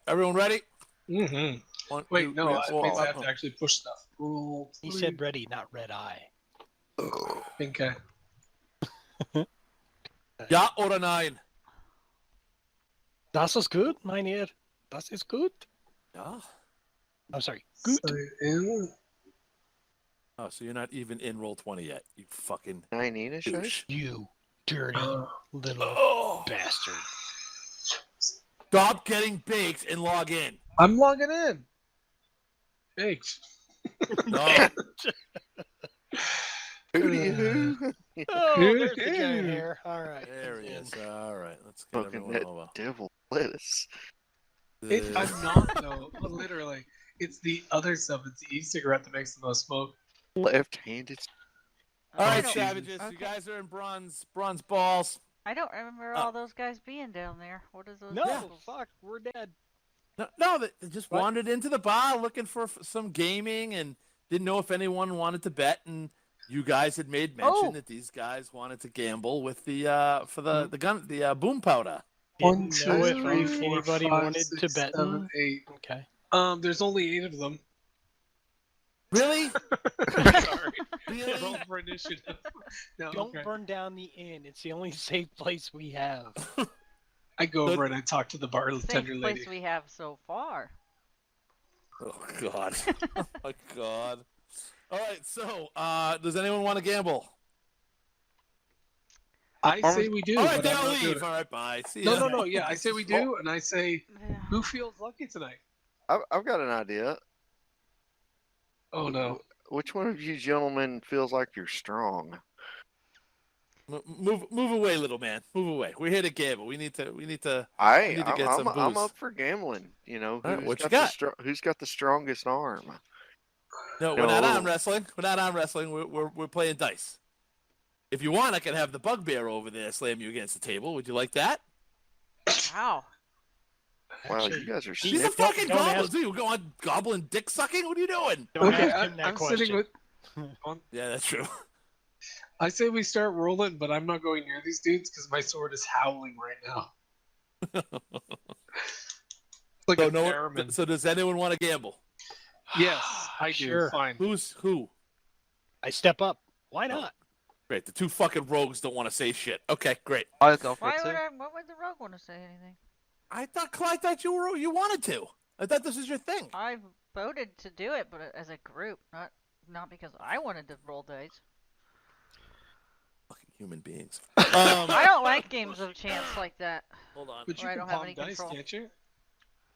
everyone ready? Mm-hmm. One, Wait, two, no, three, that four, means I five. have to actually push stuff. Roll. He said ready, not red eye. Okay. Ja oder nein? Das ist gut, mein Herr. Das ist gut. Ja. I'm sorry. Good. So in. Oh, so you're not even in roll 20 yet, you fucking 19 ish. douche. You dirty little Oh. bastard. Stop getting baked and log in. I'm logging in. Thanks. No. Who do you? Oh, there's the giant hair. All right. There he he's is. All right, let's get Fucking everyone that over. devil lettuce. I'm not, though. Literally. It's the other stuff. It's the e-cigarette that makes the most smoke. Left-handed. All right, Oh, savages, okay. you guys are in bronze balls. I don't remember all those guys being down there. What is those? No, people? fuck, we're dead. No, they just What? wandered into the bar looking for some gaming and didn't know if anyone wanted to bet. And you guys had made mention that these guys wanted to gamble with the for the gun, the boom powder. One, Didn't know two, if three, four, anybody five, wanted to six, bet. 7, 8. Okay. There's only 8 of them. Really? Sorry. Really? Roll for initiative. No, Don't okay. burn down the inn. It's the only safe place we have. I go over and I talk to the bartender Safe lady. place we have so far. Oh God! Oh my God! All right, so does anyone want to gamble? I say we do. All right, but then I'm I'll not doing leave. it. All right, bye. See No, ya. no, no. Yeah, I say we do, and I say, who feels lucky tonight? I've got an idea. Oh no. Which one of you gentlemen feels like you're strong? Move away, little man. Move away. We're here to gamble. We need to. We need to get some I'm booze. up for gambling. You know, All right, who's what you got got? who's got the strongest arm? No, No, we're not a arm little- wrestling. We're not arm wrestling. We're playing dice. If you want, I can have the bugbear over there slam you against the table. Would you like that? Wow. Wow, Actually, you guys are He's a sick. fucking don't goblin, ask- too. You go on goblin dick sucking? What are you doing? Don't Okay, ask him that I'm question. sitting with. Yeah, that's true. I say we start rolling, but I'm not going near these dudes because my sword is howling right now. It's like So, a no, theremin. so does anyone want to gamble? Yes, I do. Sure. Fine. Who's who? I step up. Why not? Great. The two fucking rogues don't want to say shit. Okay, great. I'll go for Why it too. would I? What would the rogue want to say anything? I thought you wanted to. I thought this was your thing. I voted to do it, but as a group, not because I wanted to roll dice. Fucking human beings. I don't like games of chance like that. Hold on. But you Or I can don't have palm any dice, control. can't you?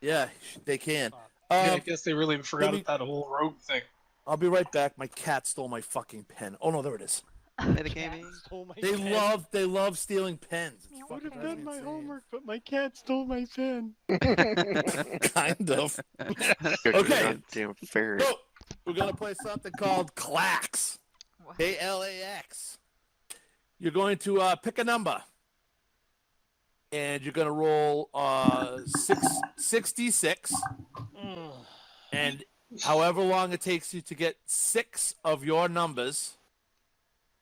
Yeah, they can. Yeah, I guess they really forgot me- that whole rogue thing. I'll be right back. My cat stole my fucking pen. Oh no, there it is. Metagaming. Stole my They pen. love stealing pens. It's Would fucking have drives done me my insane. homework, but my cat stole my pen. Kind of. Okay. Damn ferret. So, we're gonna play something called Clax. What? Klax. You're going to pick a number, and you're gonna roll 66, and however long it takes you to get 6 of your numbers,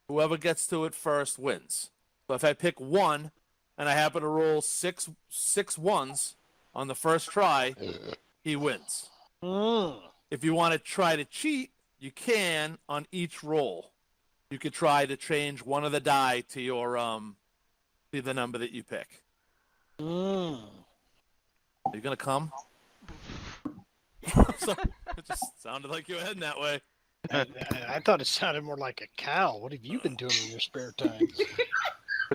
whoever gets to it first wins. So if I pick 1, and I happen to roll six ones on the first try, he wins. If you want to try to cheat, you can on each roll. You could try to change one of the die to your to the number that you pick. Are you gonna come? So, it just sounded like you were heading that way. I thought it sounded more like a cow. What have you been doing in your spare time?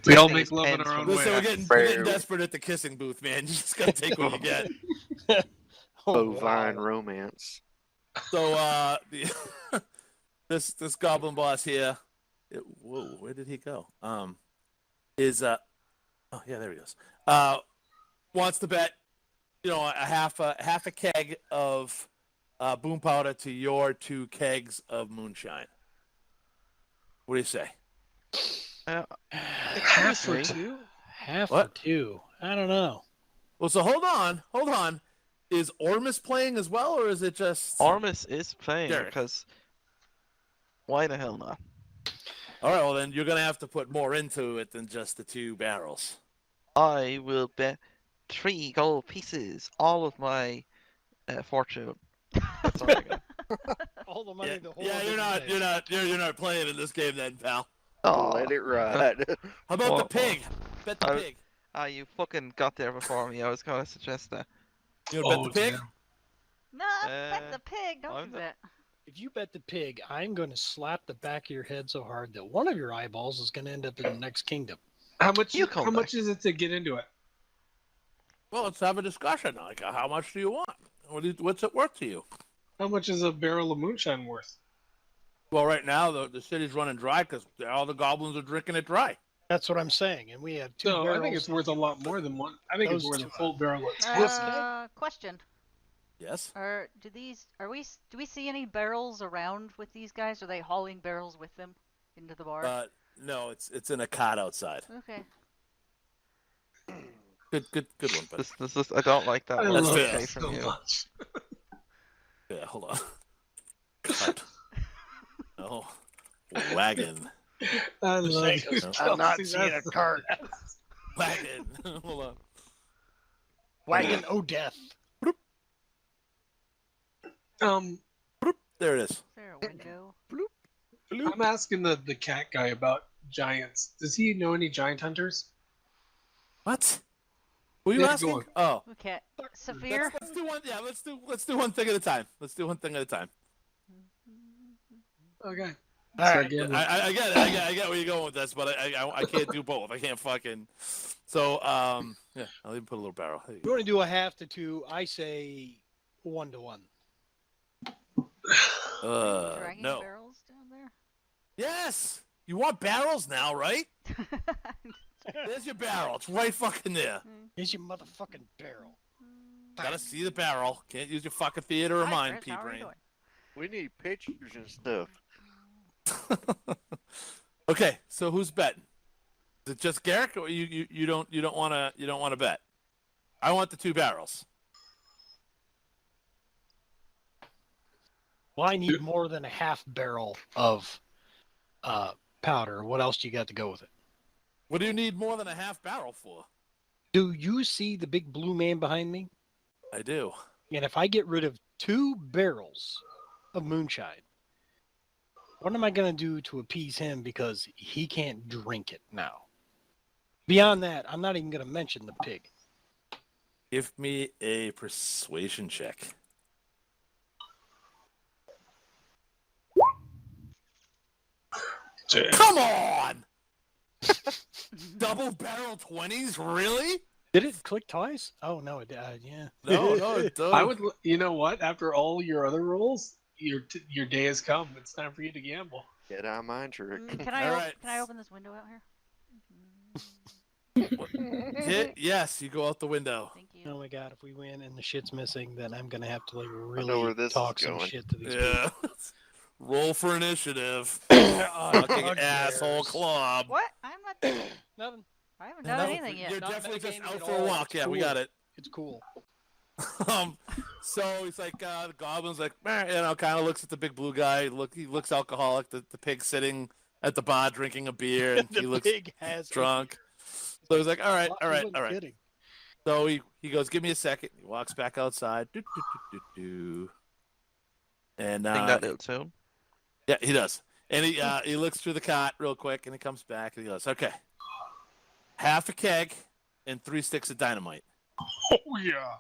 We all make love in our own Listen, way. we're getting desperate at the kissing booth, man. You just gotta take what you get. Bovine romance. So this goblin boss here, whoa, where did he go? Is oh yeah, there he goes. Wants to bet, a half a keg of boom powder to your 2 kegs of moonshine. What do you say? Half for 2? Half What? or 2. I don't know. Well, so hold on. Is Ormus playing as well, or is it just Armis is playing Derek. because why the hell not? All right, well then you're gonna have to put more into it than just the 2 barrels. I will bet 3 gold pieces, all of my fortune. That's all I got. All the money Yeah, the whole yeah, of you're it not, takes. you're not playing in this game then, pal. Oh, Let it ride. How about the What? pig? Bet the I- pig. you fucking got there before me. I was gonna suggest that. You want to bet the pig? damn. No, bet the pig. Don't I'm do the- that. If you bet the pig, I'm going to slap the back of your head so hard that one of your eyeballs is going to end up in the next kingdom. How much? You come How much back. is it to get into it? Well, let's have a discussion. Like, how much do you want? What's it worth to you? How much is a barrel of moonshine worth? Well, right now the city's running dry because all the goblins are drinking it dry. That's what I'm saying. And we have 2 So barrels. I think it's worth a lot more than one. I think it's Those worth a two. full barrel of Question: Yes. do we see any barrels around with these guys? Are they hauling barrels with them into the bar? No, it's in a cot outside. Okay. Good one, buddy. This I don't like that. I one. That's love fair. it Okay so from you. much. Yeah, hold on. Cart. No. Wagon. I Just love saying, you. I'm not Chelsea, seeing a that's- cart. Wagon. Hold on. Wagon, oh death. There it is. Is there a window? I'm asking the cat guy about giants. Does he know any giant hunters? What? Who are you Yeah, go asking? on. Oh. Okay. Severe. Let's do one. Yeah, let's do one thing at a time. Let's do one thing at a time. Okay. All Start right. gambling. I get it. I get where you're going with this, but I can't do both. I can't fucking. So yeah, I'll even put a little barrel. There you You go. want to do a half to 2? I say 1 to 1. Dragging No. barrels down there. Yes. You want barrels now, right? There's your barrel. It's right fucking there. Here's your motherfucking barrel. Gotta see the barrel. Can't use your fucking theater of Hi, mind, Chris, P how are you brain. doing? We need pictures and stuff. Okay, so who's betting? Is it just Garrick, or you don't wanna bet? I want the 2 barrels. Well, I need more than a half barrel of powder. What else do you got to go with it? What do you need more than a half barrel for? Do you see the big blue man behind me? I do. And if I get rid of 2 barrels of moonshine, what am I going to do to appease him because he can't drink it now? Beyond that, I'm not even going to mention the pig. Give me a persuasion check. Come on! Double barrel 20s? Really? Did it click twice? Oh, no, it yeah. No, it doesn't. I would. You know what? After all your other rolls, your day has come. It's time for you to gamble. Get out mind trick. Can I All right. can I open this window out here? Yes, you go out the window. Thank Oh you. my god, if we win and the shit's missing, then I'm gonna have to like where really this is talk some going. shit to these Yeah. Roll for initiative. people. Fucking Who asshole cares? club. What? I'm not. Nothing. I haven't No, done anything yet. You're Not definitely just metagaming out at for a all. walk. It's Yeah, we cool. got it. It's cool. So he's like, the goblin's like, "Meh," kind of looks at the big blue guy. He looks alcoholic. The pig sitting at the bar drinking a beer, and The he looks pig has drunk. So he's like, all right. Kidding. So he goes, give me a second. He walks back outside. Do, do, do, do, do. And Sing that little tune. yeah, he does. And he looks through the cot real quick, and he comes back and he goes, okay, half a keg and 3 sticks of dynamite. Oh yeah.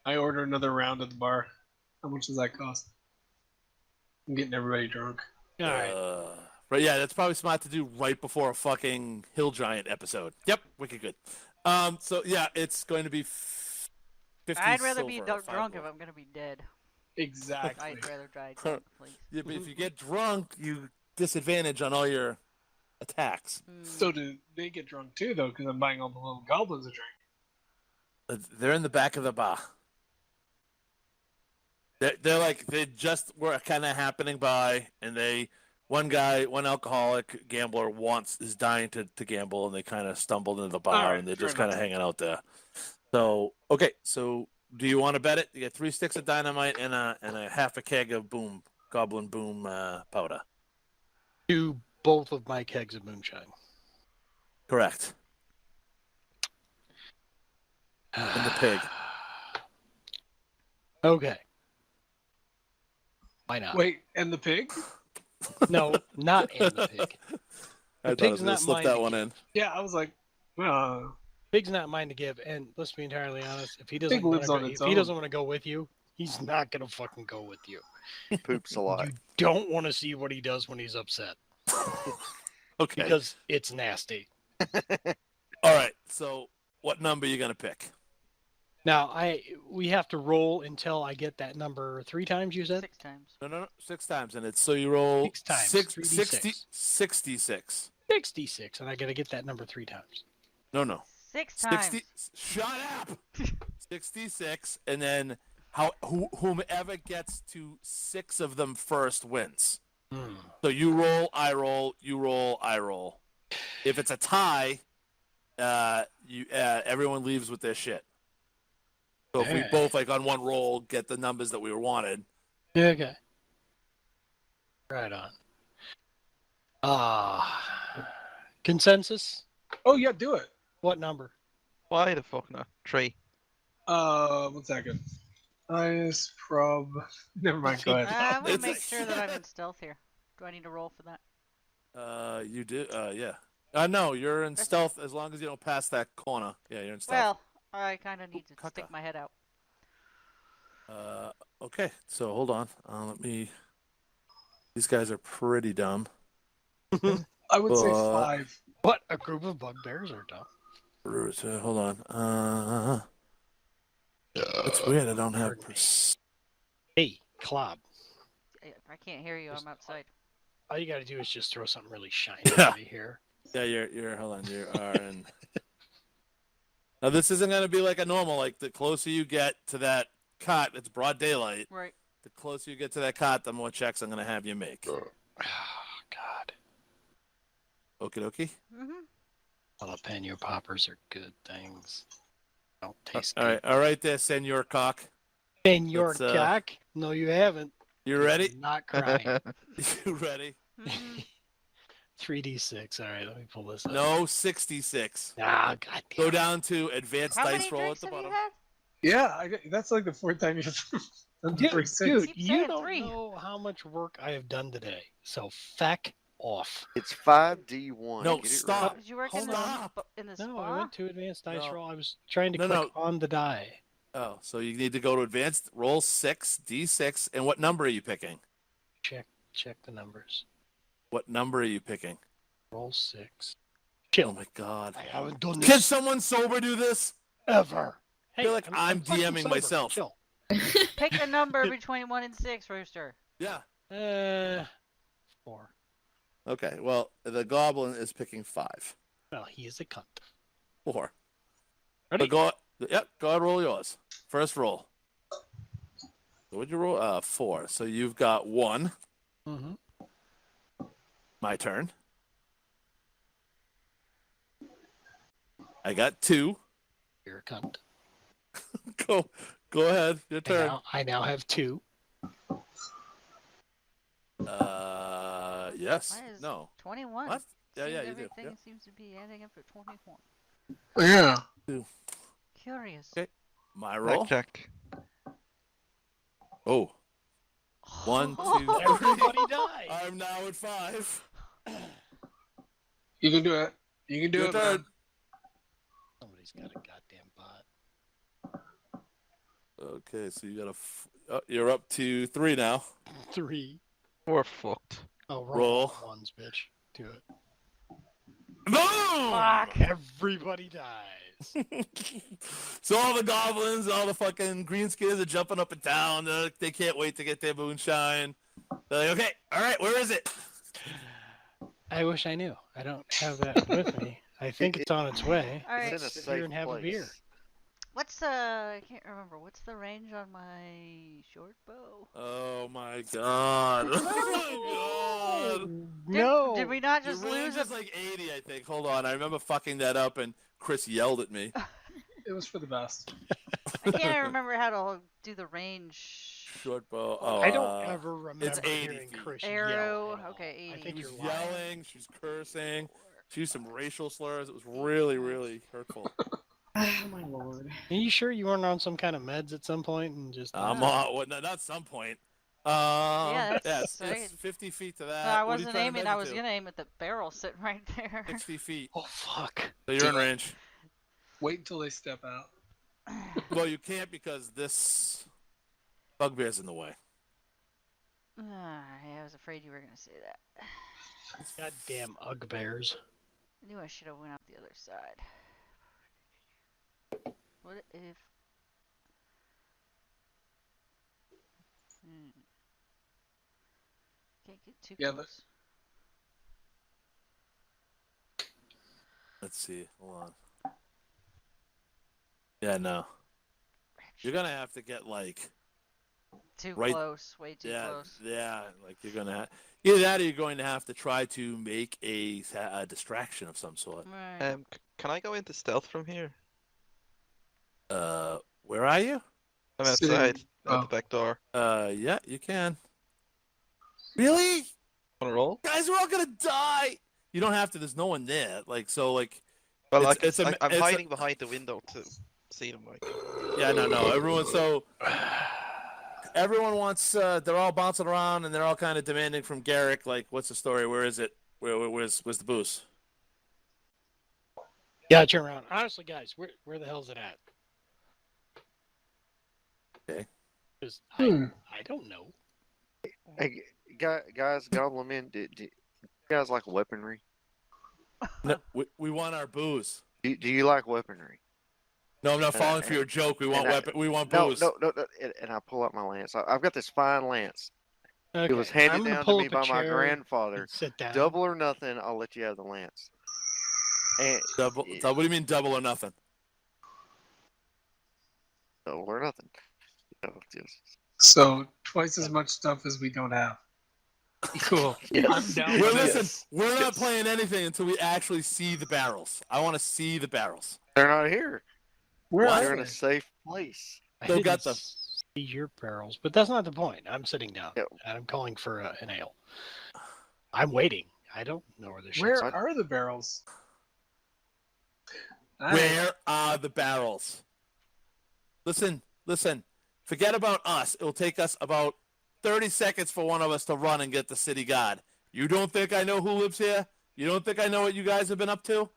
I order another round at the bar. How much does that cost? I'm getting everybody drunk. All right. But yeah, that's probably smart to do right before a fucking Hill Giant episode. Yep, wicked good. So yeah, it's going to be 50 I'd rather be silver, 5 drunk if gold. I'm gonna be dead. Exactly. I'd rather die drunk, please. Yeah, but if you get drunk, you disadvantage on all your attacks. So do they get drunk too, though? Because I'm buying all the little goblins a drink. They're in the back of the bar. They're like they just were kind of happening by, and one alcoholic gambler is dying to gamble, and they kind of stumbled into the bar, All right, and they're fair just kind of enough. hanging out there. So okay, so do you want to bet it? You get 3 sticks of dynamite and a half a keg of goblin boom powder. Do both of my kegs of moonshine. Correct. And the pig. Okay. Why not? Wait, and the pig? No, not and the pig. I The thought I was pig's gonna not slip mine that to one give. in. Yeah, I was like, Pig's not mine to give. And let's be entirely honest, if he doesn't Pig lives wanna on go, its if he doesn't own. want to go with you, he's not gonna fucking go with you. Poops a lot. You don't want to see what he does when he's upset Okay. because it's nasty. All right. So, what number are you gonna pick? Now we have to roll until I get that number 3 times. You said 6 times. No. 6 times, and it's so you roll 6 times. 60, 3d6. 66. 66, and I got to get that number 3 times. No. 6 times. 60. Shut up. 66, and then whomever gets to 6 of them first wins. So you roll, I roll, you roll, I roll. If it's a tie, everyone leaves with their shit. So if we both like on one roll get the numbers that we wanted. Okay. Right on. Consensus? oh yeah, do it. What number? Why the fuck not? 3. 1 second. Nice prob. Never mind. Go ahead. I'm gonna It's make a- sure that I'm in stealth here. Do I need to roll for that? You do. Yeah. No, you're in stealth as long as you don't pass that corner. Yeah, you're in stealth. Well, I kind of need to caca. stick my head out. Okay. So hold on. Let me. These guys are pretty dumb. I would say Uh, 5. What? A group of bugbears are dumb. Hold on. That's weird. I don't have. Pardon me. Hey, Clob. I can't hear you. I'm outside. All you got to do is just throw something really shiny Yeah. right here. Yeah, you're. Hold on. You are in. Now this isn't gonna be like a normal. Like the closer you get to that cot, it's broad daylight. Right. The closer you get to that cot, the more checks I'm gonna have you make. Oh, God. Okie dokie. Mhm. Jalapeno poppers are good things. Don't taste All right, there, Senor Cock. And your Let's, cock? No, you haven't. You ready? I'm not crying. You ready? Mhm. 3d6. All right, let me pull this up. No, 66. Ah, goddamn. Go down to advanced How dice many roll at drinks the have you bottom. had? Yeah, that's like the 4th time you've done Dude, 3 6. dude, Keep you saying don't 3. know how much work I have done today. So feck off. It's 5D1. No, Get it stop. right. Did you work in Hold the, on. in the No, spa? I went to advanced dice No. roll. I was trying to No, click no. on the die. Oh, so you need to go to advanced roll 6d6. And what number are you picking? Check the numbers. What number are you picking? Roll 6. Oh Chill. my God. I haven't done Can this someone sober do this? ever. Hey, feel like I'm fucking DMing sober. myself. Chill. Pick a number between 1 and 6, Rooster. Yeah. 4. Okay. Well, the goblin is picking 5. Well, he is a cunt. 4. Ready? So go ahead, roll yours. First roll. So what'd you roll? 4. So you've got 1. Mm-hmm. My turn. I got 2. You're a cunt. Go ahead. Your turn. I now have 2. Yes. Mine is No. 21. What? Yeah, Seems you do. everything Yep. seems to be adding up to 21. Yeah. Curious. Okay. My roll. Check. Oh. 1, 2, 3. Everybody died. I'm now at 5. You can do it. You can do Your it, turn. man. Somebody's got a goddamn bot. Okay, so you got you're up to 3 now. 3. We're fucked. Oh, Roll. ones, bitch. Do it. Boom! Fuck. Everybody dies. So all the goblins, all the fucking greenskins are jumping up and down. They can't wait to get their moonshine. They're like, okay, all right, where is it? I wish I knew. I don't have that with me. I think it's on its way. All right. It's in a Sit here safe and have a place. beer. What's I can't remember. What's the range on my short bow? Oh my god. Oh my god. No. Did we not Your just range lose is like 80, I think. Hold on, I remember fucking that up and Chris yelled at me. It was for the best. I can't remember how to do the range. Short bow. Oh, I don't ever remember it's 80 hearing feet. Chris Arrow, yell at all. okay, I 80. think She you're was lying. yelling, she was cursing, she used some racial slurs. It was really, really hurtful. Oh my lord. Are you sure you weren't on some kind of meds at some point and just? I'm Ah. on. Well, not some point. Yeah, Yes, that's it's 50 feet to No, that. I What are you wasn't trying to aiming. measure I was to? gonna aim at the barrel sitting right there. 60 feet. Oh fuck! So you're in range. Wait until they step out. Well, you can't because this bugbear's in the way. I was afraid you were gonna say that. Goddamn Ugbears. I knew I should have went out the other side. What if? Can't get too Yeah, close. Let's see. Hold on. Yeah, no. You're gonna have to get like Too right- close. Way too close. yeah. Like you're gonna have either that or you're going to have to try to make a distraction of some sort. Right. Can I go into stealth from here? Where are you? I'm Sitting- outside at oh. the back door. Yeah, you can. Really? Wanna roll? Guys, we're all gonna die. You don't have to. There's no one there. Like so. Like Well, It's- I'm it's a- hiding behind the window to see them. Like, yeah, no. Everyone wants. They're all bouncing around and they're all kind of demanding from Garrick. Like, what's the story? Where is it? Where's the booze? Yeah, turn around. Honestly, guys, where the hell's it at? Okay. 'Cause Hmm. I don't know. Hey, guys, Goblin Men, do you guys like weaponry? No, we want our booze. Do you like weaponry? No, I'm not falling for your joke. We want and I- weapon. We want No, booze. no. And I pull out my lance. I've got this fine lance. Okay, It was I'm handed gonna down to pull me up a by my chair grandfather. and sit down. Double or nothing, I'll let you have the lance. And Double. What do you mean double or nothing? double or nothing. You know, just- So twice as much stuff as we don't have. Cool. Yes. I'm down Well, with listen, this. we're not Yes. playing anything until we actually see the barrels. I want to see the barrels. They're not here. Where What? are They're in they? a safe place. I Still didn't got them. see your barrels, but that's not the point. I'm sitting down Yep. and I'm calling for an ale. I'm waiting. I don't know where this shit's Where at. are the barrels? Where are the barrels? Listen. Forget about us. It'll take us about 30 seconds for one of us to run and get the city guard. You don't think I know who lives here? You don't think I know what you guys have been up to?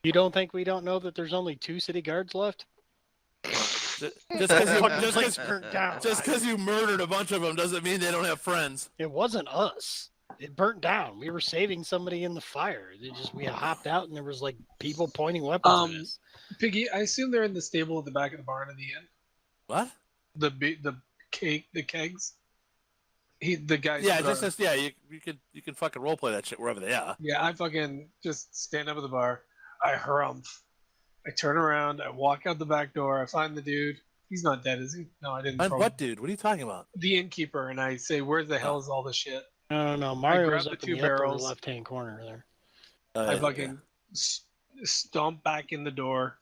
You don't think we don't know that there's only 2 city guards left? Just Place burnt down. because you murdered a bunch of them doesn't mean they don't have friends. It wasn't us. It burnt down. We were saving somebody in the fire. We hopped out and there was like people pointing weapons at us. Piggy, I assume they're in the stable at the back of the barn in the end. What? The kegs. The guys. Yeah, that are- you can fucking roleplay that shit wherever they are. Yeah, I fucking just stand up at the bar. I harumph. I turn around. I walk out the back door. I find the dude. He's not dead, is he? No, I didn't. And throw what, him. dude? What are you talking about? The innkeeper, and I say, "Where the hell is all this shit?" No. Mario was grabbed up the in 2 the upper barrels. left-hand corner there. I fucking stomp back in the door,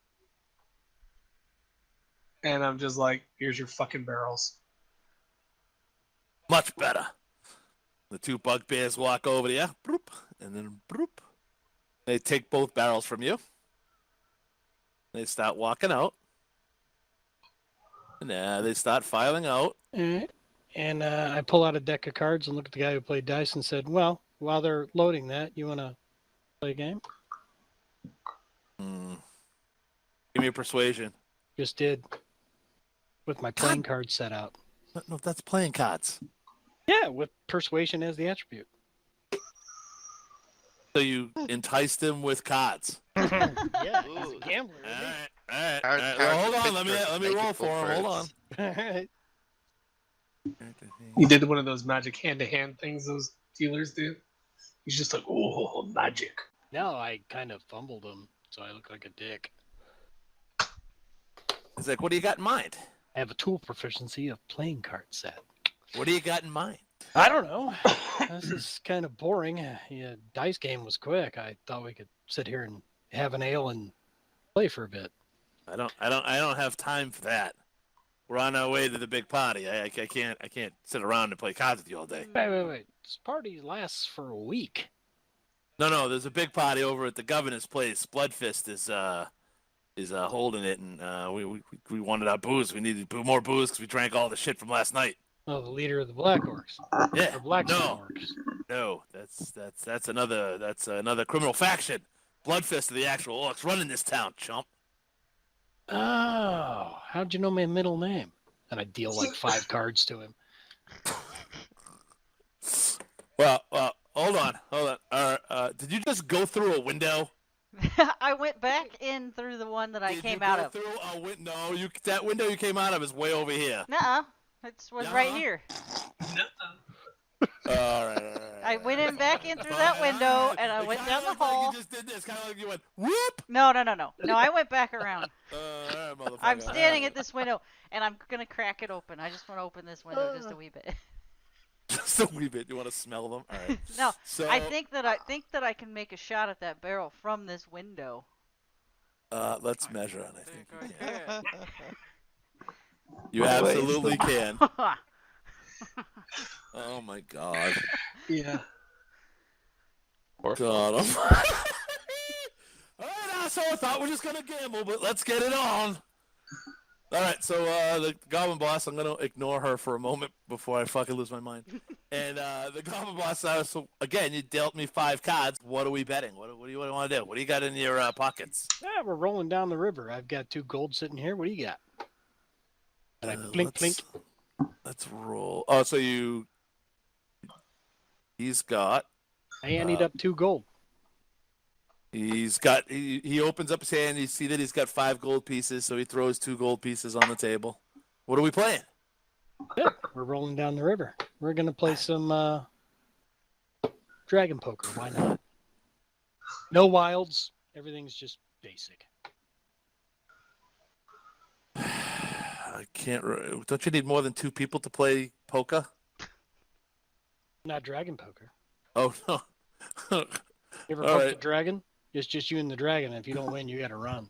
and I'm just like, "Here's your fucking barrels." Much better. The 2 bugbears walk over to you, broop, and then broop. They take both barrels from you. They start walking out. And they start filing out. Alright. And I pull out a deck of cards and look at the guy who played dice and said, well, while they're loading that, you want to play a game? Give me a persuasion. Just did. With my playing cards set out. No, that's playing cards. Yeah, with persuasion as the attribute. So you enticed him with cards. Yeah, he's Ooh. a gambler. All Isn't right. All right. How'd- Well, how'd hold you on. pick Let me make roll it for go him. Hold on. first? he? Alright. He did one of those magic hand-to-hand things those dealers do. He's just like, "Oh, magic." Now I kind of fumbled him, so I look like a dick. He's like, what do you got in mind? I have a tool proficiency of playing card set. What do you got in mind? I don't know. This is kind of boring. Yeah, dice game was quick. I thought we could sit here and have an ale and play for a bit. I don't have time for that. We're on our way to the big party. I can't sit around and play cards with you all day. Wait. This party lasts for a week. No, there's a big party over at the governor's place. Bloodfist is holding it, and we wanted our booze. We needed more booze because we drank all the shit from last night. Oh, the leader of the Black Orcs. Yeah. Or Blackstone No. Orcs. No, that's another criminal faction. Bloodfist of the actual orcs running this town, chump. Oh, how'd you know my middle name? And I deal like 5 cards to him. Well, hold on. Did you just go through a window? I went back in through the one that I Did came you out go of. through a window? No, that window you came out of is way over here. Nuh-uh. It was right Nuh-uh. here. All right. I went in back in through that window, and I went down the hall. Like you just did this, kind of like you went whoop. No. No, I went back around. All right, motherfucker. I'm standing at this window, and I'm gonna crack it open. I just want to open this window just a wee bit. Just a wee bit. You want to smell them? All right. No, So I think that I can make a shot at that barrel from this window. let's measure, and I think you can. can. You By the way, absolutely can. Oh my god. Yeah. God. All right, so I thought we're just gonna gamble, but let's get it on. All right, so the Goblin Boss, I'm gonna ignore her for a moment before I fucking lose my mind. And the Goblin Boss, so again, you dealt me 5 cards. What are we betting? What do you want to do? What do you got in your pockets? Yeah, we're rolling down the river. I've got 2 gold sitting here. What do you got? And I blink, blink. Let's roll. Oh, so he's got. I anteed up 2 gold. He's got. He opens up his hand. You see that he's got 5 gold pieces. So he throws 2 gold pieces on the table. What are we playing? Good. We're rolling down the river. We're gonna play some dragon poker. Why not? No wilds. Everything's just basic. I can't. Don't you need more than 2 people to play poker? Not dragon poker. Oh no. You ever All poked right. a dragon? It's just you and the dragon. If you don't win, you gotta run.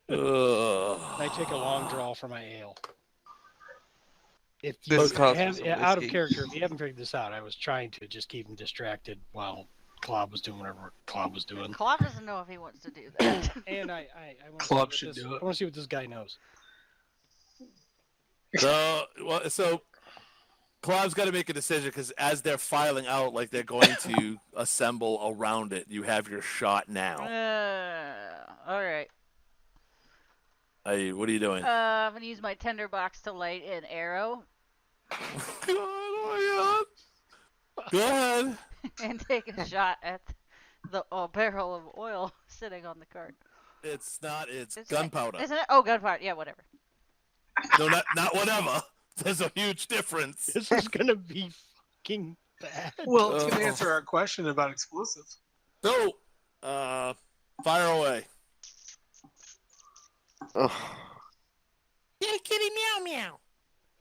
I take a long draw for my ale. If you This costs have, some out of whiskey. character, if you haven't figured this out, I was trying to just keep him distracted while Clob was doing whatever Clob was doing. Claw doesn't know if he wants to do that. And I want Clob to should do it. I want to see what this guy knows. So Clob's got to make a decision because as they're filing out, like they're going to assemble around it, you have your shot now. All right. Hey, what are you doing? I'm gonna use my tinderbox to light an arrow oh my God. Go ahead. and take a shot at the barrel of oil sitting on the cart. It's not. It's Isn't it- gunpowder. Isn't it? Oh, gunpowder. Yeah, whatever. No, not whatever. There's a huge difference. This is gonna be fucking bad. Well, it's going to Oh. answer our question about explosives. So, fire away. Oh, Kitty, kitty, meow, meow.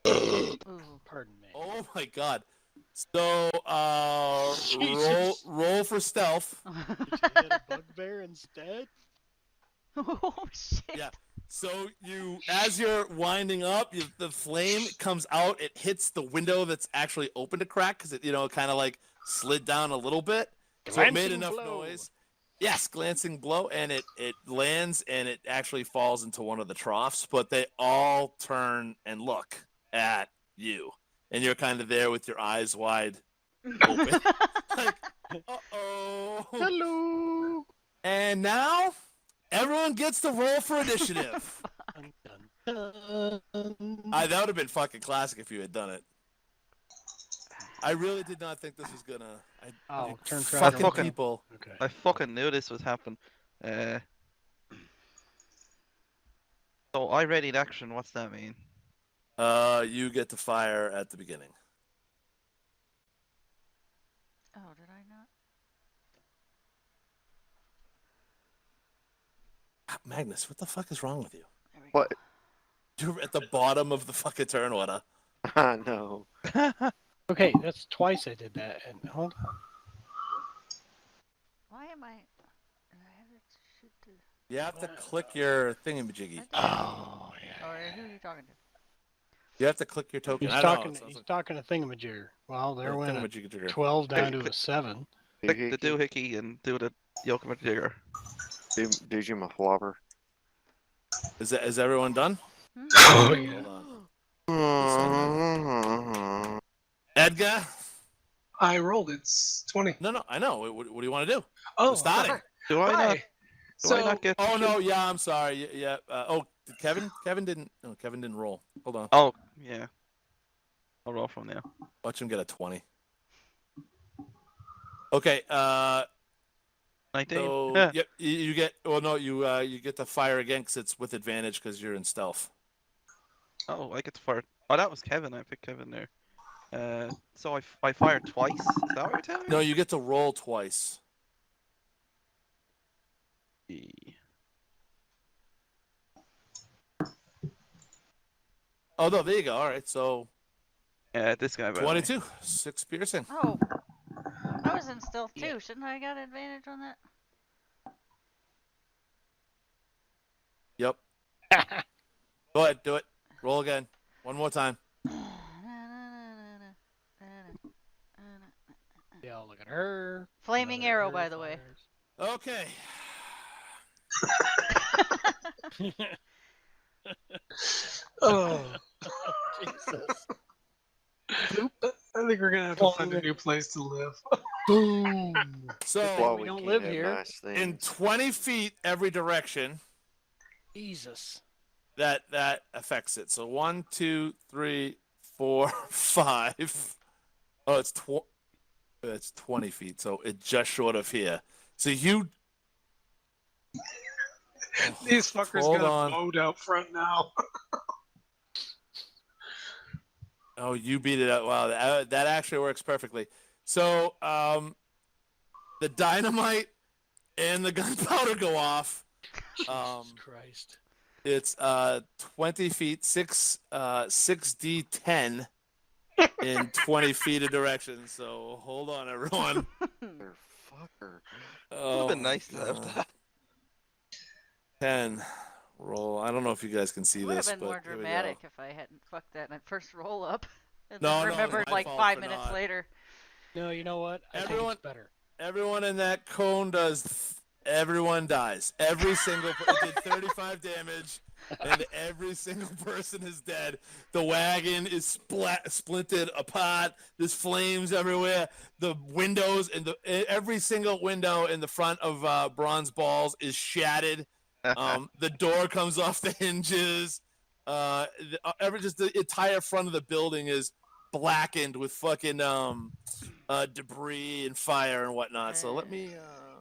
Ooh. Pardon me. Oh my God. So, Jesus. roll for stealth. Did you hit a bugbear instead? Oh shit. Yeah. So as you're winding up, the flame comes out. It hits the window that's actually open to crack because it, kind of like slid down a little bit. So it made Glancing enough blow. noise. Yes, glancing blow, and it lands and it actually falls into one of the troughs. But they all turn and look at you, and you're kind of there with your eyes wide open. Like, uh-oh. Hello. And now everyone gets to roll for initiative. Dun, dun, dun. That would have been fucking classic if you had done it. I really did not think this was gonna. Oh, turn fucking fucking- people. Okay. I fucking knew this would happen. So I readied action. What's that mean? You get to fire at the beginning. Oh, did I not? Magnus, what the fuck is wrong with you? There we go. what? You're at the bottom of the fucking turn order. I know. Okay, that's twice I did that. And hold on. Why am I? I have to shoot the. You have to click your thingamajiggy. Oh yeah. Or who are you talking to? You have to click your token. He's I know, talking. it sounds He's like talking to Thingamajigger. Well, there went a thingamajigger. 12 down to a 7. Click the doohickey and do the yoke jigger. Dude, you my flopper. Is everyone done? Hmm? Oh, yeah. Hold on. Edgar? I rolled. It's 20. No, I know. What do you want to do? Oh, We're starting. Do I not? Hi. Do So, I not get? Oh no, yeah, I'm sorry. Yeah. Did Kevin? Kevin didn't. No, Kevin didn't roll. Hold on. Oh, yeah. I'll roll from there. Watch him get a 20. Okay. 19. So Yeah. yep, you get. Well, no, you get to fire again because it's with advantage because you're in stealth. Oh, I get to fire. Oh, that was Kevin. I picked Kevin there. So I fired twice. Is that what you're telling me? No, you get to roll twice. Oh no, there you go. All right, so This guy. by the way. 22, 6 piercing. Oh, I was in stealth too. Shouldn't I got advantage on that? Yep. Go ahead, do it. Roll again. One more time. Yeah, look at her. Flaming Another arrow, arrow by the way. Okay. oh, Jesus. I think we're gonna have to find a new place to live. Boom. So Why we don't can't live have here. Nice in things. 20 feet every direction, Jesus. that affects it. So 1, 2, 3, 4, 5. Oh, it's 20 feet. So it's just short of here. So you. These fuckers Hold got on. a boat out front now. Oh, you beat it out. Wow, that actually works perfectly. So, the dynamite and the gunpowder go off. Jesus Christ. It's 20 feet, 6d10 in 20 feet of direction. So hold on, everyone. Fucker. Would Oh, have been nice to have God. that. 10 roll. I don't know if you guys can see It would have this, been but more here we go. dramatic if I hadn't fucked that in my first roll up. And No, then no, remembered my like fault 5 for minutes not. later. No, you know what? I think Everyone- it's better. Everyone in that cone everyone dies. Every single it did 35 damage, and every single person is dead. The wagon is splintered apart. There's flames everywhere. The windows and every single window in the front of Bronze Balls is shattered. The door comes off the hinges. Just the entire front of the building is blackened with fucking debris and fire and whatnot. So let me.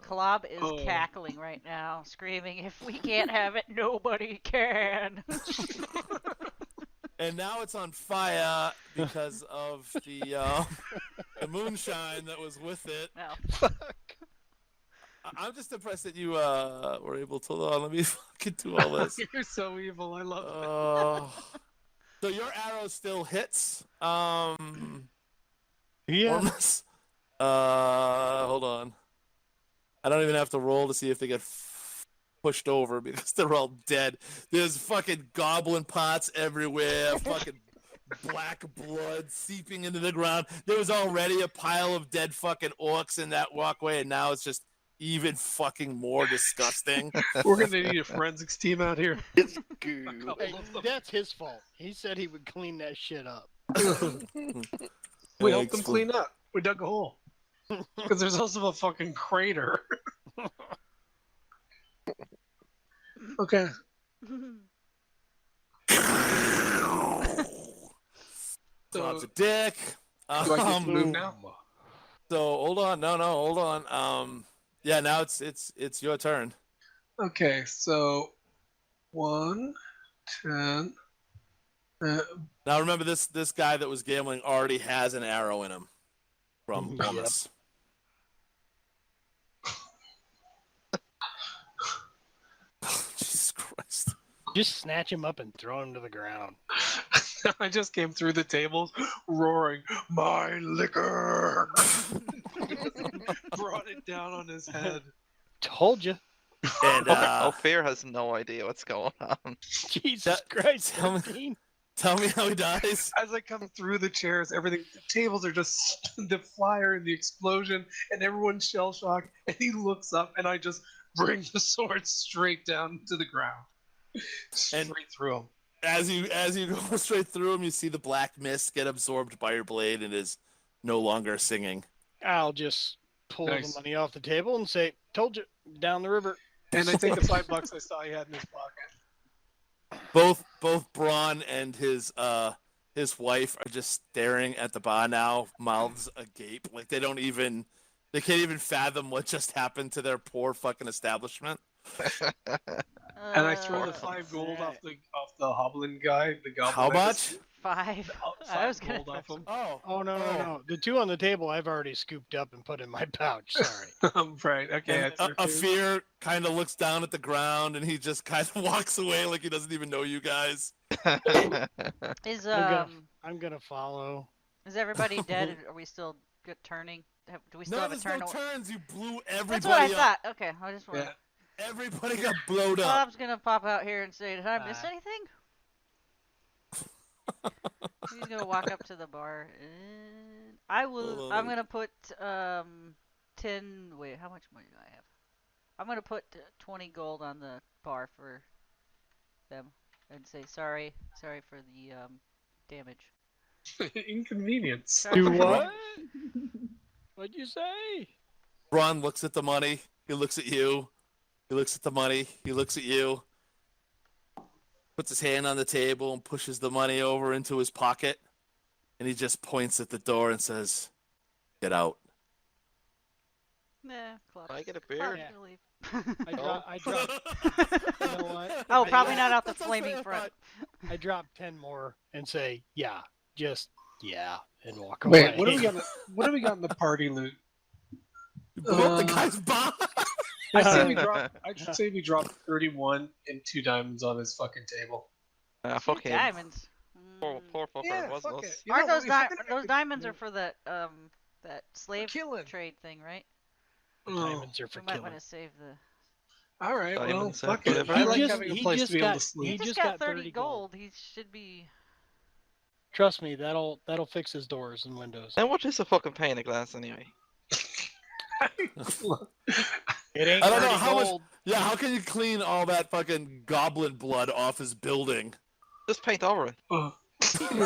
Klob is Oh. cackling right now, screaming, "If we can't have it, nobody can." And now it's on fire because of the moonshine that was with it. No. I'm just impressed that you were able to. Let me fucking do all this. You're so evil. I love it. So your arrow still hits. Yeah. Ormus. Hold on. I don't even have to roll to see if they get pushed over because they're all dead. There's fucking goblin pots everywhere. Fucking black blood seeping into the ground. There was already a pile of dead fucking orcs in that walkway, and now it's just even fucking more disgusting. We're gonna need a forensics team out here. It's A goo. couple Hey, of them. that's his fault. He said he would clean that shit up. We helped Thanks them for- clean up. We dug a hole. Because there's also a fucking crater. Okay. Bob's So, a dick. do I get to move now? So hold on, no, hold on. Yeah, now it's your turn. Okay, so 1, 10. Now remember, this guy that was gambling already has an arrow in him from Yep. Ormus. Jesus Christ! Just snatch him up and throw him to the ground. I just came through the tables roaring, "My liquor!" Brought it down on his head. Told you. And Ophir has no idea what's going on. Jesus Christ. tell me- 13. tell me how he dies. As I come through the chairs, everything, the tables are just the fire and the explosion, and everyone's shell shocked. And he looks up, and I just bring the sword straight down to the ground, straight through him. As you go straight through him, you see the black mist get absorbed by your blade and is no longer singing. I'll just pull Nice. the money off the table and say, "Told you, down the river." And I think the $5 I saw he had in his pocket. Both Braun and his wife are just staring at the bar now, mouths agape, like they can't even fathom what just happened to their poor fucking establishment. And I throw the Uh, 5 gold off the hoblin guy. The goblin. How much? 5. I 5 was gonna. gold off him. Oh no! The 2 on the table I've already scooped up and put in my pouch. Sorry. Right. Okay. And I threw a 2. fear kind of looks down at the ground and he just kind of walks away like he doesn't even know you guys. Is I'm gonna follow. is everybody dead? Are we still good turning? Do we still No, have a there's turn? no turns. You blew everybody That's what I up. thought. Okay, I just want. Yeah. Everybody got blowed up. Bob's gonna pop out here and say, "Did I miss Bye. anything?" He's gonna walk up to the bar. And I will. I'm gonna put 10. Wait, how much money do I have? I'm gonna put 20 gold on the bar for them and say sorry for the damage. Inconvenience. Sorry Do for the what? damage. What'd you say? Ron looks at the money. He looks at you. He looks at the money. He looks at you. Puts his hand on the table and pushes the money over into his pocket. And he just points at the door and says, "Get out." Nah, Club. I get a Club's beard. gonna leave. I dropped. You know what? Oh, I probably dropped- not out the That's flaming what I front. I drop 10 more and say, "Yeah, just yeah," and walk away. Wait, what do we got? What do we got in the party loot? You blew up the guy's bar. I say we drop. I should say we dropped 31 and 2 diamonds on his fucking table. Fuck him. Diamonds. Poor fucker. Yeah, wasn't fuck us. it. You Aren't know, those if we're gonna those make diamonds are for that slave killing. trade thing, right? Oh, Diamonds are for We might killing. want to save the. all right. Well, Diamonds, fuck it. whatever. I He like just- having a he place just to be able got- to sleep. He He just just got got 30 30 gold. gold. He should be. Trust me, that'll fix his doors and windows. And what is a fucking pane of glass anyway? It ain't I don't know 30 how much- gold. Yeah, how can you clean all that fucking goblin blood off his building? Just paint over it. Oh,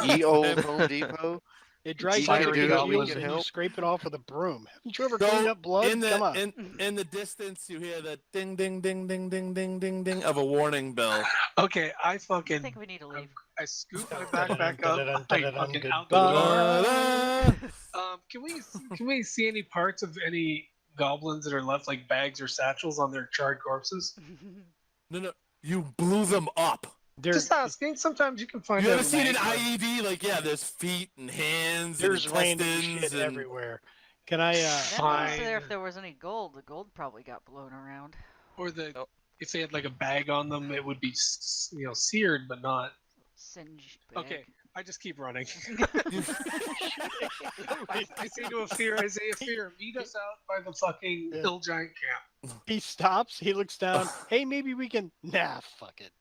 Ye old Home Depot. It dries Fire like dude your goblin heels can and you help. scrape it off with a broom. Haven't you ever So, cleaned up blood? In Come on. in the distance, you hear the ding, ding, ding, ding, ding, ding, ding, ding of a warning bell. okay, I I fucking. think we need to leave. I scoop my backpack up. I fucking out the Goodbye. door. Can we see any parts of any goblins that are left, like bags or satchels on their charred corpses? No, you blew them up. Just asking. Sometimes you can find. You out ever seen an mag- IED? Like, yeah, there's feet and hands There's and random intestines shit and everywhere. Can I? That Fine. was there if there was any gold. The gold probably got blown around. Or the Oh. if they had like a bag on them, it would be seared, but not. Singed bag. Okay, I just keep running. you, I say to a fear, fear, meet us out by the fucking Yeah. hill giant camp. He stops. He looks down. Hey, maybe we can. Nah, fuck it.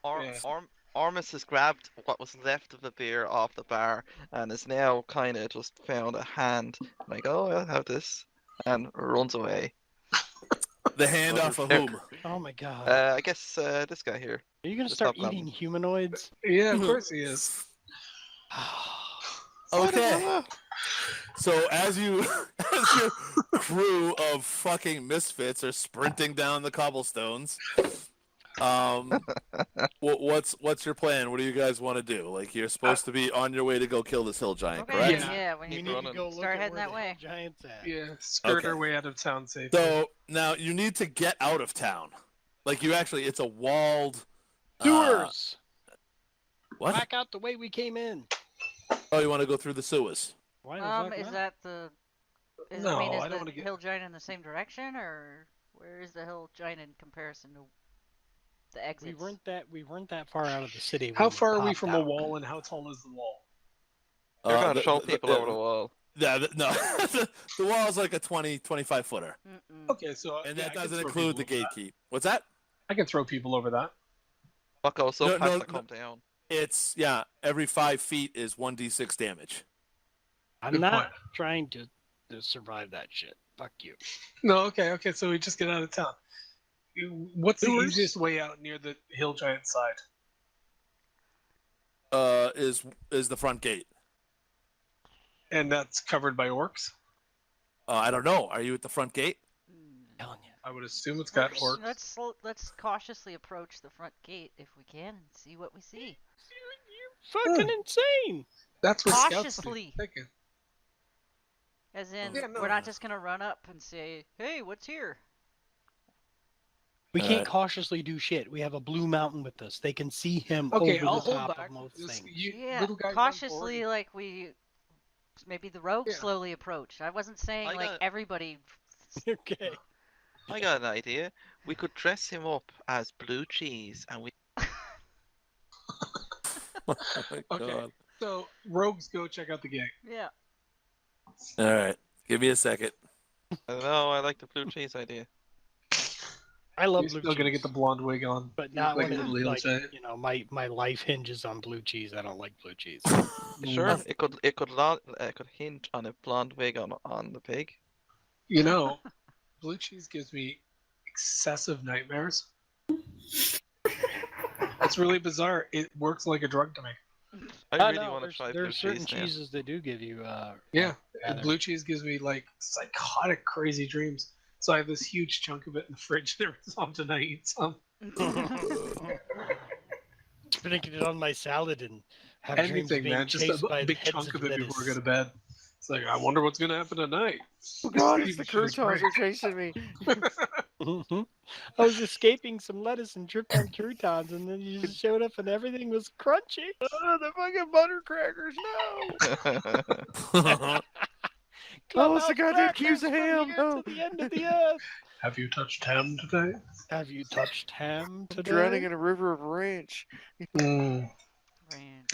Yeah. Armis has grabbed what was left of the beer off the bar and is now kind of just found a hand. Like, oh, I'll have this. And runs away. the hand off of whom? Oh my god. I guess this guy here. Are you gonna just start stop eating humanoids? Yeah, of course he is. Okay. So as your crew of fucking misfits are sprinting down the cobblestones, what's your plan? What do you guys want to do? Like, you're supposed to be on your way to go kill this hill giant, Okay. correct? Yeah, we We need Keep need to. to running. go look Start at heading where that the way. Giant's at. Yeah, skirt Okay. our way out of town safely. So now you need to get out of town. Like, it's a walled Sewers. What? Back out the way we came in. Oh, you want to go through the sewers? Why the fuck Is not? that the? Is, No, I mean, is I don't the wanna get- hill giant in the same direction, or where is the hill giant in comparison to the exits? We weren't that far out of the city. How when we far are we popped from out. a wall, and how tall is the wall? They're going to The- show the- people the- over the wall. Yeah, no. The wall is like a 25 footer. Mm-mm. Okay, so And yeah, that I can doesn't throw include the people over gatekeep. What's that? that. I can throw people over that. What goes up No, has no, to come down. It's, yeah, every 5 feet is 1d6 damage. I'm Good not point. trying to survive that shit. Fuck you. No, okay. So we just get out of town. What's the Sewers? easiest way out near the hill giant side? Is the front gate. And that's covered by orcs. I don't know. Are you at the front gate? Telling you. I would assume it's got orcs. Let's cautiously approach the front gate if we can and see what we see. You're fucking insane. That's what scouts Cautiously. do. Thinking. As in, Yeah, no. we're not just gonna run up and say, "Hey, what's here?" We can't Alright. cautiously do shit. We have a blue mountain with us. They can see him Okay, over I'll the hold top back. of most Just- things. you- Yeah, little guy run cautiously, forward. like maybe the rogues Yeah. slowly approach. I wasn't saying I like got- everybody. Okay. I got an idea. We could dress him up as blue cheese, and we. Oh my Okay. God. So rogues go check out the gate. Yeah. All right. Give me a second. I don't know. I like the blue cheese idea. I love You're blue still gonna cheese, get the blonde wig on. but You not look when like a it, little hill like, giant. you know, my life hinges on blue cheese. I don't like blue cheese. Sure, it could hint on a blonde wig on the pig. You know, blue cheese gives me excessive nightmares. It's really bizarre. It works like a drug to me. I Oh, really no, want to there's, try there's blue certain cheese now. cheeses that do give you Yeah, rather- blue cheese gives me like psychotic, crazy dreams. So I have this huge chunk of it in the fridge. Every so often I eat some. Sprinkling it on my salad and have dreams of Anything, being man. Just chased by a big heads chunk of it lettuce. before I go to bed. It's like, I wonder what's going to happen tonight. Oh God, it's Even the if it was croutons great. are chasing me. Mhm. I was escaping some lettuce and tripped on croutons, and then you just showed up and everything was crunchy. Oh, the fucking butter crackers, no! Oh, it's the Clubhouse goddamn crackers cubes of from ham, here no. to the end of the earth. Have you touched ham today? Have you touched ham today? Drowning in a river of ranch. Ranch.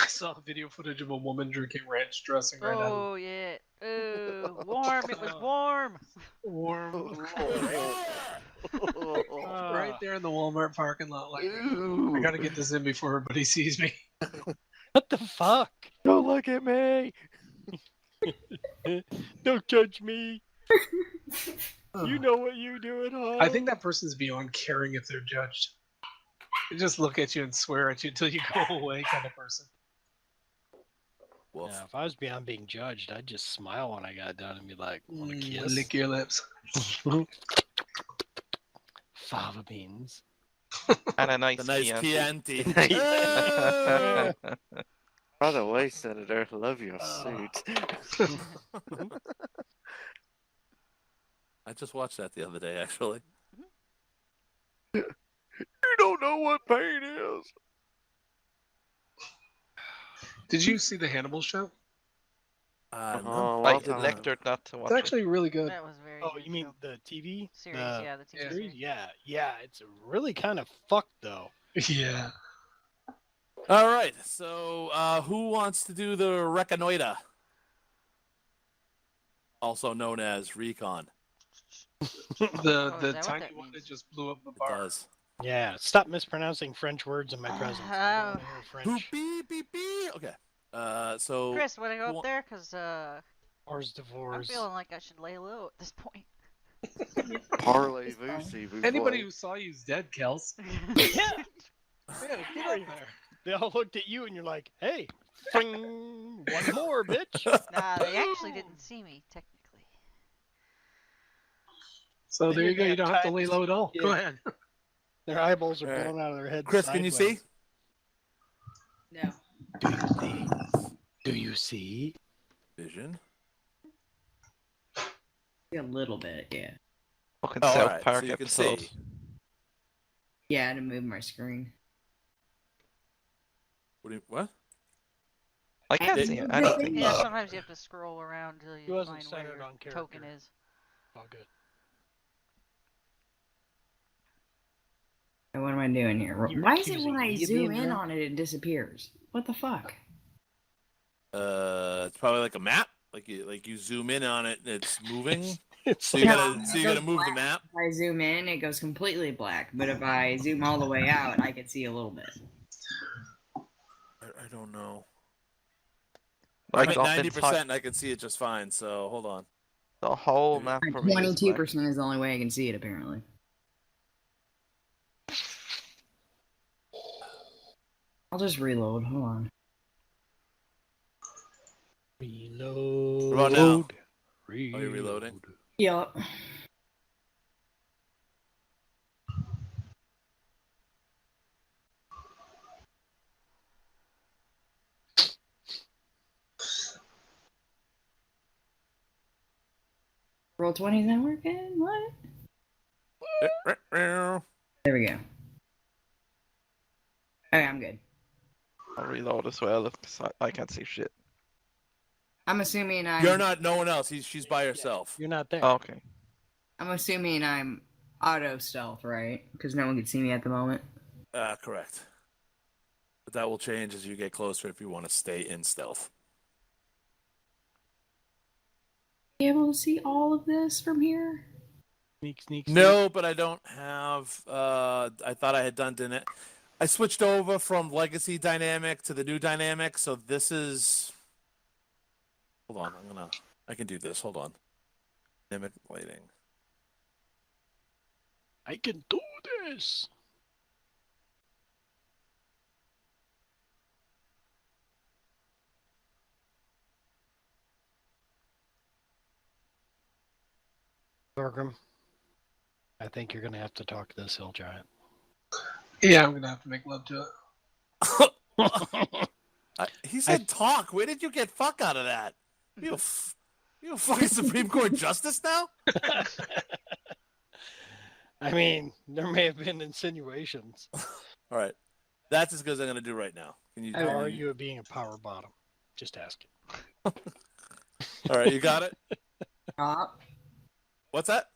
I saw video footage of a woman drinking ranch dressing right out of Oh yeah. Oh, warm. It was warm. warm. Ah. Right there in the Walmart parking lot. Like, I Ew. gotta get this in before everybody sees me. What the fuck? Don't look at me. Don't judge me. You know what you do at home. I think that person's beyond caring if they're judged. They just look at you and swear at you until you go away, kind of person. Woof. Yeah, if I was beyond being judged, I'd just smile when I got done and be like, "Want a kiss?" Lick your lips. Fava beans. And a nice The nice Chianti. Chianti. By the way, Senator, love your suit. I just watched that the other day, actually. You don't know what pain is. Did you see the Hannibal show? No. I long time. lectured not to watch It's it. actually really good. That was very. Oh, good you mean show. the TV Series? The Yeah, the TV yeah. series. Yeah. It's really kind of fucked though. Yeah. All right. So, who wants to do the reconnoiter? Also known as recon. The Oh, is that what tiny that one that means? just blew up the It bar. does. Yeah. Stop mispronouncing French words in my presence. I don't wanna hear Boop, French. beep, beep, beep. Okay. So. Chris, wanna go who up there? Cause Ars I'm divorce. feeling like I should lay low at this point. Parlez-vous, si vous Anybody voulez. who saw you's dead, Kels. Yeah. Yeah, get up there. They all looked at you and you're like, "Hey, fling, one more, bitch." Nah, they actually didn't see me technically. So Then there you're you go. gonna You don't have have to time lay to low see- at all. Go yeah. ahead. Their eyeballs are All right. blown out of their heads. Chris, can you see? No. Do you see? Do you see? Vision. A little bit, yeah. Fucking Oh, South all right. Park So you can episode. see. Yeah, I had to move my screen. What? I can't It- see anything. Yeah, sometimes you have to scroll around till He you wasn't find where centered your on token character. is. Oh, good. And what am I doing here? You're Why is it accusing when I me of zoom being in drunk? on it, it disappears? What the fuck? It's probably like a map. Like you zoom in on it and it's moving. It's So like, you No, gotta it goes move the black. map. If I zoom in, it goes completely black. But if I zoom all the way out, I can see a little bit. I don't know. Like I'm at oftentimes, 90%. I can see it just fine. So hold on. The whole map for me is black. 22% is the only way I can see it, apparently. I'll just reload. Hold on. Reload. What about now? Reload. Are you reloading? Yup. Roll 20's not working? What? There we go. Okay, I'm good. I'll reload as well because I can't see shit. I'm assuming I'm. You're not. No one else. She's by herself. You're not there. Oh, okay. I'm assuming I'm auto stealth, right? Because no one can see me at the moment. Correct. But that will change as you get closer if you want to stay in stealth. Be able to see all of this from here? Sneak, sneak, sneak. No, but I don't have. I thought I had done it. I switched over from legacy dynamic to the new dynamic, so this is. Hold on, I can do this. Hold on. Dynamic lighting. I can do this. Thorgrim, I think you're going to have to talk to this hill giant. Yeah, I'm gonna have to make love to it. He said talk. Where did you get fuck out of that? You a fucking Supreme Court justice now? I mean, there may have been insinuations. All right. That's as good as I'm going to do right now. Can you? How are you at being a power bottom? Just asking. All right, you got it? Yup. What's that?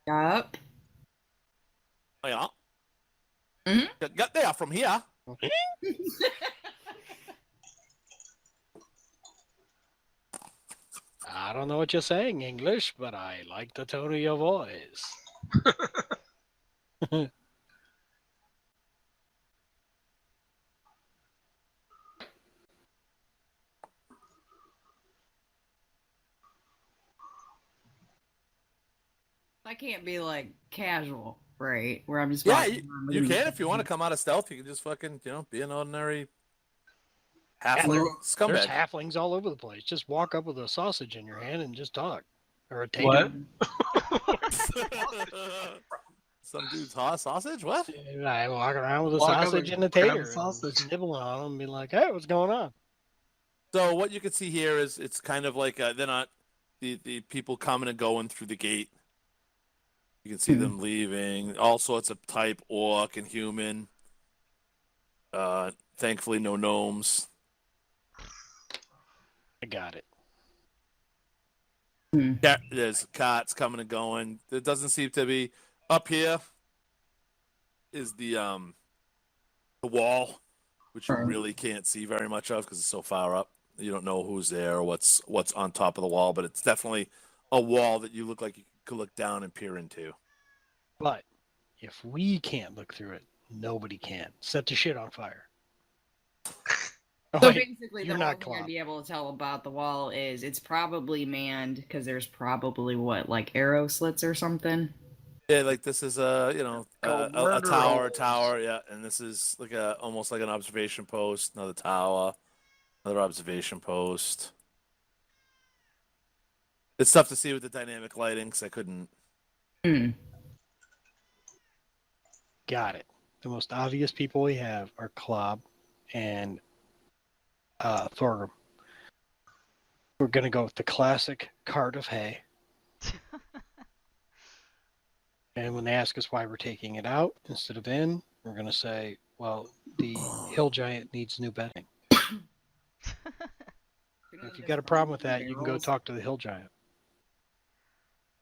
Yup. Oh, yeah. Mhm. Got there from here. I don't know what you're saying, English, but I like the tone of your voice. I can't be like casual, right? Where I'm just Yeah, walking around you looking can at if you want to come out of stealth. You can just fucking, be an ordinary halfling There's scumbag. halflings all over the place. Just walk up with a sausage in your hand and just talk. Or a tater. What? Some dude's sausage? What? And I walk around with a Walk up sausage and and a grab a tater. sausage. And nibble on them and be like, hey, what's going on? So what you can see here is it's kind of like they're not the people coming and going through the gate. You can see them leaving. All sorts of type orc and human. Thankfully, no gnomes. I got it. Yeah, there's cats coming and going. There doesn't seem to be up here. Is the wall, which you really can't see very much of because it's so far up. You don't know who's there or what's on top of the wall, but it's definitely a wall that you look like you could look down and peer into. But if we can't look through it, nobody can. Set the shit on fire. Oh, So wait, basically, you're the not only thing Klopp. I'd be able to tell about the wall is it's probably manned because there's probably like arrow slits or something. Yeah, like this is a murder tower, yeah, and this is like almost like an observation post, another tower, another observation post. It's tough to see with the dynamic lighting because I couldn't. Got it. The most obvious people we have are Klob and Thorgrim. We're going to go with the classic cart of hay. And when they ask us why we're taking it out instead of in, we're going to say, well, the hill giant needs new bedding. If you've got a problem with that, you can go talk to the hill giant.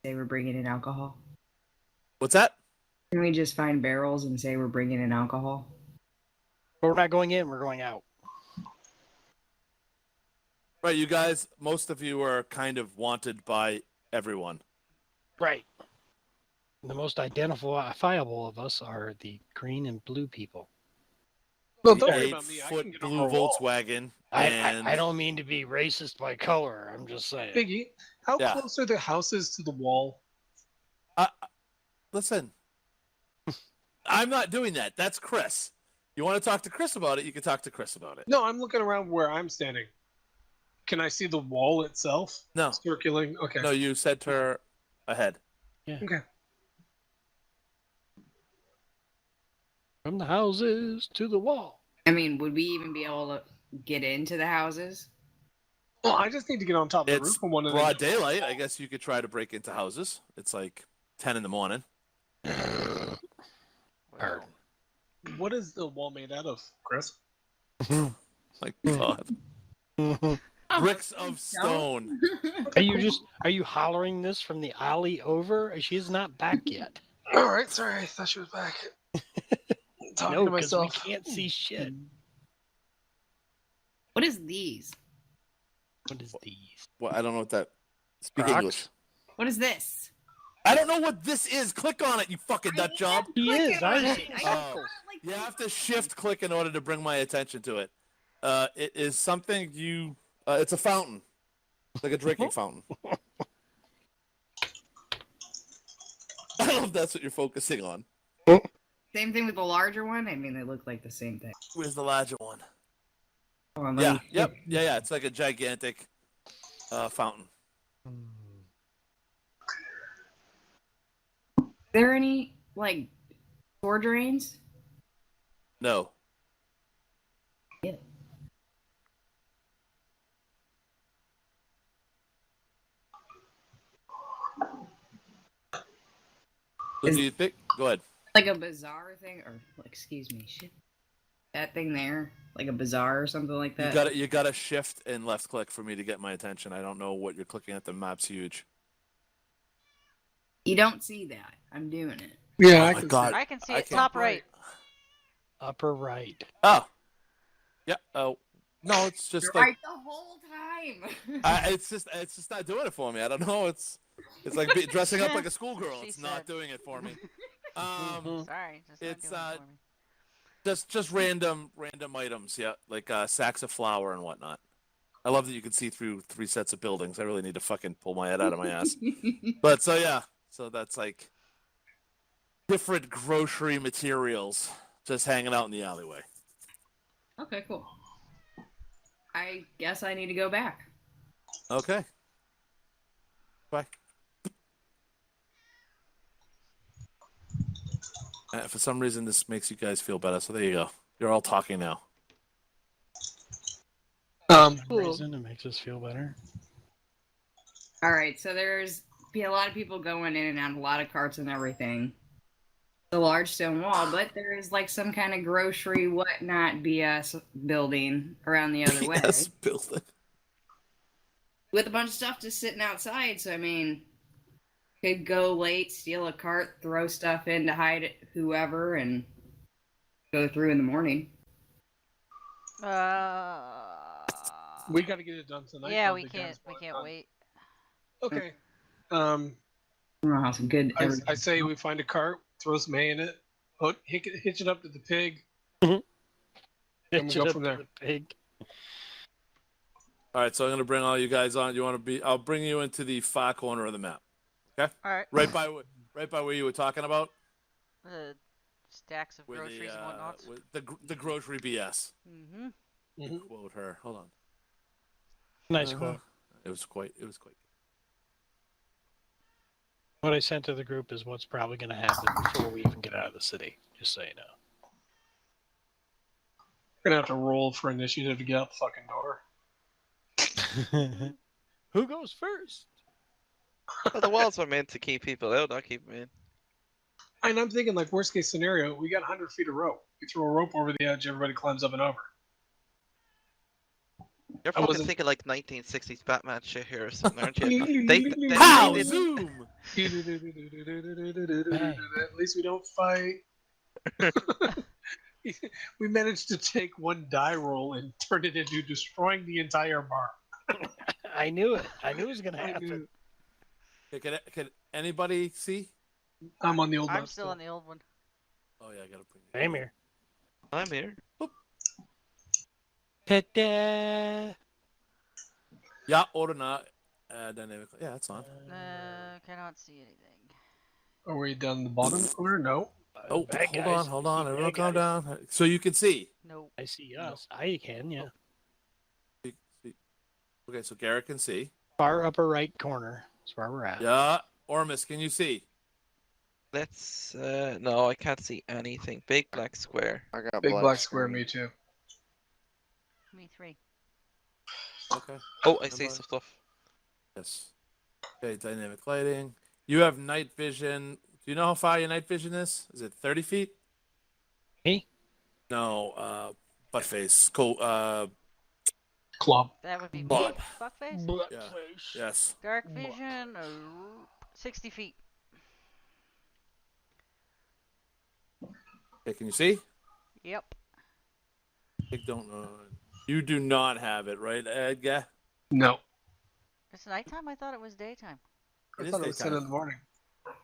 Say we're bringing in alcohol. What's that? Can we just find barrels and say we're bringing in alcohol? But we're not going in, we're going out. Right, you guys, most of you are kind of wanted by everyone. Right. The most identifiable of us are the green and blue people. No, The don't worry about me. I can 8-foot get blue over a wall. Volkswagen. I And don't mean to be racist by color. I'm just saying. Biggie, How Yeah. close are the houses to the wall? Listen, I'm not doing that. That's Chris. You want to talk to Chris about it? You can talk to Chris about it. No, I'm looking around where I'm standing. Can I see the wall itself? No. Circling. Okay. No, you sent her ahead. Okay. From the houses to the wall. I mean, would we even be able to get into the houses? Well, I just need to get on top of the It's roof of one of broad them. daylight. I guess you could try to break into houses. It's like 10 in the morning. Well, What is the wall made out of, Chris? Like, God. Bricks of stone. Are you hollering this from the alley over? She's not back yet. All right, sorry. I thought she was back. Talking No, to because we myself. can't see shit. What is these? What is these? Well, I don't know what that. Speak Rocks? English. What is this? I don't know what this is. Click on it, you fucking nut job. He is. Clicking on I it. see. Oh. You have to shift click in order to bring my attention to it. It is something you. It's a fountain, it's like a drinking fountain. I don't know if that's what you're focusing on. Same thing with the larger one? I mean, they look like the same thing. Where's the larger one? Hold on, let Yeah, me- yep, yeah. It's like a gigantic fountain. Are there any, like, door drains? No. Yeah. So Is- do you think? Go ahead. Like a bazaar thing? Or, excuse me, shit. That thing there? Like a bazaar or something like that? You gotta shift and left click for me to get my attention. I don't know what you're clicking at. The map's huge. You don't see that. I'm doing it. Yeah, Oh I my can God. I can see I it can't- top right. Upper right. Oh. Yeah. Oh. No, it's just You're like right the whole time. it's just not doing it for me. I don't know. It's like dressing up like a schoolgirl. She It's not said. doing it for me. Sorry, just It's, not doing it for me. just random items. Yeah, like sacks of flour and whatnot. I love that you can see through 3 sets of buildings. I really need to fucking pull my head out of my ass. But so yeah, so that's like different grocery materials just hanging out in the alleyway. Okay, cool. I guess I need to go back. Okay. Bye. For some reason, this makes you guys feel better. So there you go. You're all talking now. Reason it makes us feel better. All right, so there's be a lot of people going in and out, a lot of carts and everything. The large stone wall, but there is like some kind of grocery whatnot BS building around the other way Yes, building. with a bunch of stuff just sitting outside. So I mean, could go late, steal a cart, throw stuff in to hide it, whoever, and go through in the morning. We got to get it done tonight. Yeah, though, we the can't. guns We want it can't done. wait. Okay. I don't know how some good. I say we find a cart, throw some hay in it, hitch it up to the pig. Hitch we it go up from to there. the pig. All right, so I'm gonna bring all you guys on. You want to be? I'll bring you into the far corner of the map. Okay. All right. Right by where you were talking about. Stacks of Where groceries and whatnot. with the grocery BS. Mm-hmm. Quote her. Hold on. Nice quote. It was quite. What I sent to the group is what's probably going to happen before we even get out of the city. Just so you know. We're gonna have to roll for initiative to get out the fucking door. Who goes first? Well, the walls are meant to keep people out, not keep them in. And I'm thinking, like, worst case scenario, we got 100 feet of rope. We throw a rope over the edge, everybody climbs up and over. You're I fucking wasn't- thinking like 1960s Batman shit here or something, aren't you? How they- zoom? At least we don't fight. We managed to take one die roll and turn it into destroying the entire bar. I knew it. I knew it was going to happen. Hey, can anybody see? I'm on the old I'm map still on the old one. Oh yeah, I gotta bring. Same here. I'm here. Ta-da! Ja oder na? dynamic. Yeah, that's on. Cannot see anything. Are we down the bottom corner? No. Oh, Bad hold guys. on, hold I see on. Everyone bad calm guys. down. So you can see. Nope. I see us. I can, yeah. Okay, so Garrett can see. Far upper right corner. That's where we're at. Yeah. Ormus, can you see? Let's. No, I can't see anything. Big black square. I got Big black square, screen. me too. Me 3. Okay. Oh, I see Everybody? some stuff. Yes. Okay, dynamic lighting. You have night vision. Do you know how far your night vision is? Is it 30 feet? Me? No, butt face. Club. That would be Bob. Fuckface? Yeah. Yes. Dark vision, 60 feet. Okay, can you see? Yep. I don't know. You do not have it, right, Edgar? No. It's nighttime? I thought it was daytime. I It is thought it was 10 daytime. in the morning.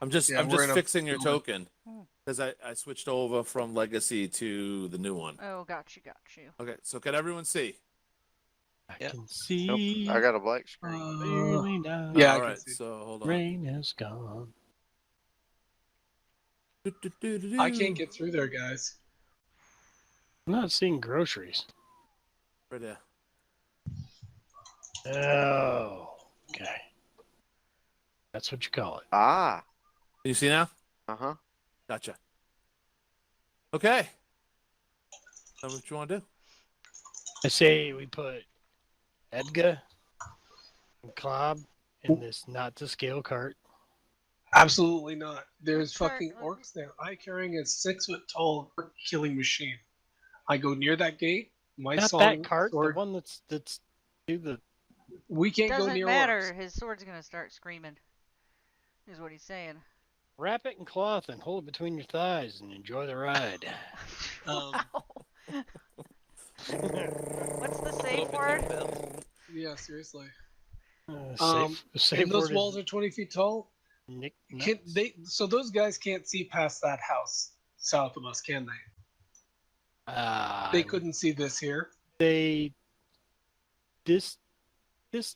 I'm just Yeah, we're in a fixing your building. token Hmm. because I switched over from Legacy to the new one. Oh, got you. Okay, so can everyone see? I Yeah. can see. Nope, I got a black screen. clearly now. Yeah, I All can right. see. So hold on. Rain is gone. I can't get through there, guys. I'm not seeing groceries. Right there. Oh, okay. That's what you call it. Ah. Can you see now? Uh-huh. Gotcha. Okay. Tell me what you want to do. I say we put Edgar and Klob in this not to scale cart. Absolutely not. There's Sure. fucking orcs there. I carrying a 6-foot tall orc killing machine. I go near that gate. My Not song that cart, sword. the one that's do the. We can't go Doesn't near matter. orcs. His sword's gonna start screaming. Is what he's saying. Wrap it in cloth and hold it between your thighs and enjoy the ride. Um, Wow. What's the Little safe bit word? difficult. Yeah, seriously. Safe And those word walls is are 20 feet tall. Nick Can nuts. they? So those guys can't see past that house south of us, can they? They couldn't see this here. They this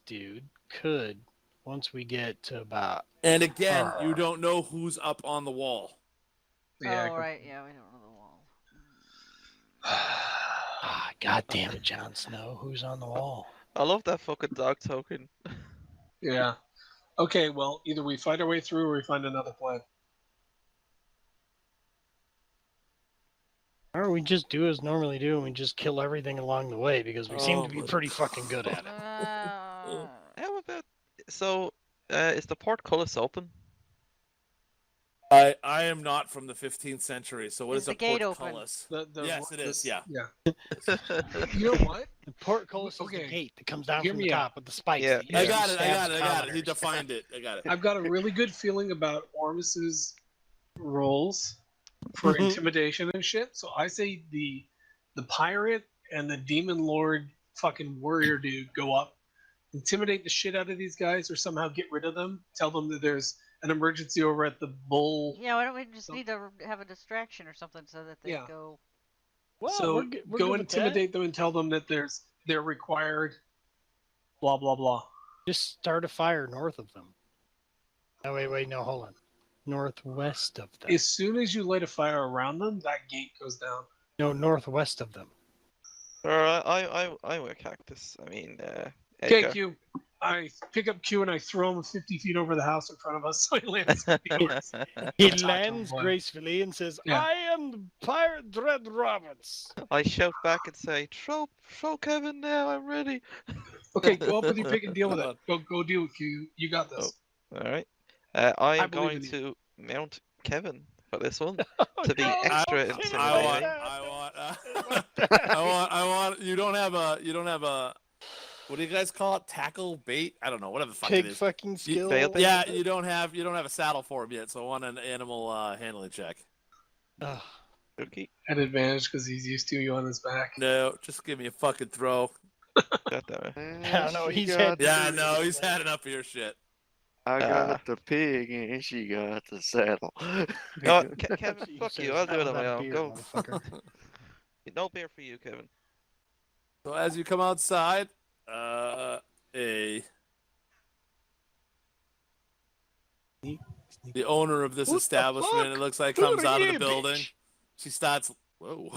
dude could once we get to about And again, you don't know who's up on the wall. Yeah. Oh, right. Yeah, we don't know the wall. God damn it, Jon Snow, who's on the wall? I love that fucking dog token. Yeah. Okay. Well, either we fight our way through or we find another plan. Or we just do as normally do and we just kill everything along the way because we seem to be Oh, pretty fucking good at it. How about so? Is the portcullis open? I am not from the 15th century, so what Is is the a gate open? portcullis? The Yes, it is, yeah. Yeah. You know what? The portcullis is Okay. the gate that comes down Hear from the me out. top with the spikes. Yeah. that I usually got it. stabs He commoners. defined it. I got it. I've got a really good feeling about Ormus's rolls for intimidation and shit. So I say the pirate and the demon lord fucking warrior dude go up, intimidate the shit out of these guys, or somehow get rid of them. Tell them that there's an emergency over at the bull. Yeah, why don't we just need to have a distraction or something so that they Yeah. go. Well, So we're go good with intimidate them and tell them that they're required. Blah blah blah. that. Just start a fire north of them. Oh, wait, no, hold on. Northwest of them. As soon as you light a fire around them, that gate goes down. No, northwest of them. I wear cactus. I mean, Okay, Edgar. Q. I pick up Q and I throw him 50 feet over the house in front of us so he lands. 50 yards. He Attack him, lands boy. gracefully and says, Yeah. I am the pirate Dread Roberts. I shout back and say, "Throw Kevin now! I'm ready." Okay, go up with your pick and deal with it. Go deal with Q. You got this. All right. I am believe going in you. to mount Kevin for this one to be no, extra don't say it I like intimidating. that. I want. You don't have a. What do you guys call it? Tackle bait? I don't know. Whatever the fuck Pig it is. fucking skill. failed it? Yeah, you don't have a saddle for him yet, so I want an animal handling check. Ugh. Okay. At advantage because he's used to you on his back. No, just give me a fucking throw. Got that. I don't know, She he's got had- Yeah, the- no, he's had enough of your shit. I got the pig and she got the saddle. No, Kevin, He fuck says, you. I'll do "How it on about my that own. beer, Go. motherfucker?" No beer for you, Kevin. So as you come outside, The owner of this What the establishment, fuck? it looks like, Who comes are out of the you, building. bitch? She starts, whoa.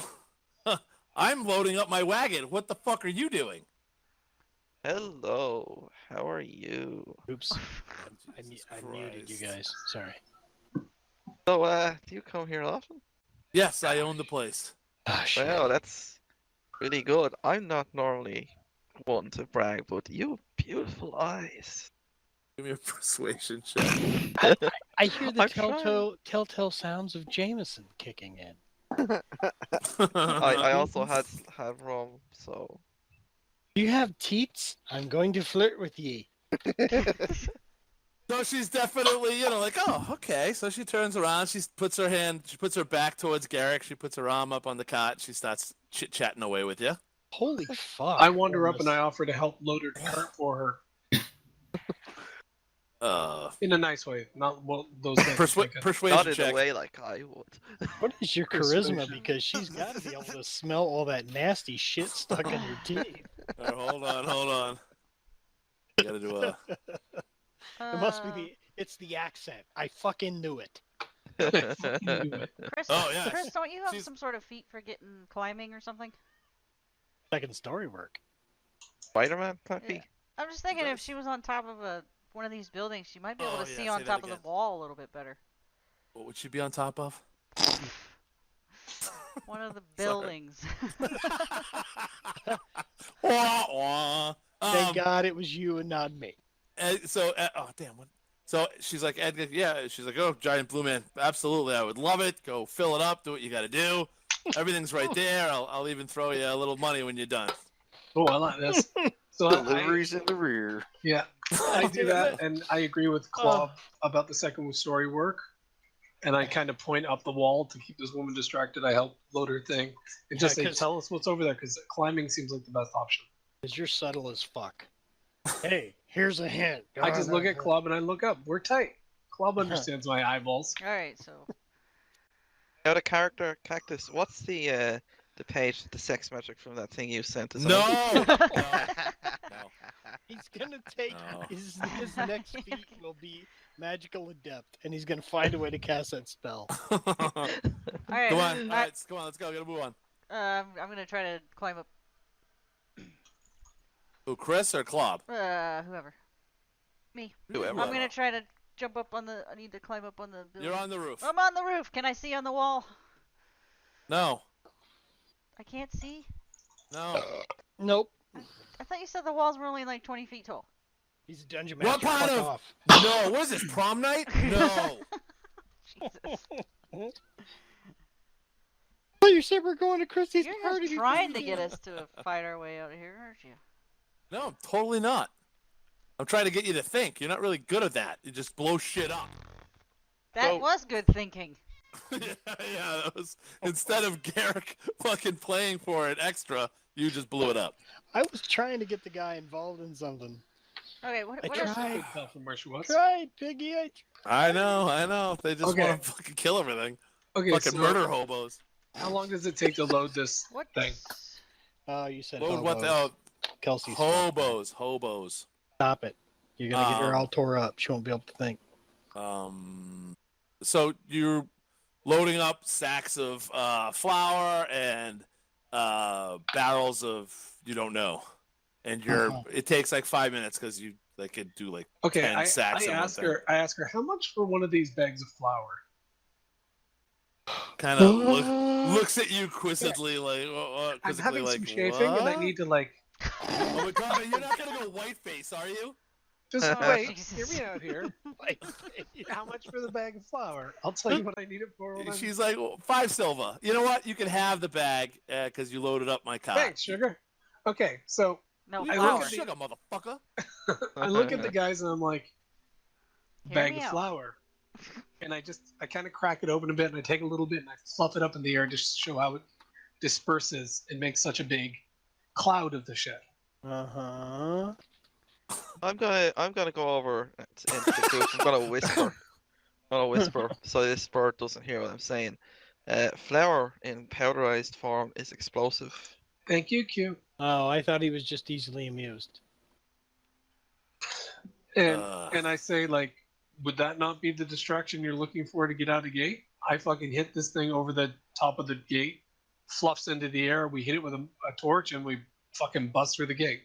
I'm loading up my wagon. What the fuck are you doing? Hello, how are you? Oops. Jesus I muted you Christ. guys. Sorry. So, do you come here often? Yes, I own the place. Ah, shit. Well, that's really good. I'm not normally one to brag, but you have beautiful eyes. Give me a persuasion check. I hear the I'm trying. telltale sounds of Jameson kicking in. I also had rum, so Do you have teats? I'm going to flirt with ye. So she's definitely, like, oh, okay. So she turns around. She puts her back towards Garrick. She puts her arm up on the cot. She starts chit-chatting away with you. Holy fuck. I wander up Ormus. and I offer to help load her cart for her in a nice way, not those guys. Persuasion not in check. a way like I would. What is your Persuasion. charisma? Because she's got to be able to smell all that nasty shit stuck in your teeth. All right, hold on. You gotta do a... It must be it's the accent. I fucking knew it. Chris, Oh, yeah. Chris, don't you have She's- some sort of feat for getting climbing or something? Second story work. Spider-Man, Pappy? Yeah. I'm just thinking if does. she was on top of one of these buildings, she might be able Oh, to yeah, see say on that top of again. the wall a little bit better. What would she be on top of? One of the buildings. Wah, wah. Thank God it was you and not me. Oh damn! So she's like, Edgar, yeah. She's like, oh, giant blue man, absolutely, I would love it. Go fill it up. Do what you got to do. Everything's right there. I'll even throw you a little money when you're done. Oh, I like this. So Deliveries in the rear. yeah, I do that, and I agree with Claw about the second story work. And I kind of point up the wall to keep this woman distracted. I help load her thing and just Yeah, say, 'cause- tell us what's over there, because climbing seems like the best option. Because you're subtle as fuck. Hey, here's a hint. I just look at Club and I look up. We're tight. Club understands my eyeballs. All right, so Now the character Cactus, what's the page, the sex metric from that thing you sent us? No. He's gonna take No. his next feat will be magical adept, and he's gonna find a way to cast that spell. All all right, Come on, let's go. Gotta move on. I'm gonna try to climb up. Who, Chris or Klob? Whoever. Me. Whoever. I'm gonna try to jump up on the. I need to climb up on the building. You're on the roof. I'm on the roof. Can I see on the wall? No. I can't see. No. Nope. I thought you said the walls were only like 20 feet tall. He's a dungeon What master. part Fuck of- off. No. What is this? Prom night? No. Jesus. Oh, you said we're going to Christie's You're party. just before trying we to do get it. us to fight our way out of here, aren't you? No, I'm totally not. I'm trying to get you to think. You're not really good at that. You just blow shit up. That So- was good thinking. yeah, that was instead of Garrick fucking playing for it extra, you just blew it up. I was trying to get the guy involved in something. Okay, what I are tried. I could tell from where she was. Tried, Piggy. I know. They just Okay. want to fucking kill everything. Okay, Fucking so murder hobos. how long does it take to load this what? thing? Oh, you said Load what the hobos. oh, Kelsey's hobos. Stop it. You're gonna get her Um, all tore up. She won't be able to think. So you're loading up sacks of flour and barrels of you don't know, and it takes like 5 minutes because you could do like Okay, 10 I sacks in one ask thing. her. I ask her how much for one of these bags of flour. Kind of looks at you quizzically like I'm quizzically having like some chafing, and I what? need to like Oh my god, you're not gonna go white face, are you? just Oh, wait. Jesus. Hear me out here. Like, How much for the bag of flour? I'll tell you what I need it for. When I'm... She's like, well, 5 silver. You know what? You can have the bag because you loaded up my car. Thanks, sugar. Okay, so No You I flour. look look at the- sugar, motherfucker. I look at the guys and I'm like, Hear bag me of out. flour. And I kind of crack it open a bit and I take a little bit and I fluff it up in the air to show how it disperses and makes such a big cloud of the shit. uh-huh. I'm gonna go over into the group. I'm gonna whisper so this bird doesn't hear what I'm saying. Flour in powderized form is explosive. Thank you, Q. Oh, I thought he was just easily amused. And I say like would that not be the distraction you're looking for to get out of the gate? I fucking hit this thing over the top of the gate, fluffs into the air. We hit it with a torch, and we fucking bust through the gate.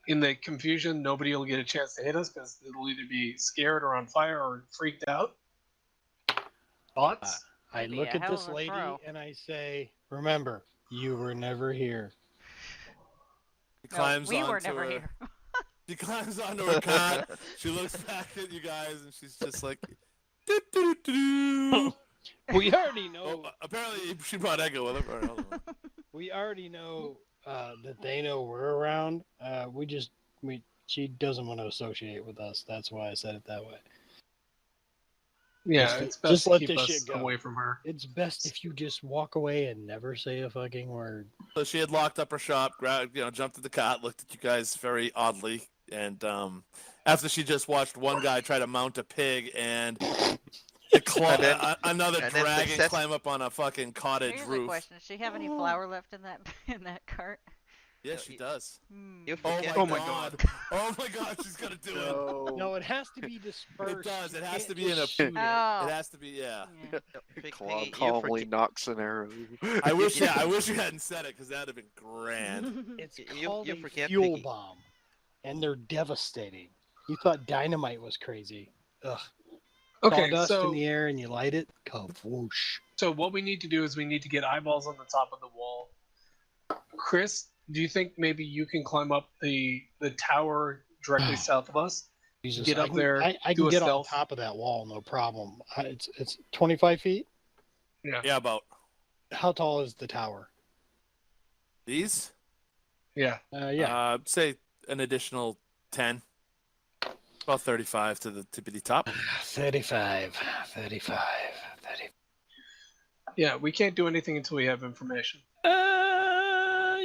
In the confusion, nobody will get a chance to hit us because it'll either be scared or on fire or freaked out. Thoughts? I That'd be look a at hell this of a lady throw. and I say, "Remember, you were never here." He No, climbs we were onto never her. here. She climbs onto her cot. She looks back at you guys, and she's just like, "Doo-doo-doo-doo." We already know. Oh, apparently, she brought Echo with her. All right, hold on. We already know that they know we're around. She doesn't want to associate with us. That's why I said it that way. Yeah, Just- it's best just to let keep this us shit go. away from her. It's best if you just walk away and never say a fucking word. So she had locked up her shop, jumped at the cot, looked at you guys very oddly, and after she just watched one guy try to mount a pig and another and then dragon success- climb up on a fucking cottage Here's a roof. question: does she have any flour left in that cart? Yes, she does. You Oh forget. my, Oh my god. Oh my god, she's gonna do it. No. No, it has to be dispersed. It does. You It has can't to be in just a- shoot it. Oh. It has to be, yeah. Yeah. Claude You calmly forget- knocks an arrow. I wish you hadn't said it because that'd have been grand. It's You called a forget, fuel Piggy. bomb, and they're devastating. You thought dynamite was crazy. Ugh. Okay, Sawdust in so the air and you light it. Whoosh. what we need to do is we need to get eyeballs on the top of the wall. Chris, do you think maybe you can climb up the tower directly south of us? Jesus, Get I up can, there, I do can a get stealth. on top of that wall, no problem. It's 25 feet. Yeah, about How tall is the tower? these. Yeah. Yeah. Say an additional 10. About 35 to the tippity top. 35. Yeah, we can't do anything until we have information.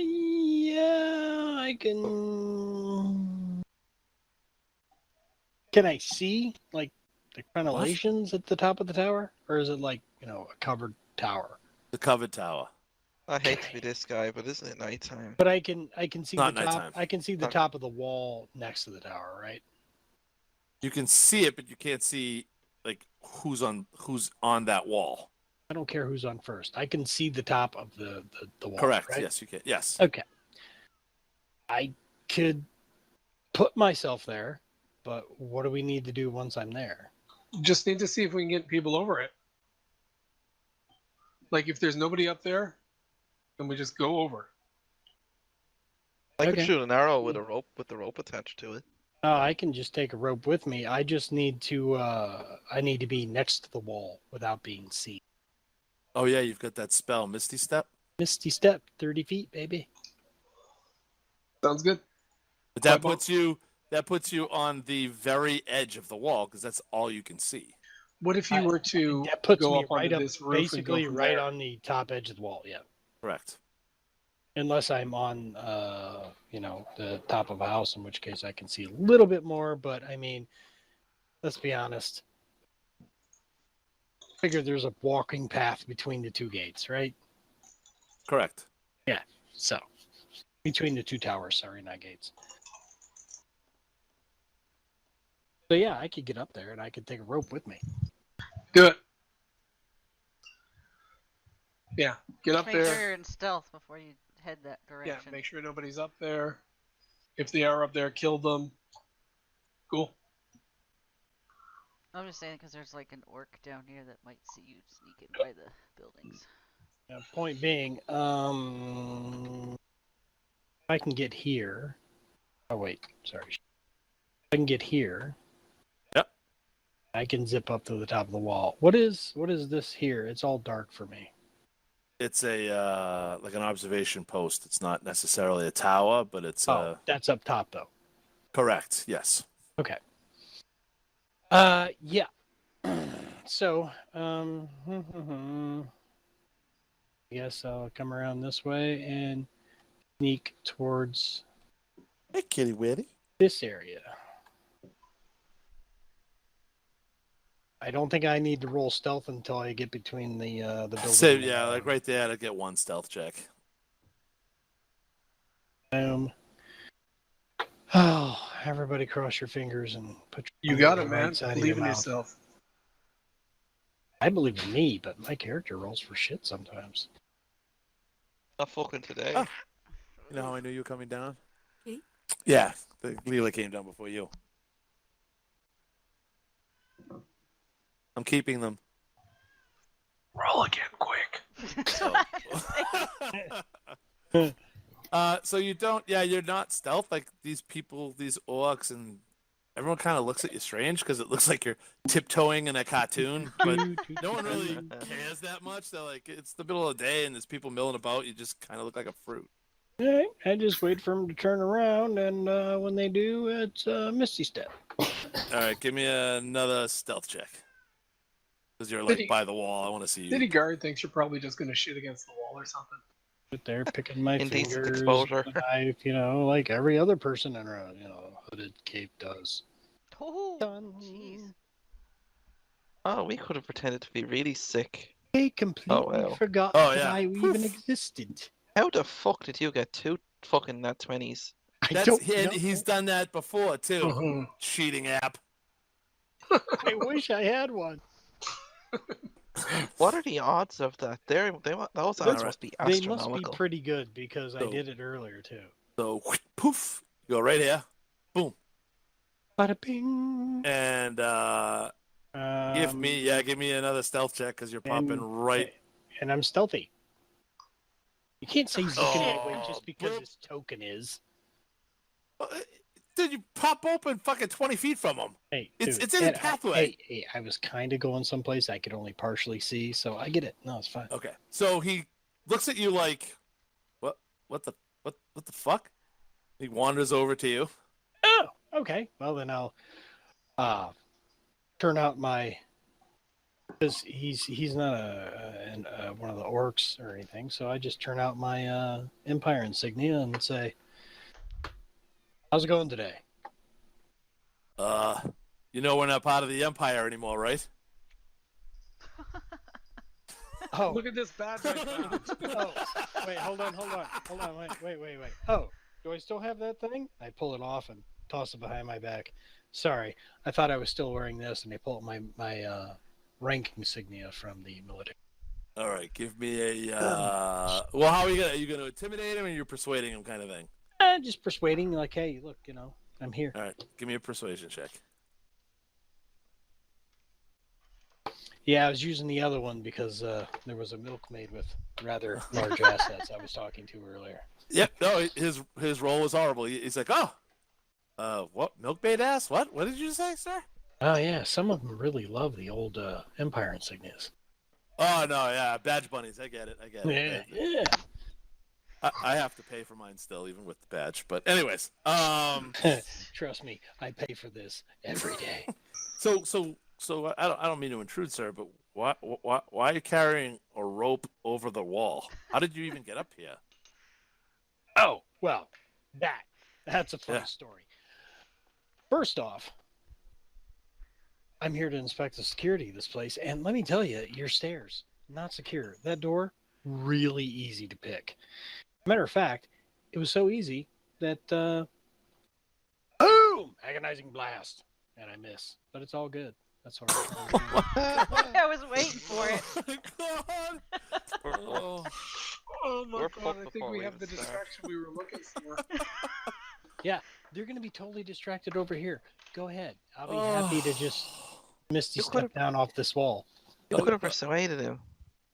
Yeah, I can. Can I see like the crenellations at the top of the tower, or is it like a covered tower? The covered tower. I hate to be this guy, but isn't it nighttime? But I can see Not the top. nighttime. I can see the Okay. top of the wall next to the tower, right? You can see it, but you can't see like who's on that wall. I don't care who's on first. I can see the top of the wall. Correct. Right? Yes, you can. Yes. Okay. I could put myself there, but what do we need to do once I'm there? Just need to see if we can get people over it. Like if there's nobody up there, then we just go over. I could Okay. shoot an arrow with the rope attached to it. I can just take a rope with me. I just need to. I need to be next to the wall without being seen. Oh yeah, you've got that spell, Misty Step. Misty step, 30 feet, baby. Sounds good. But that Well, puts you on the very edge of the wall because that's all you can see. What if you were to That puts go me up right onto up, this roof and go basically from right there? on the top edge of the wall. Yeah, Correct. unless I'm on, the top of a house, in which case I can see a little bit more. But I mean, let's be honest. Figure there's a walking path between the two gates, right? Correct. So, between the two towers, sorry, not gates. So yeah, I could get up there and I could take a rope with me. Do it. Yeah, get Just up make sure there. you're in stealth before you head that Yeah, direction. make sure nobody's up there. If they are up there, kill them. Cool. I'm just saying because there's like an orc down here that might see you sneaking by the buildings. Point being, I can get here. Oh wait, sorry. I can get here. Yep. I can zip up to the top of the wall. What is this here? It's all dark for me. It's a like an observation post. It's not necessarily a tower, but it's That's up top though. correct. Yes. Okay. Yeah. So, I guess I'll come around this way and sneak towards Hey, kitty witty. this area. I don't think I need to roll stealth until I get between the building. So and the yeah, wall. like right there, to get one stealth check. Oh, everybody cross your fingers and put You your got finger it, on the right man. side of Believe your in mouth. yourself. I believe in me, but my character rolls for shit sometimes. Not fucking today. Oh. You know how I knew you were coming down? Yeah, the Leela came down before you. I'm keeping them. Roll again, quick. So you don't, you're not stealth like these people, these orcs, and everyone kind of looks at you strange because it looks like you're tiptoeing in a cartoon, but no one really cares that much. They're like, it's the middle of the day and there's people milling about. You just kind of look like a fruit. All right, I just wait for them to turn around, and when they do, it's Misty Step. All right, give me another stealth check. Because you're like by the wall. I want to see you. City guard thinks you're probably just gonna shit against the wall or something. Sit there picking my Indecent fingers, exposure. with a knife, like every other person in a hooded cape does. Oh, Done. jeez. Oh, we could have pretended to be really sick. I completely wow. forgot Oh, that yeah. I even existed. How the fuck did you get 2 fucking nat 20s? I don't know. He's done that before too. Mhm. Cheating app. I wish I had one. What are the odds of that? Those odds Alright. must be They must be astronomical. pretty good because I So- did it earlier too. So poof, you go right here, boom, Bada bing. and give me another stealth check because you're popping and- right. And I'm stealthy. You can't say looking at Oh, it just because boop. his token is. Dude, you pop open fucking 20 feet from him. Hey, It's dude, in the and pathway. Hey, I was kind of going someplace I could only partially see, so I get it. No, it's fine. Okay, so he looks at you like, what the fuck? He wanders over to you. Oh, okay. Well, then I'll turn out my, because he's not one of the orcs or anything, so I just turn out my Empire insignia and say, "How's it going today?" We're not part of the Empire anymore, right? Oh, Look at this bad boy found. oh, wait, hold on, wait. Oh, do I still have that thing? I pull it off and toss it behind my back. Sorry, I thought I was still wearing this, and I pull up my rank insignia from the military. All right, give me a. Well, how are you gonna intimidate him, or you're persuading him, kind of thing? Just persuading, like, hey, look, I'm here. All right, give me a persuasion check. Yeah, I was using the other one because there was a milkmaid with rather large assets I was talking to earlier. Yep. No, his role was horrible. He's like, what milkmaid ass? What? What did you say, sir? Oh yeah, some of them really love the old Empire insignias. Oh no, yeah, badge bunnies. I get it. Yeah. I have to pay for mine still, even with the badge. But anyways, Trust me, I pay for this every day. So I don't mean to intrude, sir, but why are you carrying a rope over the wall? How did you even get up here? Oh, well, that's a fun Yeah. story. First off, I'm here to inspect the security of this place, and let me tell you, your stairs, not secure. That door, really easy to pick. Matter of fact, it was so easy that, boom! Agonizing blast. And I miss. But it's all good. That's all right. I was waiting for it. Oh my god! Oh. Oh my We're god, fucked I think before we we have the even start. distraction we were looking for. Yeah, they're going to be totally distracted over here. Go ahead. I'll be happy to just Misty You step could've- down off this wall. You could have persuaded him.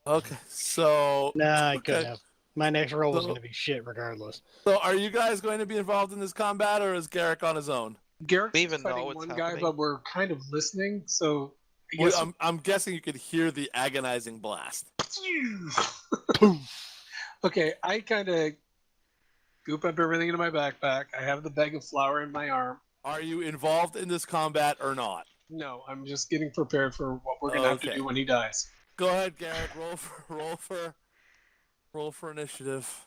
Okay, so Nah, I okay. couldn't have. My next roll was So- going to be shit regardless. So are you guys going to be involved in this combat, or is Garrick on his own? Garrett's We even know fighting what's one guy, happening. but we're kind of listening, so I Well, guess I'm guessing you could hear the agonizing blast. Okay, I kind of goop up everything into my backpack. I have the bag of flour in my arm. Are you involved in this combat or not? No, I'm just getting prepared for what we're gonna have to Okay. do when he dies. Go ahead, Garrick. Roll for initiative.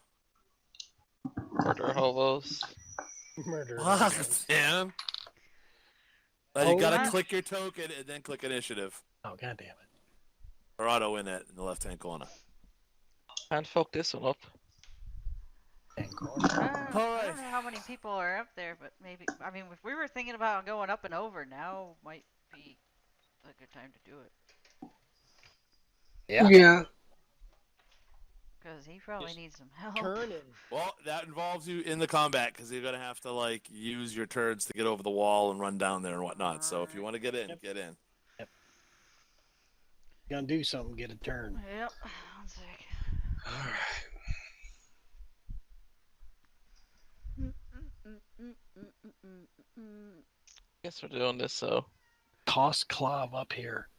Murder hobos. Murder. Fuck, man. You Oh, gotta wow. click your token and then click initiative. Oh, god damn it. Or auto in it in the left-hand corner. And fuck this one up. I Alright. don't know how many people are up there, but maybe. I mean, if we were thinking about going up and over, now might be a good time to do it. Yeah. Because he probably Just needs some help. Turn and Well, that involves you in the combat because you're gonna have to like use your turns to get over the wall and run down there and whatnot. So if you want to get in, Yep. get in. gonna do something, get a turn. Yep. One sec. All right. Guess we're doing this, so. Toss Clav up here.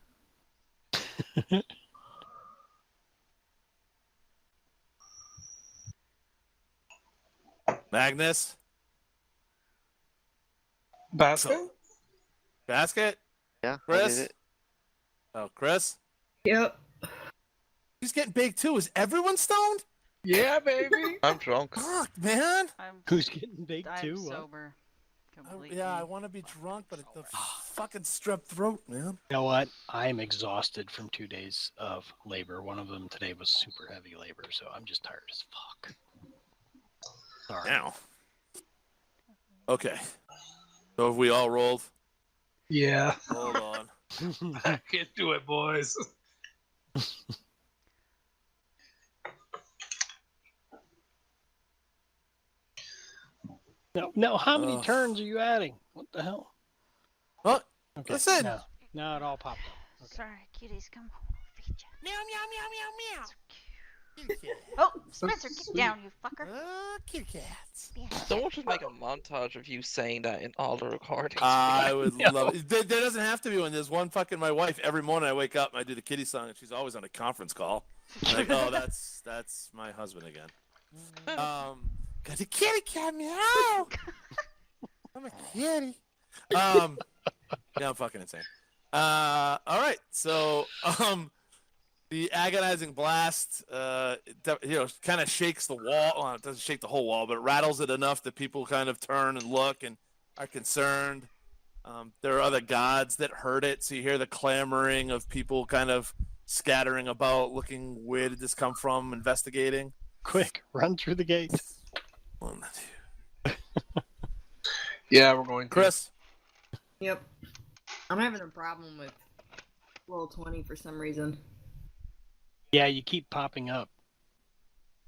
Magnus, Basket? basket. Yeah, I Chris? did it. Oh, Chris. Yep. He's getting big too. Is everyone stoned? Yeah, baby. I'm drunk. Fuck, man. Who's getting big I'm too? What? sober. Completely. Yeah, I want to be drunk, but it's the fucking strep throat, man. You know what? I'm exhausted from 2 days of labor. One of them today was super heavy labor, so I'm just tired as fuck. Sorry. Now. Okay. So have we all rolled? Yeah. Hold on. I can't do it, boys. No, how many Ugh. turns are you adding? What the hell? What? Okay. Listen. No, no, it all popped up. Okay. Sorry, kitties, come home. I'll feed ya. Meow, meow, meow, meow, meow. Oh, Spencer, get down, you fucker. Cute cats. Yeah. Someone should make a montage of you saying that in all the recordings. I would No. love it. There doesn't have to be one. There's one fucking my wife. Every morning I wake up and I do the kitty song, and she's always on a conference call. Like, oh, that's my husband again. Got the kitty cat meow. I'm a kitty. Yeah, I'm fucking insane. All right, so the agonizing blast, kind of shakes the wall. Well, it doesn't shake the whole wall, but it rattles it enough that people kind of turn and look and are concerned. There are other gods that heard it, so you hear the clamoring of people kind of scattering about, looking where did this come from, investigating. Quick, run through the gate. One, two. Yeah, we're going to. Chris, Yep. I'm having a problem with roll 20 for some reason. Yeah, you keep popping up.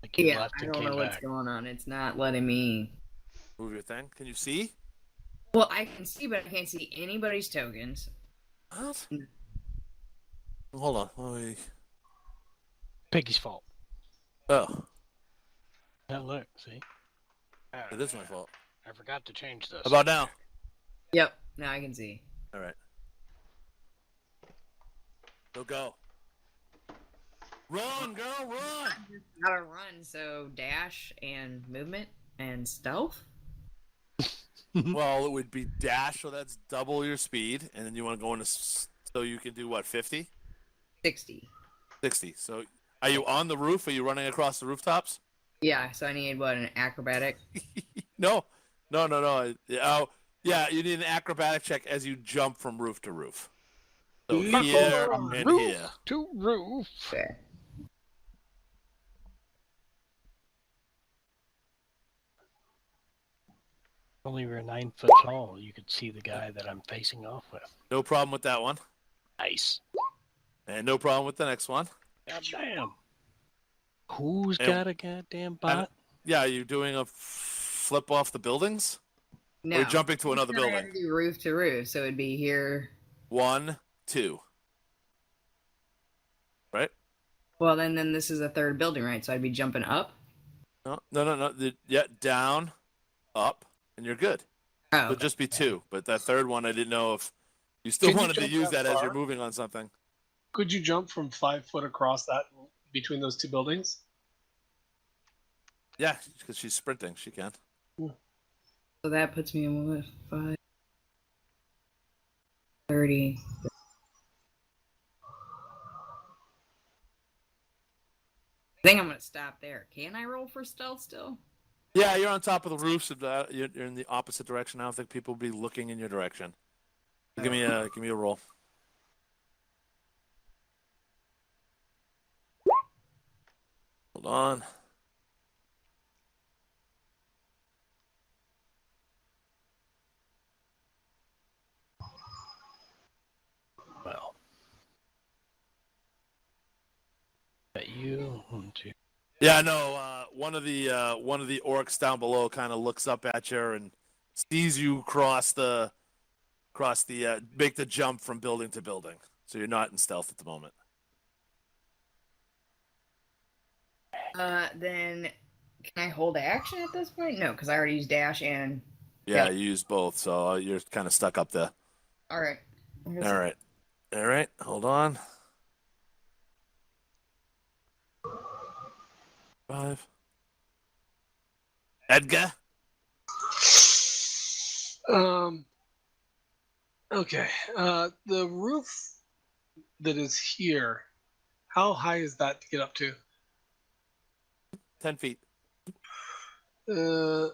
Like you Yeah, left I and don't came know what's back. going on. It's not letting me. move your thing. Can you see? Well, I can see, but I can't see anybody's tokens. What? Hold on. Let me... Piggy's fault. Oh, Now look, see? it is my fault. I forgot to change this. How about now? Yep, now I can see. All right. So go. Run, girl, run! Gotta run, so dash and movement and stealth. Well, it would be dash, so that's double your speed, and then you want to go into so you can do what, 50? 60. 60. So are you on the roof? Are you running across the rooftops? Yeah, so I need what, an acrobatic? No. Oh, yeah, you need an acrobatic check as you jump from roof to roof. So here and Roof here. to roof. Okay. Only we're 9 foot tall. You could see the guy that I'm facing off with. No problem with that one. Nice. And no problem with the next one. God damn. Who's And- got a goddamn bot? Yeah, are you doing a flip off the buildings? No. Or jumping to another I had building? to do roof to roof, so it'd be here. 1, 2. Right? Well, then this is a third building, right? So I'd be jumping up. No. Yeah, down, up, and you're good. Oh, It'll just be 2. But that third one, I didn't know if you still Can you wanted to jump use that that as you're far? moving on something. Could you jump from 5 foot across that between those two buildings? Yeah, because she's sprinting. She can. so that puts me in what? 5, 30. I think I'm gonna stop there. Can I roll for stealth still? Yeah, you're on top of the roofs. So you're in the opposite direction. I don't think people will be looking in your direction. Give me a roll. Hold on. But you, 1, 2. Yeah, no. One of the orcs down below kind of looks up at you and sees you make the jump from building to building. So you're not in stealth at the moment. Then can I hold action at this point? No, because I already used dash and. Yeah, you use both, so you're kind of stuck up there. All right. All right. Hold on. 5. Edgar. Okay. The roof that is here, how high is that to get up to? 10 feet. All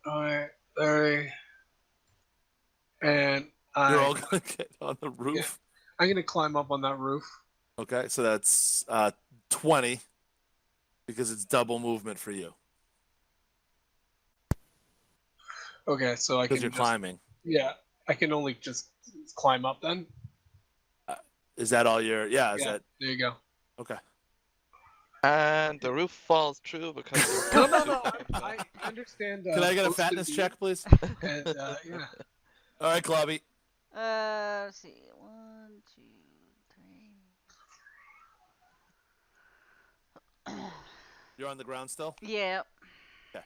right. And You're all gonna get on the roof. I'm gonna climb up on that roof. Okay, so that's 20 because it's double movement for you Okay, so I can because you're just, climbing. Yeah, I can only just climb up then. Is that all your? Yeah. Is Yeah, that there you go. okay? And the roof falls through because No. I understand. Can I get a both fatness can be- check, please? And, yeah. All right, Clubby. Let's see. 1, 2, 3. You're on the ground still. Yep. Okay.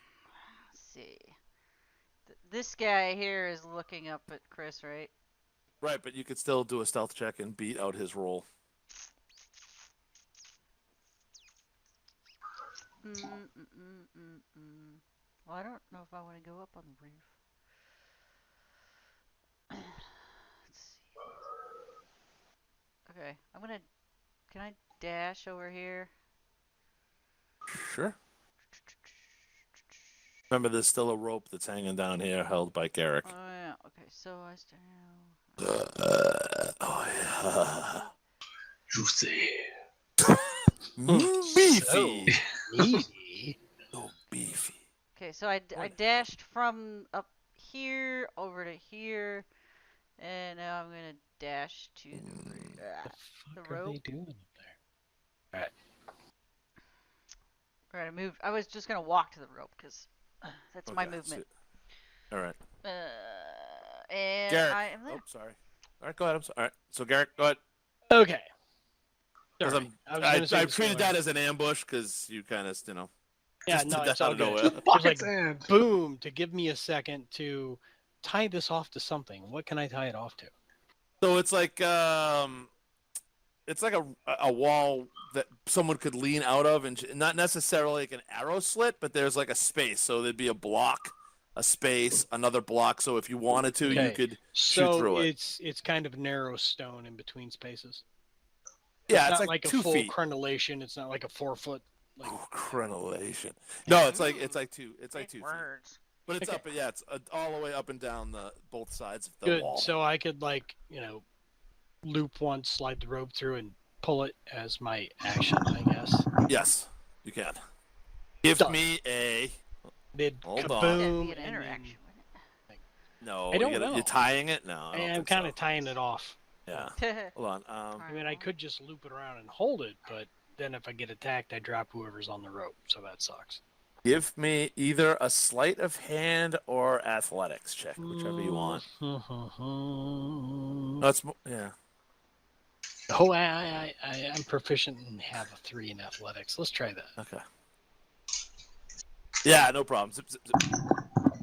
Let's see. This guy here is looking up at Chris, right? Right, but you could still do a stealth check and beat out his roll. Well, I don't know if I want to go up on the roof. Let's see. Okay, can I dash over here? Sure. Remember, there's still a rope that's hanging down here, held by Garrick. Oh yeah. Okay, so I stand. Oh yeah. Juicy. Beefy. Easy. So beefy. Okay, so I dashed from up here over to here, and now I'm gonna dash to the What are rope. they doing up there? Right, I moved. I was just gonna walk to the rope because that's my Okay, movement. All right. And Garrick. I am there. Oh, sorry. All right, go ahead. I'm sorry. All right. So Garrick, go ahead. Okay. Because Sorry, I was gonna say I this treated earlier. that as an ambush because you kind of Yeah, just no, did it's that out all of good. nowhere. It was Buckets like and boom to give me a second to tie this off to something. What can I tie it off to? So it's like a wall that someone could lean out of, and not necessarily like an arrow slit, but there's like a space. So there'd be a block, a space, another block. So if you wanted to, you Okay. could shoot So through it. it's kind of narrow stone in between spaces. Yeah, It's it's not like a 2 full feet. crenellation. It's not like a 4 foot. Like Oh, crenellation. No, it's like 2 Big 2 feet. words. But it's Okay. up. Yeah, it's all the way up and down both sides of the good. wall. So I could loop once, slide the rope through, and pull it as my action, I guess. Yes, you can. Give Done. me a. Mid Hold on. kaboom. That'd be an and then- interaction, wouldn't No, I don't you're know. tying it. No, I don't I'm think kind so. of tying it off. Yeah. it? Hold on. I mean, I could just loop it around and hold it, but then if I get attacked, I drop whoever's on the rope, so that sucks. Give me either a sleight of hand or athletics check, whichever you want. Oh, That's yeah. I'm proficient and have a 3 in athletics. Let's try that. Okay. Yeah, no problem. Zip, zip, zip.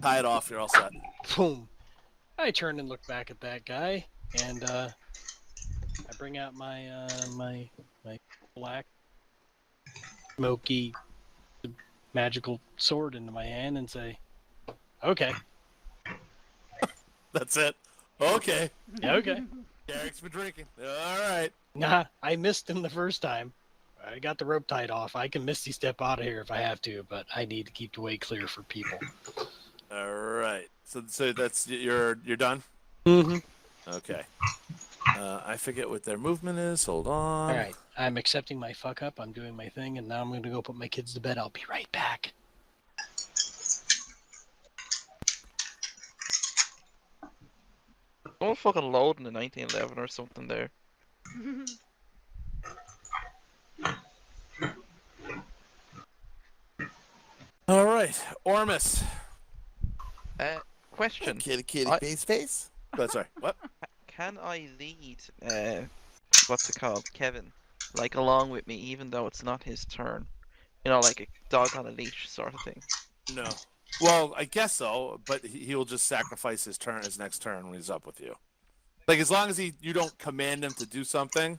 Tie it off. You're all set. Boom. I turn and look back at that guy, and I bring out my my black smoky magical sword into my hand and say, "Okay, That's it. Okay. yeah, okay." Garrick's been drinking. All right. Nah, I missed him the first time. I got the rope tied off. I can misty step out of here if I have to, but I need to keep the way clear for people. All right. So that's you're done. Mm-hmm. Okay. I forget what their movement is. Hold on. All right, I'm accepting my fuck up. I'm doing my thing, and now I'm going to go put my kids to bed. I'll be right back. Don't fucking load in the 1911 or something there. right, Ormus. Question. Kitty I- face. Oh, sorry. What? Can I lead, what's it called, Kevin, like along with me, even though it's not his turn? You know, like a dog on a leash sort of thing. No. Well, I guess so, but he will just sacrifice his next turn when he's up with you. Like as long as you don't command him to do something,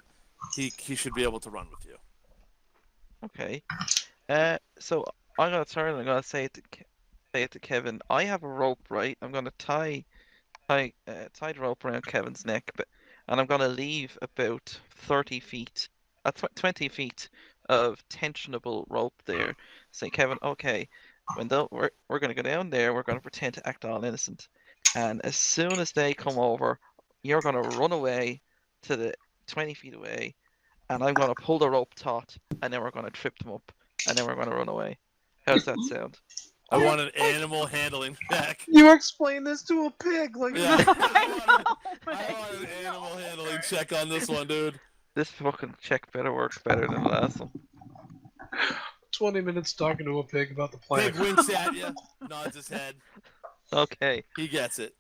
he should be able to run with you. Okay. So I'm gonna turn and I'm gonna say it to Kevin. I have a rope, right? I'm gonna tie the rope around Kevin's neck, and I'm gonna leave about 30 feet, 20 feet of tensionable rope there. Say, Kevin, okay, we're gonna go down there. We're gonna pretend to act all innocent, and as soon as they come over, you're gonna run away to the 20 feet away, and I'm gonna pull the rope taut, and then we're gonna trip them up, and then we're gonna run away. How does that sound? I want an animal handling check. You explain this to a pig like Yeah. I I want an animal handling check on this one, dude. This fucking check better work better than the last one. 20 minutes talking to a pig about the planet. Pig winks at you, nods his head. Okay. He gets it.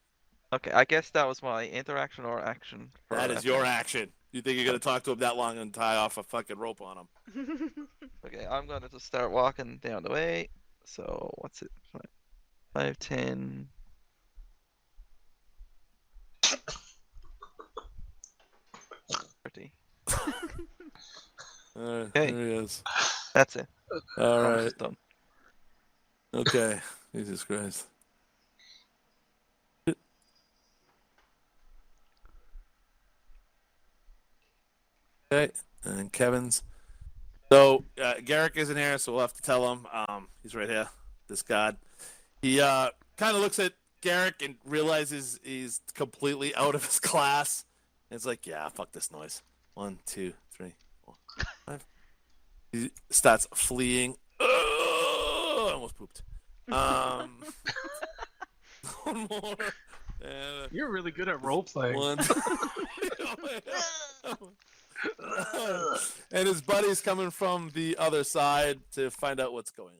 Okay, I guess that was my interaction or action. For That is that your turn. action. You think you're gonna talk to him that long and tie off a fucking rope on him? Okay, I'm gonna just start walking down the way. So what's it? 5, 10. There he is. That's it. All I'm right. just done. Okay. Jesus Christ. Okay. And Kevin's. So Garrick isn't here, so we'll have to tell him. He's right here. This god. He kind of looks at Garrick and realizes he's completely out of his class. And it's like, yeah, fuck this noise. 1, 2, 3, 4, 5. He starts fleeing. I almost pooped. One more. And You're really good at role playing. one. And his buddy's coming from the other side to find out what's going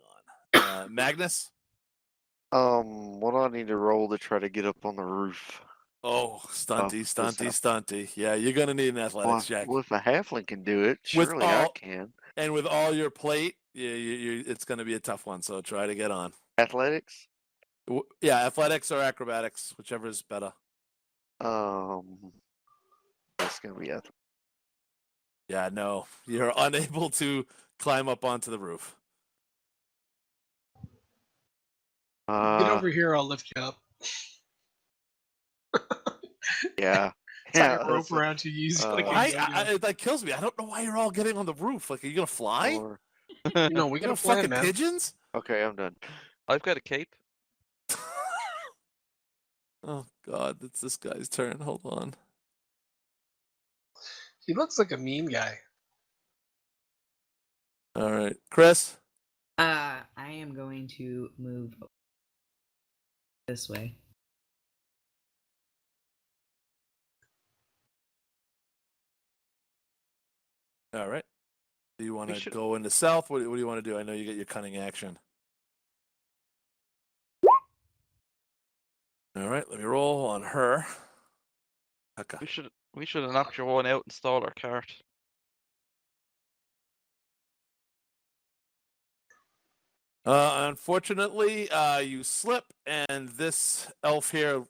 on. Magnus? What do I need to roll to try to get up on the roof? Oh, stunty, this stunty, house. stunty. Yeah, you're gonna need an Well, athletics check. well, if a halfling can do it, surely I can. And with all your plate, it's gonna be a tough one. So try to get on. Athletics? Yeah, athletics or acrobatics, whichever is better. That's gonna be athletics. Yeah, no, you're unable to climb up onto the roof. Get over here, I'll lift you up. Yeah. Tie Yeah, a rope that's a- around to use like a I yo-yo. that kills me. I don't know why you're all getting on the roof. Like, are you gonna fly? or- No, we You got know, a plan, fucking man. pigeons? Okay, I'm done. I've got a cape. Oh God, it's this guy's turn. Hold on. He looks like a mean guy. All right, Chris. I am going to move this way. All right. Do you want We to should- go into south? What do you want to do? I know you get your cunning action. All right, let me roll on her. Okay. We should have knocked your one out and stole our cart. Unfortunately, you slip, and this elf here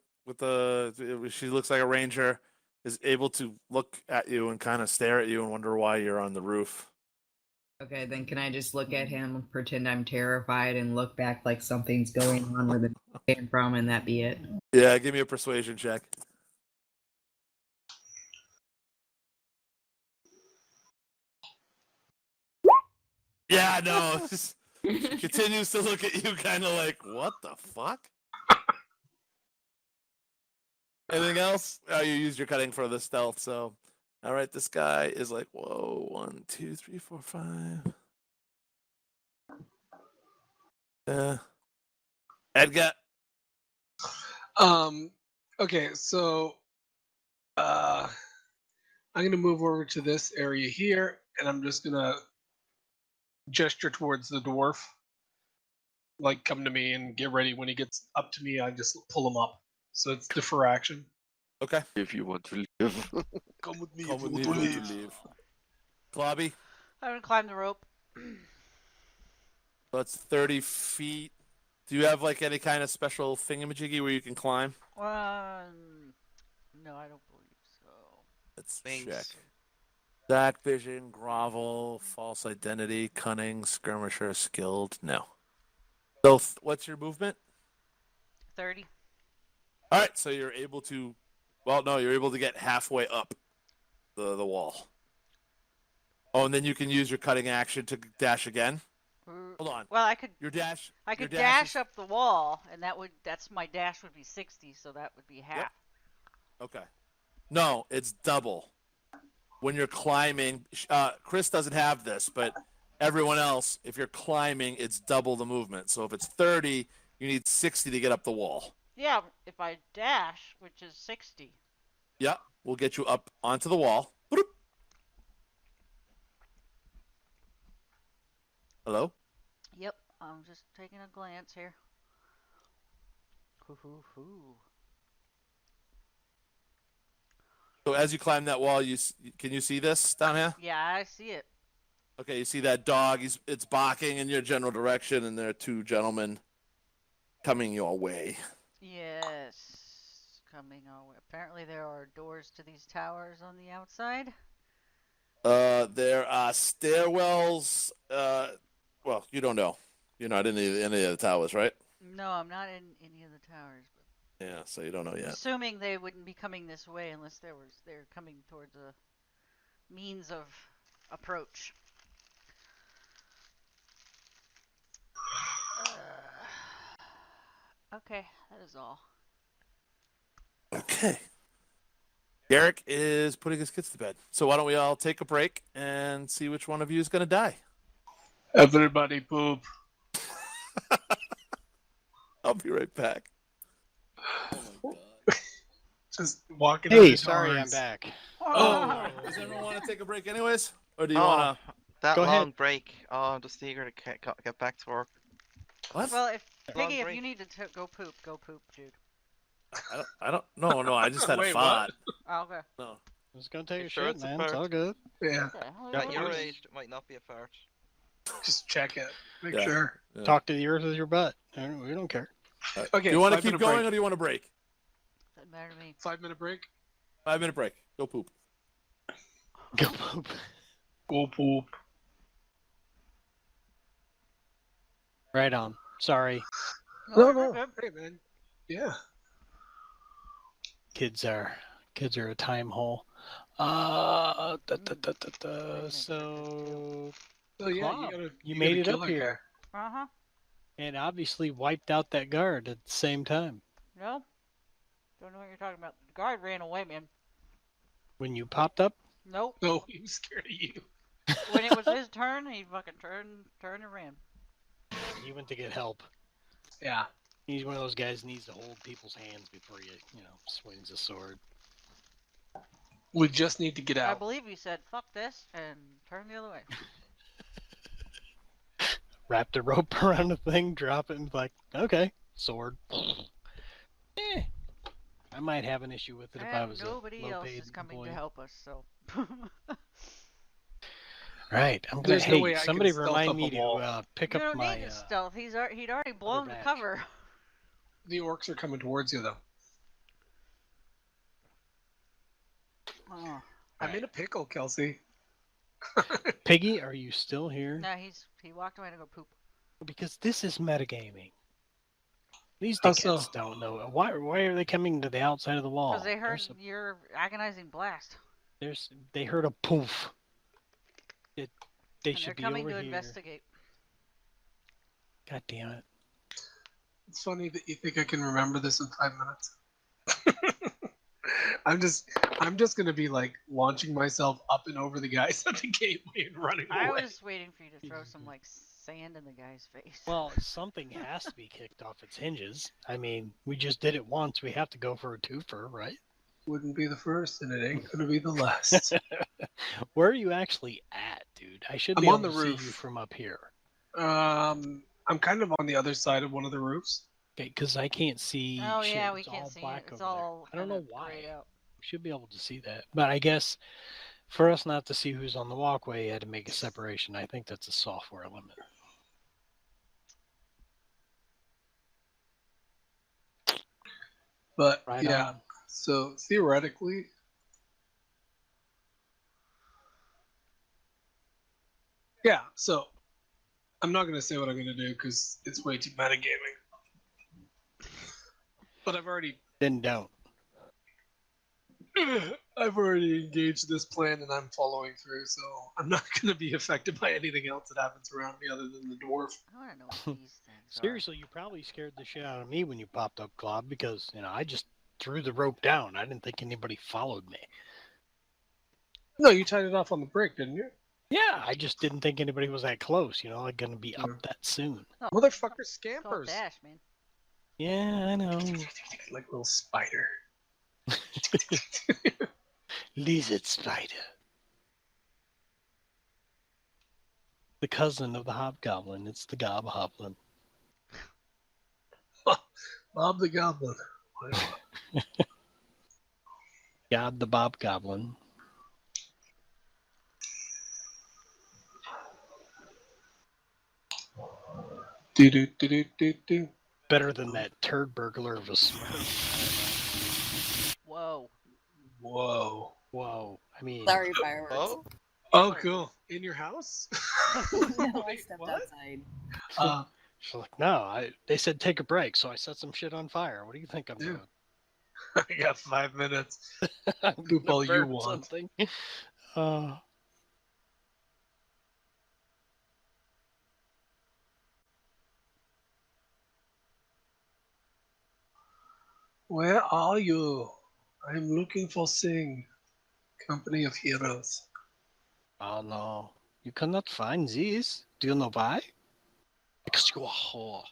she looks like a ranger, is able to look at you and kind of stare at you and wonder why you're on the roof. Okay, then can I just look at him, pretend I'm terrified, and look back like something's going on where the came from, and that be it? Yeah, give me a persuasion check. Yeah, no. She continues to look at you kind of like, what the fuck? Anything else? Oh, you used your cutting for the stealth, so. All right, this guy is like, whoa, 1, 2, 3, 4, 5. Edgar. Okay, so I'm gonna move over to this area here, and I'm just gonna gesture towards the dwarf. like come to me and get ready. When he gets up to me, I just pull him up. So it's defer action. Okay. If you want to live. Come with me. Come if with you me want if to you leave. leave. Globby, I'm gonna climb the rope. that's 30 feet. Do you have like any kind of special thingamajiggy where you can climb? No, I don't believe so. Let's Wings. check. Dark vision, grovel, false identity, cunning, skirmisher, skilled. No. So what's your movement? 30. All right, so you're able to. Well, no, you're able to get halfway up the wall. Oh, and then you can use your cutting action to dash again. Hold on. Well, I could Your dash. I your could dash dash is- up the wall, and that's my dash would be 60, so that would be half. Okay. No, it's double. When you're climbing, Chris doesn't have this, but everyone else, if you're climbing, it's double the movement. So if it's 30, you need 60 to get up the wall. Yeah, if I dash, which is 60. Yeah, we'll get you up onto the wall. Boop. Hello? Yep, I'm just taking a glance here. Hoo. So as you climb that wall, can you see this down here? Yeah, I see it. Okay, you see that dog? It's barking in your general direction, and there are two gentlemen coming your way. Yes, coming our way. Apparently there are doors to these towers on the outside. There are stairwells. Well, you don't know. You're not in any of the towers, right? No, I'm not in any of the towers, but Yeah, so you don't know yet. assuming they wouldn't be coming this way unless they're coming towards a means of approach. Okay, that is all. Okay. Garrick is putting his kids to bed. So why don't we all take a break and see which one of you is going to die? Everybody poop. I'll be right back. Just walking. Hey, out sorry, I'm doors. back. Oh, does everyone want to take a break anyways? Or do you Oh, want to... that Go long ahead. break. Oh, I'm just eager to get back to work. What? Well, if Long Piggy, if break. you need to go poop, Jude. I don't... No, I just had a Wait, thought. Oh, okay. No. I was gonna take You a sure shit, it's a man. fart? It's all good. Yeah, What the hell Got are At you your doing? age, it might not be a fart. just check it. Make Yeah. sure. Yeah. Talk to the earth with your butt. We don't care. Okay. Do you want to 5 keep minute going break. or do you want to break? Doesn't matter to me. 5-minute break. 5-minute break. Go poop. Go poop. Go poop. Right on. Sorry, No, we're no. good. Hey, man. Yeah. kids are a time hole. So So yeah, Clob, you made gotta it kill up that here, Uh-huh. and obviously wiped out that guard at the same time. No? Don't know what you're talking about. The guard ran away, man. When you popped up, Nope. guy. No, he was scared of you. When it was his turn, he fucking turned and ran. he went to get help. Yeah. He's one of those guys who needs to hold people's hands before he, swings a sword. We just need to get I out. believe he said, fuck this, and turned the other way. Wrapped a rope around the thing, drop it, and be like, okay, sword. I might have an issue with it if I And was nobody a else low-paid is coming employee. to help us, so. Right. I'm gonna. There's no Hey, way I can somebody stealth remind up me a wall. to pick You up don't my. need to stealth. He'd already blown the back. cover. The orcs are coming towards you, though. Oh. I'm in a pickle, Kelsey. Piggy, are you still here? No, he walked away to go poop. Because this is metagaming. These How dickheads so? don't know. Why are they coming to the outside of the wall? Because they heard your agonizing blast. They heard a poof. They And they're should be coming over to here. investigate. God damn it. It's funny that you think I can remember this in 5 minutes. I'm just gonna be like launching myself up and over the guys at the gateway and running I away. was waiting for you to throw some, like, sand in the guy's face. Well, something has to be kicked off its hinges. I mean, we just did it once. We have to go for a twofer, right? Wouldn't be the first, and it ain't gonna be the last. Where are you actually at, dude? I should I'm be on able the to see roof. you from up here. I'm kind of on the other side of one of the roofs. Okay, because I can't see. Oh shit. yeah, we It's can't all see it. black It's over there. all I don't kinda know why. grayed out. We should be able to see that, but I guess for us not to see who's on the walkway, you had to make a separation. I think that's a software limit. But Right yeah, on. so theoretically, yeah. So I'm not gonna say what I'm gonna do because it's way too metagaming. But Then don't. I've already engaged this plan and I'm following through. So I'm not gonna be affected by anything else that happens around me other than the dwarf. I want to know what these things are. Seriously, you probably scared the shit out of me when you popped up, Glob, because I just threw the rope down. I didn't think anybody followed me. No, you tied it off on the brick, didn't you? Yeah, I just didn't think anybody was that close. Like gonna be Yeah. up that soon. Oh, Motherfucker it's called scampers. Dash, man. Yeah, I know. Like a little spider. Lizard spider. The cousin of the hobgoblin. It's the gobhoblin. Bob the Goblin. God the bobgoblin. Do do do do do do. Better than that turd burglar of a Smurf. Whoa. Whoa. Whoa. I mean, Sorry, fireworks. Oh, Oh, cool. In your house? No, I stepped what? outside. she's like, no, they said take a break, so I set some shit on fire. What do you think I'm Yeah. doing? I got 5 minutes. I'm Poop gonna all you burn want. something. Where are you? I'm looking for Sing, Company of Heroes. Oh no, you cannot find this. Do you know why? Because you're a whore.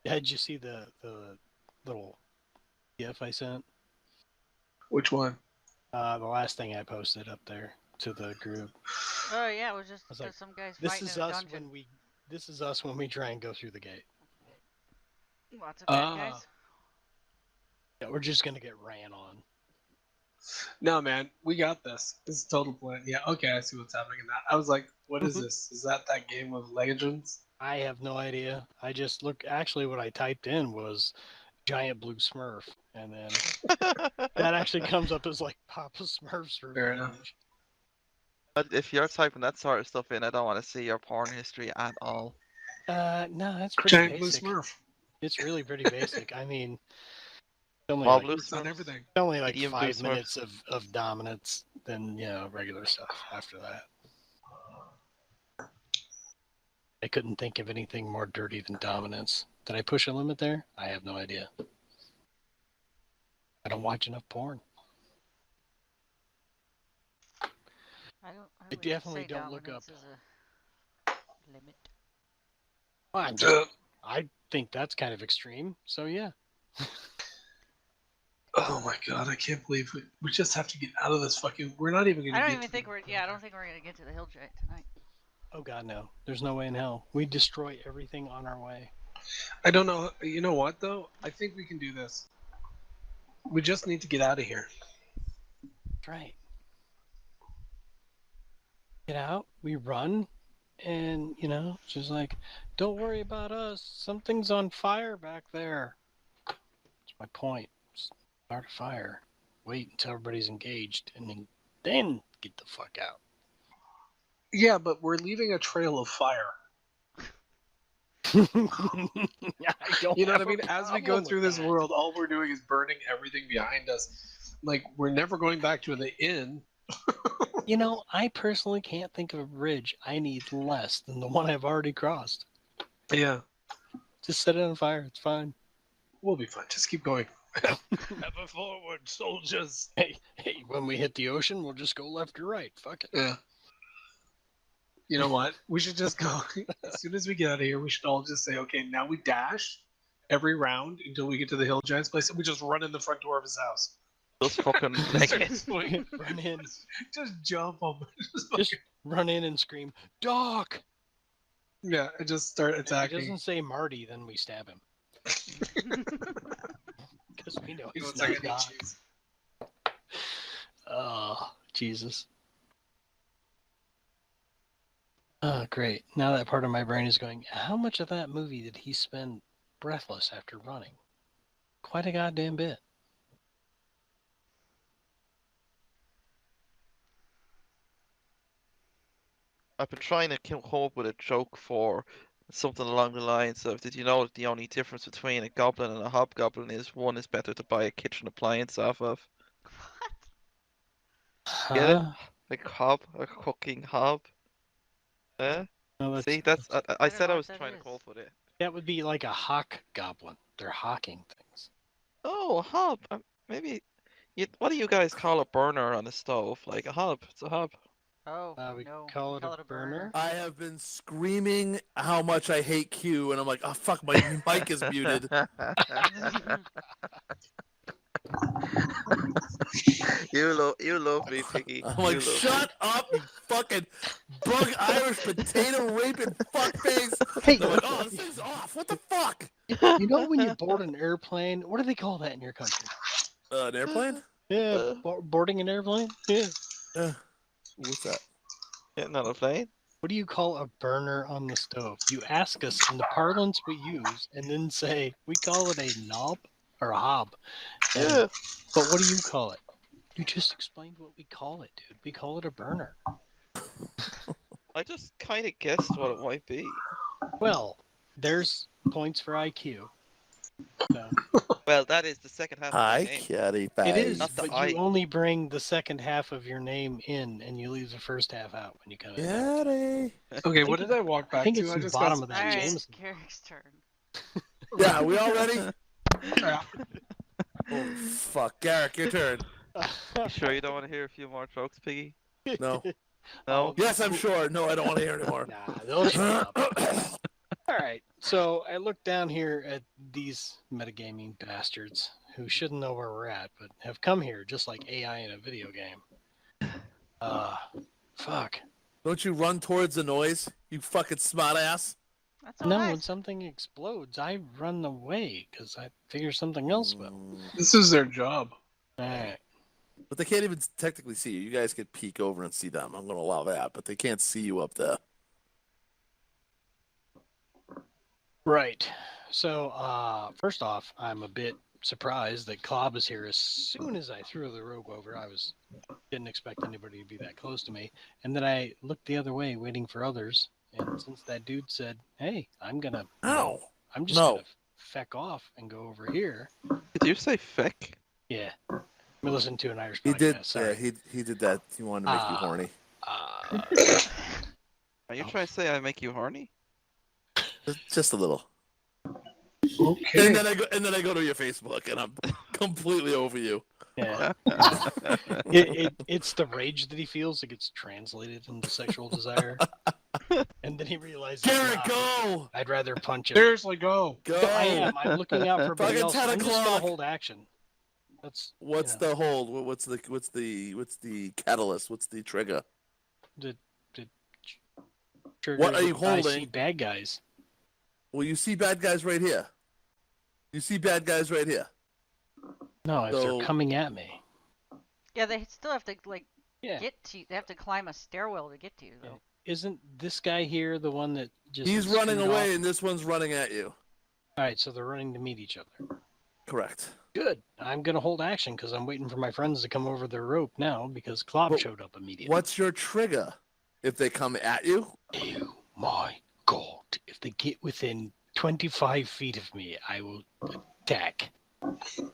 Yeah, did you see the little GIF I sent? Which one? The last thing I posted up there to the group. Oh yeah, it was just was like, some guys This fighting is in a us dungeon. this is us when we try and go through the gate. Lots of bad guys. Yeah, we're just gonna get ran on. No, man, we got this. This is total plan. Yeah, okay, I see what's happening in that. I was like, what is this? Is that game of Legends? I have no idea. I just actually what I typed in was giant blue Smurf, and then that actually comes up as like Papa Smurf's Fair enough. revenge. but if you're typing that sort of stuff in, I don't want to see your porn history at all. No, that's pretty Giant basic. Blue Smurf. It's really pretty basic. I mean, only All like, blue It's on Smurfs? everything. only like Medium blue 5 Smurfs. minutes of dominance, then regular stuff after that. I couldn't think of anything more dirty than dominance. Did I push a limit there? I have no idea. I don't watch enough porn. I I would definitely say don't look up. dominance is a limit. Well, I think that's kind of extreme. So yeah. Oh my god, I can't believe we just have to get out of this fucking. We're not even gonna I get don't even to think the- we're. Yeah, I don't think we're gonna get to the hill giant tonight. Oh god, no. There's no way in hell. We destroy everything on our way. I don't know. You know what, though? I think we can do this. We just need to get out of here. That's right. Get out, we run, and just like, don't worry about us. Something's on fire back there. That's my point. Start a fire. Wait until everybody's engaged, and then get the fuck out. Yeah, but we're leaving a trail of fire. I don't You know what I have a mean? As we go problem through with this that. world, all we're doing is burning everything behind us. Like, we're never going back to the inn. I personally can't think of a bridge I need less than the one I've already crossed. Yeah, Just set it on fire. It's fine. we'll be fine. Just keep going. Ever forward, soldiers. Hey, when we hit the ocean, we'll just go left or right. Fuck it. Yeah. You know what? We should just go. As soon as we get out of here, we should all just say, okay, now we dash, every round until we get to the Hill Giant's place, and we just run in the front door of his house. Just fucking leg it. Run in. Just jump him. Just run in and scream, Doc! Yeah, and just start If he attacking. doesn't say Marty, then we stab him. Because we know He he's looks not like an Doc. cheese. Oh, Jesus. Oh, great. Now that part of my brain is going, how much of that movie did he spend breathless after running? Quite a goddamn bit. I've been trying to come up with a joke for something along the lines of, did you know that the only difference between a goblin and a hobgoblin is one is better to buy a kitchen appliance off of? What? Get it? Huh? A cooking hob. Eh? No, that's, See, that's I don't said know I what was that trying to is. come up with it. that would be like a hawk goblin. They're hawking things. Oh, a hob. Maybe. What do you guys call a burner on a stove? Like a hob. It's a hob. Oh, We no. call we it call a it burner. I have been screaming how much I hate Q, and I'm like, oh fuck, my mic is muted. You love me, Piggy. I'm You like, love shut up, you fucking bug Irish potato raping fuckface. Hey, They're like, oh, this thing's off. What the fuck? you know when you board an airplane, what do they call that in your country? An airplane? Yeah, boarding an airplane? Yeah. What's that? Getting on a plane? What do you call a burner on the stove? You ask us in the parlance we use and then say, we call it a knob or a hob. And- Yeah. But what do you call it? You just explained what we call it, dude. We call it a burner. I just kind of guessed what it might be. Well, there's points for IQ. So, Well, that is the second half of my Hi, name. Kitty it is, Not the but I. you only bring the second half of your name in and you leave the first half out when you come in. Kitty. Okay, what did I walk I back think to? it's I the just bottom got of that Alright, Jameson. Garrick's turn. Yeah, we all ready? Yeah. Oh, fuck. Garrick, your turn. You sure you don't want to hear a few more jokes, Piggy? No. No? Yes, I'm sure. No, I don't want to hear anymore. Nah, they'll shut up. All right, so I look down here at these metagaming bastards who shouldn't know where we're at, but have come here just like AI in a video game. Fuck. Don't you run towards the noise, you fucking smartass. That's No, alright. when something explodes, I run away because I figure something else will. This is their job. All right. But they can't even technically see you. You guys could peek over and see them. I'm going to allow that, but they can't see you up there. Right. So, first off, I'm a bit surprised that Klob is here. As soon as I threw the rope over, didn't expect anybody to be that close to me. And then I looked the other way, waiting for others. And since that dude said, "Hey, I'm just No. gonna feck off and go over here." Did you say feck? Yeah. We listened to an Irish He podcast. did. Sorry. Yeah, he did that. He wanted to make you horny. Are you trying to say I make you horny? Just a little. Okay. And then I go to your Facebook, and I'm completely over you. Yeah. It's the rage that he feels that gets translated into sexual desire. And then he realizes, Garrett, "Wow, go! I'd rather punch him." Seriously, go. Go! I am. I'm looking out for everybody Fucking else. 10 I'm just gonna o'clock. hold action. That's What's you know, the hold? What's the catalyst? What's the trigger? the trigger What are you if I see holding? bad guys. Well, you see bad guys right here. You see bad guys right here. No, if So- they're coming at me. Yeah, they still have to, like, Yeah. get to you. They have to climb a stairwell to get to you, though. Isn't this guy here the one that just He's running screwed away, off? and this one's running at you. All right, so they're running to meet each other. Correct. Good. I'm gonna hold action because I'm waiting for my friends to come over the rope now because Klopp Well, showed up immediately. What's your trigger? If they come at you? Oh my god! If they get within 25 feet of me, I will attack.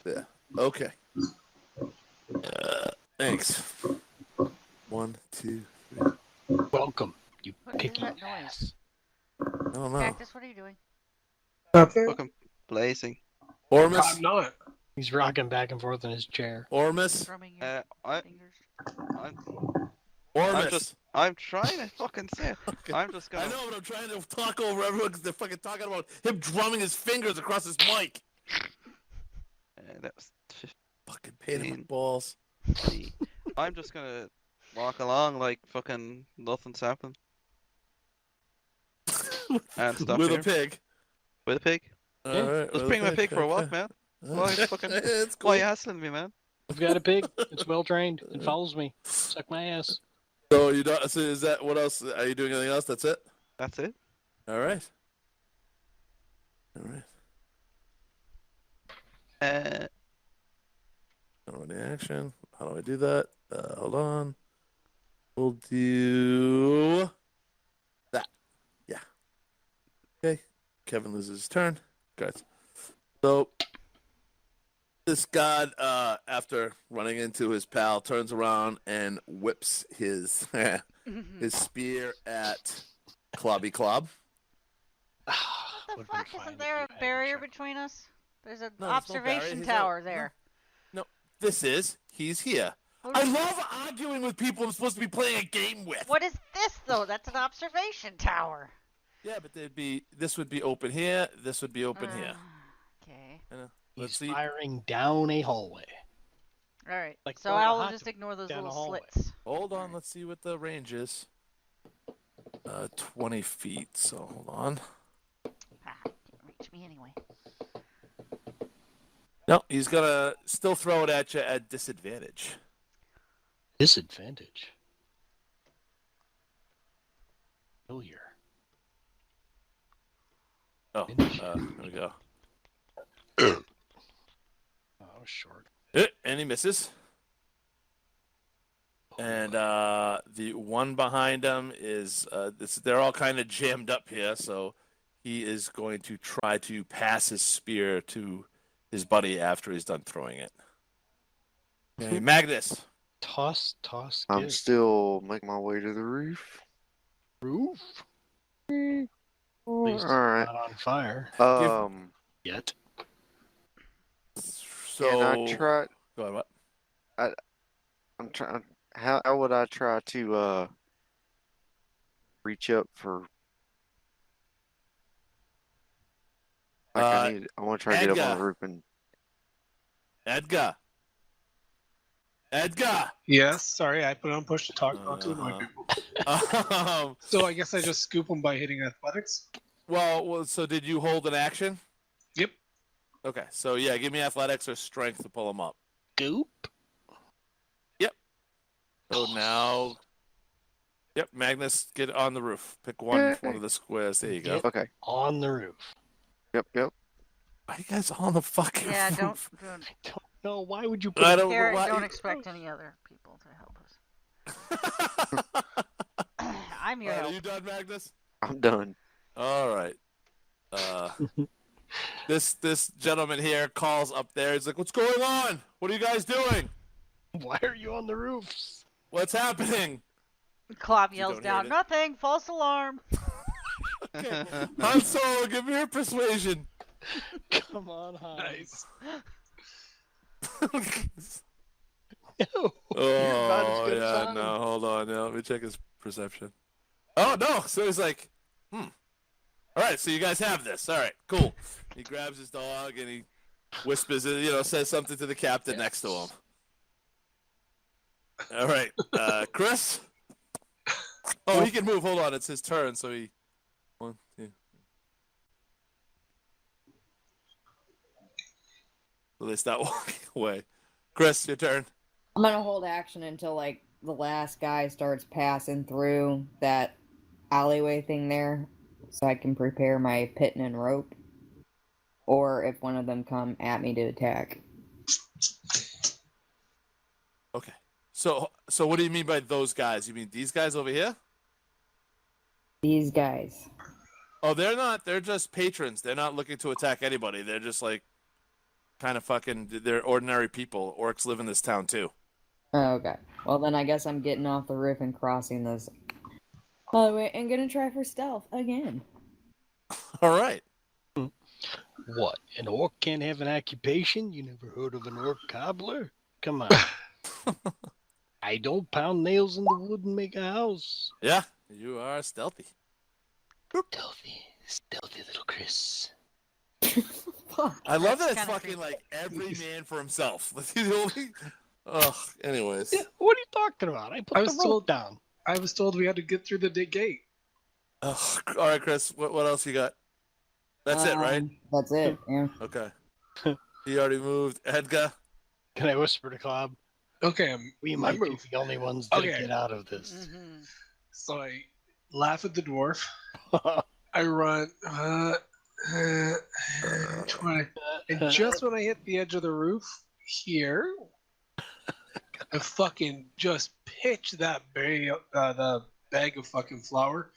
Yeah. Okay. Thanks. 1, 2, 3. Welcome, you What is picky that noise? ass. I don't know. Cactus, what are you doing? Nothing. Fucking blazing. Ormus? I'm not. He's rocking back and forth in his chair. Ormus? Drumming your I'm fingers? Ormus. I'm trying to fucking say it. Okay. I'm just I gonna. know, but I'm trying to talk over everyone because they're fucking talking about him drumming his fingers across his mic. That was Fucking pain in my 15. balls. I'm just gonna walk along like fucking nothing's happened and stop With here a pig. with a pig. All Yeah, right. Just with bring my pig for a walk, okay. man. Why fucking? It's cool. Why are you hassling me, man? I've got a pig. It's well trained. It follows me. Suck my ass. So you don't. So is that what else? Are you doing anything else? That's it. That's it. All right. All right. Oh, the action. How do I do that? Hold on. We'll do that. Yeah. Okay. Kevin loses his turn. Guys. So this god, after running into his pal, turns around and whips his his spear at Clobby Clob. What the fuck? Isn't there a barrier between us? There's an No, there's no barrier. observation He's tower out. there. No, he's here. What I is- love arguing with people I'm supposed to be playing a game with. What is this though? That's an observation tower. Yeah, but this would be open here. This would be open here. Okay. I know. Let's He's see. firing down a hallway. All right. Like so throwing a I will hot just dog ignore those down a little hallway. slits. Hold on. Let's see what the range is. 20 feet. So hold on. Can't reach me anyway. No, he's gonna still throw it at you at disadvantage. Disadvantage. Failure. Oh, there we go. Oh, short. And he misses. And the one behind him is they're all kind of jammed up here, so he is going to try to pass his spear to his buddy after he's done throwing it. Okay, Magnus. Toss. I'm Give. still making my way to the roof. Roof. All At least it's right. not on fire yet. So Can I try? Go ahead, what? I'm trying. How would I try to reach up for? Like I want to try to get up on Edgar. the roof and. Edgar. Yes, sorry, I put on push to talk not to annoy people. So I guess I just scoop them by hitting athletics. Well, so did you hold an action? Yep. Okay, so yeah, give me athletics or strength to pull him up. Goop. So now, yep, Magnus, get on the roof. Pick one of the squares. There you go. Get Okay. on the roof. Yep. Why are you guys on the fucking Yeah, roof? Don't know. Why would you put I it don't know Garrett, why. don't expect any other people to help us. I'm your All right, help. are you done, Magnus? I'm done. All right. This gentleman here calls up there. He's like, "What's going on? What are you guys doing? Why are you on the roofs? What's happening?" Clob You yells don't down, hear it. "Nothing! False alarm!" Han Solo, give me your persuasion. Come on, Han. Nice. No. Oh, good as yeah, Han. no, hold on. Yeah, let me check his perception. Oh, no. So he's like, All right, so you guys have this. All right, cool. He grabs his dog and he whispers, says something to the captain next to him. All right, Chris? Oh, he can move. Hold on. It's his turn, so he... 1, 2... So they start walking away. Chris, your turn. I'm gonna hold action until like the last guy starts passing through that alleyway thing there, so I can prepare my pitton and rope, or if one of them come at me to attack. Okay. So what do you mean by those guys? You mean these guys over here? These guys. Oh, they're not. They're just patrons. They're not looking to attack anybody. They're just like kind of fucking. They're ordinary people. Orcs live in this town too. Oh, okay. Well, then I guess I'm getting off the roof and crossing this hallway and gonna try for stealth again. All right. What? An orc can't have an occupation? You never heard of an orc cobbler? Come on. I don't pound nails in the wood and make a house. Yeah, you are stealthy. Stealthy little Chris. I love that That's it's kinda fucking creepy. like every man for himself. The only. Ugh. Anyways. Yeah, what are you talking about? I put I the was rope told- down. I was told we had to get through the gate. Ugh. All right, Chris. What else you got? That's it, right? That's it. Yeah. Okay. He already moved. Edgar. Can I whisper to Clob? Okay, We my might be move. the only ones that Okay. get out of this. Mm-hmm. So I laugh at the dwarf. I run 20. And just when I hit the edge of the roof here, I fucking just pitch that the bag of fucking flour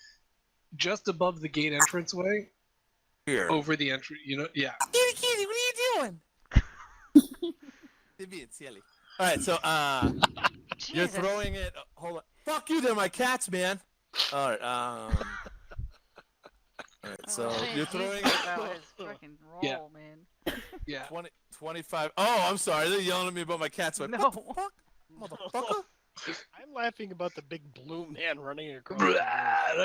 just above the gate entranceway Here. over the entrance. You know, yeah. Kitty, what are you doing? They're being silly. All right, so you're Jesus. throwing it. Hold on. Fuck you, they're my cats, man. All right. All right. So Oh, you're man, throwing he's it. about his fucking roll, Yeah. man. Yeah. 20, 25. Oh, I'm sorry. They're yelling at me about my cats. Like, No. what the fuck, motherfucker? I'm laughing about the big blue man running across And the room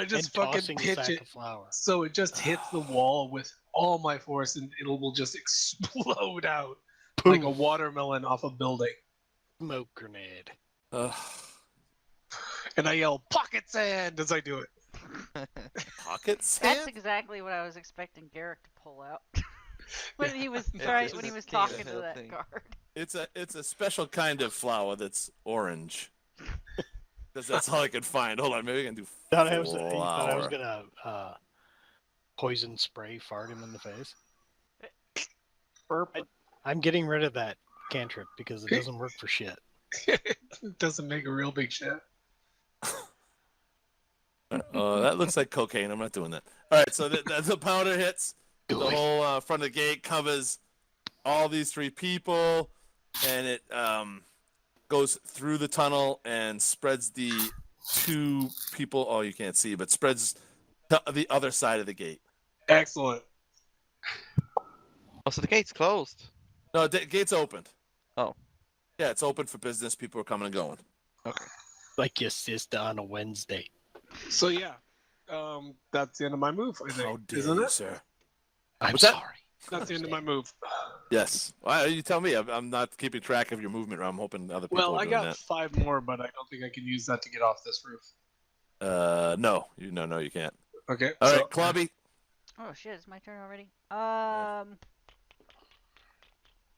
I just and fucking tossing a pitch sack it. of flour. So it just hits the wall with all my force and it will just explode out like a Poof. watermelon off a building. Smoke grenade. And I yell, "Pocket sand!" as I do it. Pocket That's sand? exactly what I was expecting Garrick to pull out when he was It's trying, just when he was a can of talking to help that thing. guard. It's a special kind of flower that's orange. Because that's all I could find. Hold on, maybe I can do You thought I was flower. gonna poison spray fart him in the face. Burp. I'm getting rid of that cantrip because it doesn't work for shit. It doesn't make a real big shit. That looks like cocaine. I'm not doing that. All right, so the powder hits. The whole front of the gate covers all these three people, and it goes through the tunnel and spreads the two people. Oh, you can't see, but spreads to the other side of the gate. Excellent. Oh, so the gate's closed. No, the gate's opened. Oh. Yeah, it's open for business. People are coming and going. Like your sister on a Wednesday. So yeah, that's the end of my move. I think, How dare isn't you, it? sir? I'm What's that? sorry. That's the end of my move. Yes. Well, you tell me. I'm not keeping track of your movement. I'm hoping other people Well, are I doing got that. 5 more, but I don't think I can use that to get off this roof. No, you can't. Okay. All so, right, Clubby. Oh shit, it's my turn already.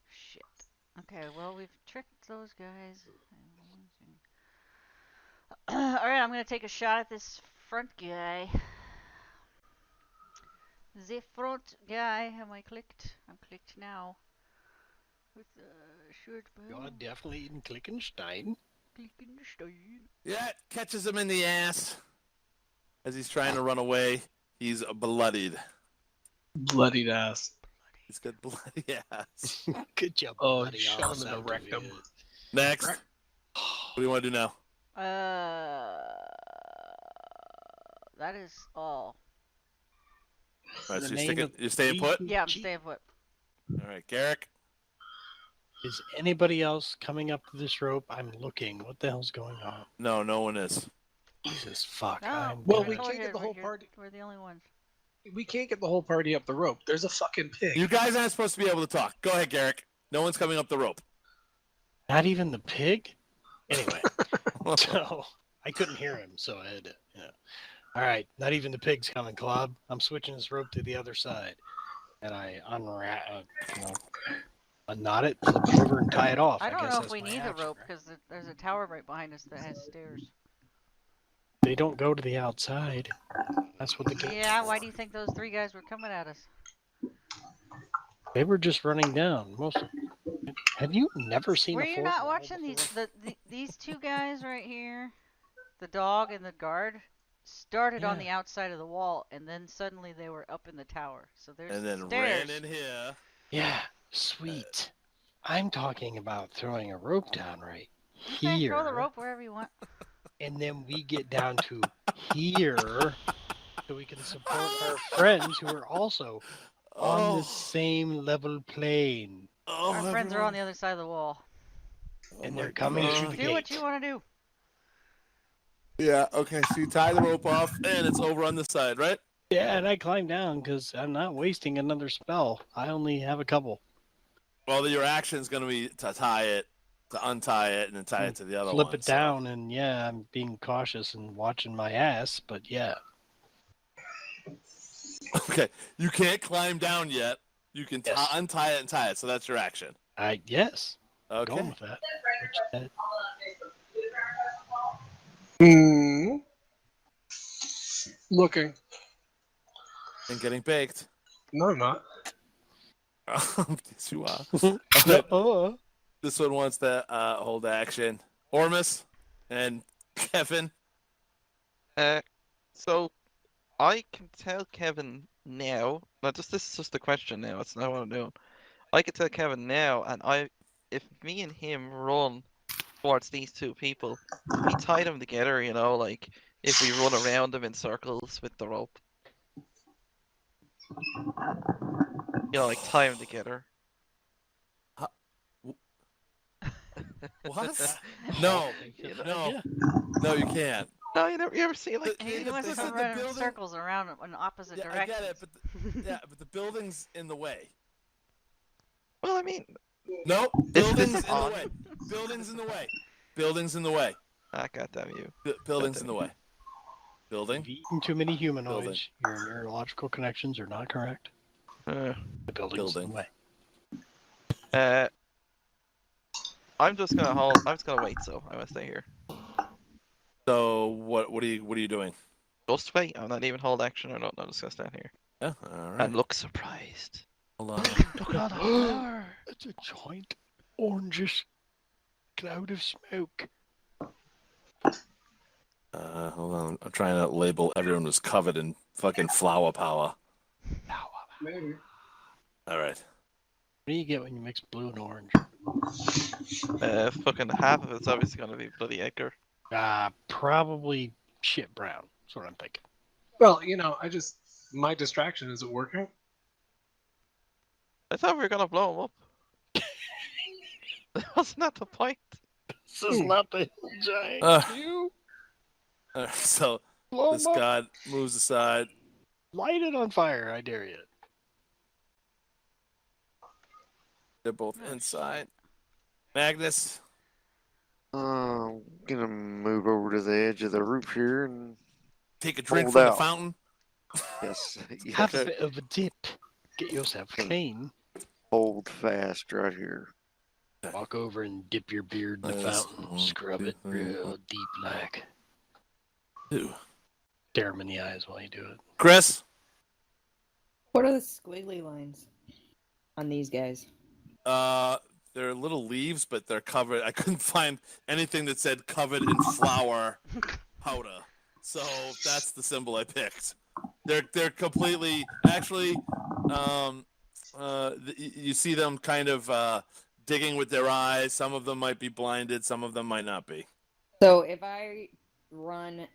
Shit. Okay, well we've tricked those guys. Alright, I'm gonna take a shot at this front guy. The front guy, am I clicked? I'm clicked now. With the short bow. You're definitely in Klickenstein. Klickenstein. Yeah, it catches him in the ass as he's trying to run away. He's bloodied. bloodied ass. He's got bloody ass. Good job. Oh, buddy. shut I'll him in the sound rectum. good. Next. What do you want to do now? That is all. All right, The so name of you're staying put? Yeah, I'm Gee. staying put. All right, Garrick. Is anybody else coming up to this rope? I'm looking. What the hell's going on? No one is. Jesus fuck. No. I'm Well, gonna- we can't get the whole party. We're the only ones. We can't get the whole party up the rope. There's a fucking pig. You guys aren't supposed to be able to talk. Go ahead, Garrick. No one's coming up the rope. Not even the pig? Anyway, so I couldn't hear him, so I had to, All right, not even the pig's coming, Club. I'm switching this rope to the other side. And I unknot it, flip it over, and tie it off. I don't guess know if that's we my need the action, rope right? because there's a tower right behind us that has stairs. They don't go to the outside. That's what the gate. Yeah, why do you think those 3 guys were coming at us? They were just running down. Have you never seen? Were a you fourth not wall watching before? these 2 guys right here? The dog and the guard started on Yeah. the outside of the wall, and then suddenly they were up in the tower. So there's And then stairs. ran in here. Yeah, sweet. I'm talking about throwing a rope down right Okay, here, throw the rope wherever you want. and then we get down to here, so we can support our friends who are also on the same level plane, Oh, Our friends are on the other side of the wall. and they're coming through the Do what gate. you want to do. Yeah. Okay. So you tie the rope off, and it's over on the side, right? Yeah, and I climb down because I'm not wasting another spell. I only have a couple. Well, your action is going to be to tie it, to untie it, and then tie it to the other Flip one. it down, and yeah, I'm being cautious and watching my ass, but yeah. Okay. You can't climb down yet. You can Yes. untie it and tie it. So that's your action. Yes. Okay. Going with that. Looking. And getting baked. No, I'm not. Yes, you are. Okay. No, This one wants to hold action. Ormus and Kevin. So I can tell Kevin now. Now, this is just a question now. It's not what I'm doing. I can tell Kevin now, and if me and him run towards these two people, we tie them together. You know, like if we run around them in circles with the rope. You know, like tie them together. What? No. No. No, you can't. No, you ever see like He The- wants us to the run in building- circles around in opposite Yeah, I directions. get it, but the building's in the way. Well, I mean, No, This building's is in the on. way. Building's in the way. Building's in the way. goddamn you. Building's in the way. Building. If you've eaten too many humanoids, your neurological connections are not correct. Uh, The building's in the way. I'm just gonna hold. I'm just gonna wait. So I'm gonna stay here. So what are you doing? Just wait. I'm not even hold action or nothing. I'm just gonna stand here Yeah, all right. and look surprised. Hold on. Look at all the flower. It's a giant orangish cloud of smoke. Hold on. I'm trying to label everyone who's covered in fucking flower power. Maybe. All right. What do you get when you mix blue and orange? Fucking half of it's obviously gonna be bloody Edgar. Probably shit brown. That's what I'm thinking. Well, my distraction isn't working. I thought we were gonna blow him up. Wasn't that the point? This is not the hill giant. All right, so Blow this 'em up. god moves aside. Light it on fire, I dare you. They're both inside. Magnus. I'm gonna move over to the edge of the roof here and Take a drink Hold from the out. fountain. yes, Have a bit of a dip. Get yourself clean. hold fast right here. Walk over and dip your beard in the Nice. fountain. Scrub it real deep like. Two. Stare him in the eyes while you do it. Chris. What are the squiggly lines on these guys? They're little leaves, but they're covered. I couldn't find anything that said covered in flour powder. So that's the symbol I picked. They're completely actually. You see them kind of digging with their eyes. Some of them might be blinded. Some of them might not be. So if I run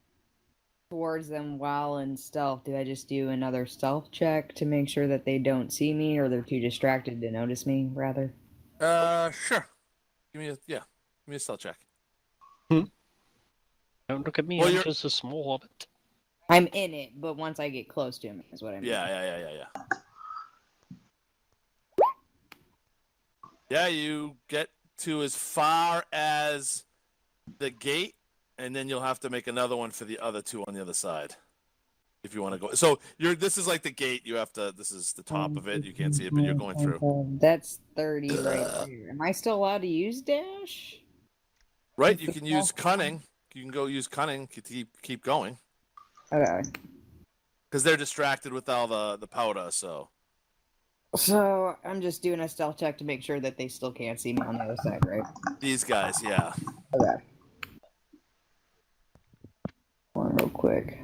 towards them while in stealth, do I just do another stealth check to make sure that they don't see me or they're too distracted to notice me, rather? Sure. Give me a stealth check. Don't look at me. Well, I'm you're- just a small hobbit. I'm in it, but once I get close to him is what I mean. Yeah. Yeah, you get to as far as the gate, and then you'll have to make another one for the other two on the other side. If you want to go. So this is like the gate. You have to, this is the top of it. You can't see it, but you're going through. That's 30 right there. Am I still allowed to use dash? Right? You can use cunning. You can go use cunning to keep going. Okay. Because they're distracted with all the powder, so. So I'm just doing a stealth check to make sure that they still can't see me on the other side, right? These guys, yeah. Okay. One real quick.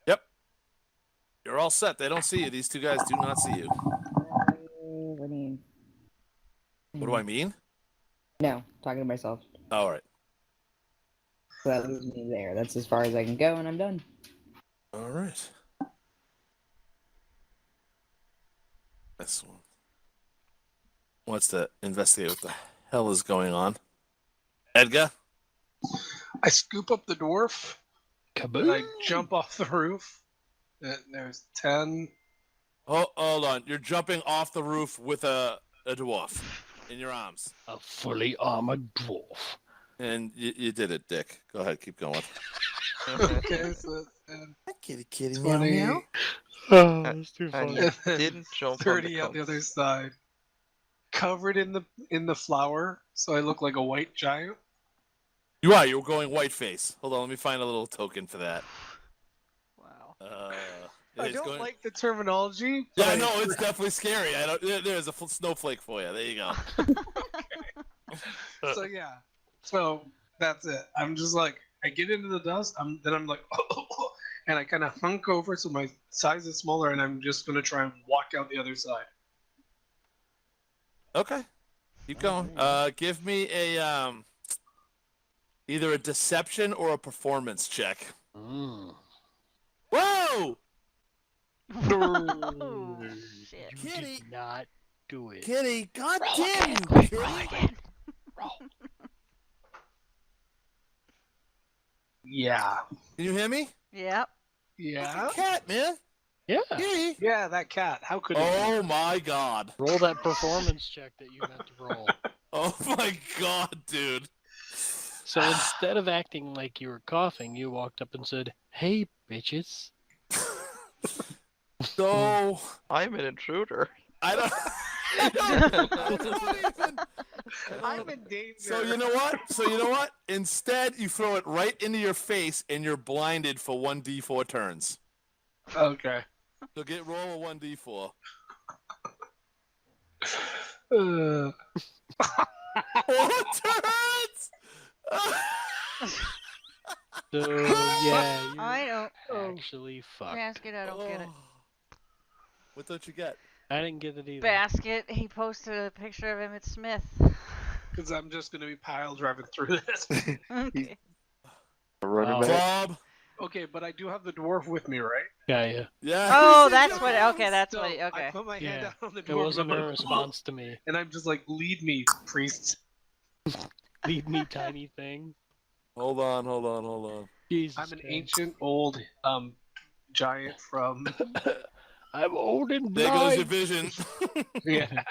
Yep. You're all set. They don't see you. These two guys do not see you. What do you mean? What do I mean? No, talking to myself. All right. So that leaves me there. That's as far as I can go, and I'm done. All right. This one. wants to investigate what the hell is going on. Edgar? I scoop up the dwarf, and I Kaboom! jump off the roof. There's 10. Oh, hold on. You're jumping off the roof with a dwarf in your arms. A fully armored dwarf. And you did it, Dick. Go ahead, keep going. Okay, so then Kitty, 20, Oh, that's too And funny. you and then didn't jump 30 on on the other coats. side. Covered in the flour, so I look like a white giant. You are. You're going white face. Hold on. Let me find a little token for that. Wow. I it's don't going- like the terminology. But Yeah, I know. It's definitely scary. I don't. There's a snowflake for you. There you go. So yeah, so that's it. I'm just like, I get into the dust. Then I'm like, and I kind of hunk over so my size is smaller, and I'm just gonna try and walk out the other side. Okay. Keep going. Give me a either a deception or a performance check. Mm. Whoa! Oh, shit. You Kitty. did not do it. Kitty, god Roll damn again, you, quick, Kitty. roll again. Roll. Yeah, Can you hear me? Yep. yeah, Cat, man. Yeah. Kitty. yeah. That cat. How could it? Oh my god. Roll that performance check that you meant to roll. Oh my god, dude. So instead of acting like you were coughing, you walked up and said, "Hey, bitches." So I'm an intruder. I don't. I don't even. I'm in danger. So you know what? Instead, you throw it right into your face, and you're blinded for 1d4 turns. Okay. So roll a 1d4. 4 4 turns. So yeah, you I don't. actually fucked. Basket, I don't get it. What don't you get? I didn't get it either. Basket, he posted a picture of Emmett Smith. Because I'm just gonna be pile driving through this. Okay. Running Oh. back. Bob. Okay, but I do have the dwarf with me, right? Yeah. Yeah. Oh, he's in that's your what. arms. Okay, that's So what. I Okay. put my hand Yeah. out on the It dwarf. wasn't a response to me. And I'm just like, lead me, priest. Leave me, tiny thing. Hold on. Jesus. I'm an Christ. ancient old giant from I'm old and There goes your blind. vision. yeah.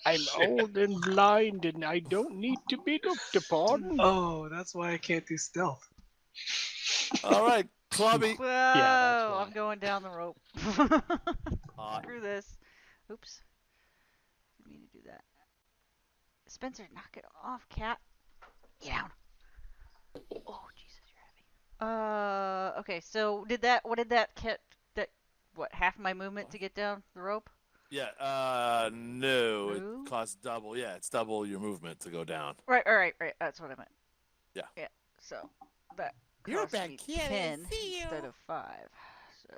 I'm old and blind, and I don't need to be looked upon. Oh, that's why I can't do stealth. All right, Clubby. Whoa! that's why. I'm going down the rope. Screw this. Oops. Didn't mean to do that. Spencer, knock it off, cat. Get down. Oh, Jesus, you're heavy. Okay. So what did that cat? What? Half my movement to get down the rope? Yeah. No. No? It costs double. Yeah, it's double your movement to go down. Right. That's what I meant. Yeah. Yeah. So that You're cost back me here, I 10 see you. instead of 5. So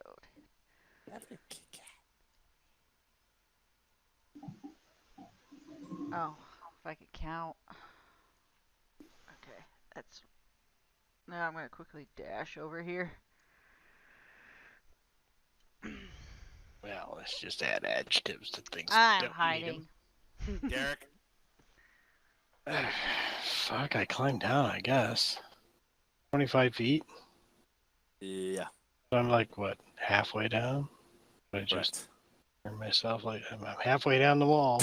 oh, if I could count. Okay, that's. Now I'm gonna quickly dash over here. Well, let's just add adjectives to things. I'm Don't need 'em. hiding. Garrick. Fuck, I climbed down, I guess. 25 feet. Yeah. So I'm like, what, halfway down? I just turn myself like I'm halfway down the wall.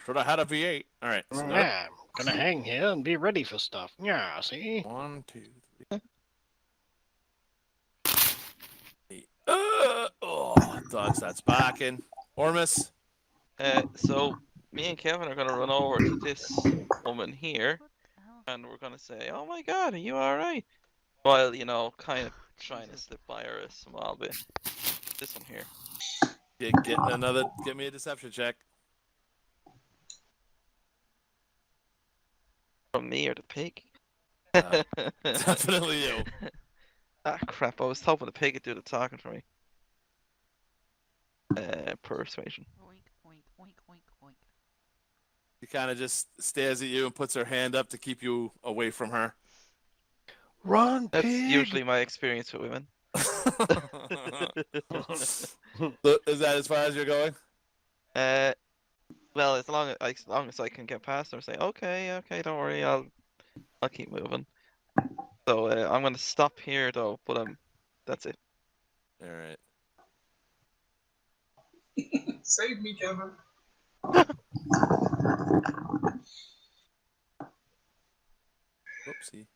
Should have had a V8. All right. So Yeah, I'm gonna hang here and be ready for stuff. Yeah, see? 1, 2, 3. Dogs, that's barking. Ormus. So me and Kevin are gonna run over to this woman here, What the hell? and we're gonna say, "Oh my God, are you all right?" While kind of trying to Jesus. slip by her a small bit. This one here. Get me a deception check. From me or the pig? Definitely you. Ah, crap! I was hoping the pig would do the talking for me. Persuasion. Oink, oink, oink, oink, oink. She kind of just stares at you and puts her hand up to keep you away from her. Run, That's pig! usually my experience with women. So, is that as far as you're going? Well, as long as I can get past them, say, okay, don't worry, I'll keep moving. So I'm gonna stop here though, but that's it. All right. Save me, Kevin. Whoopsie.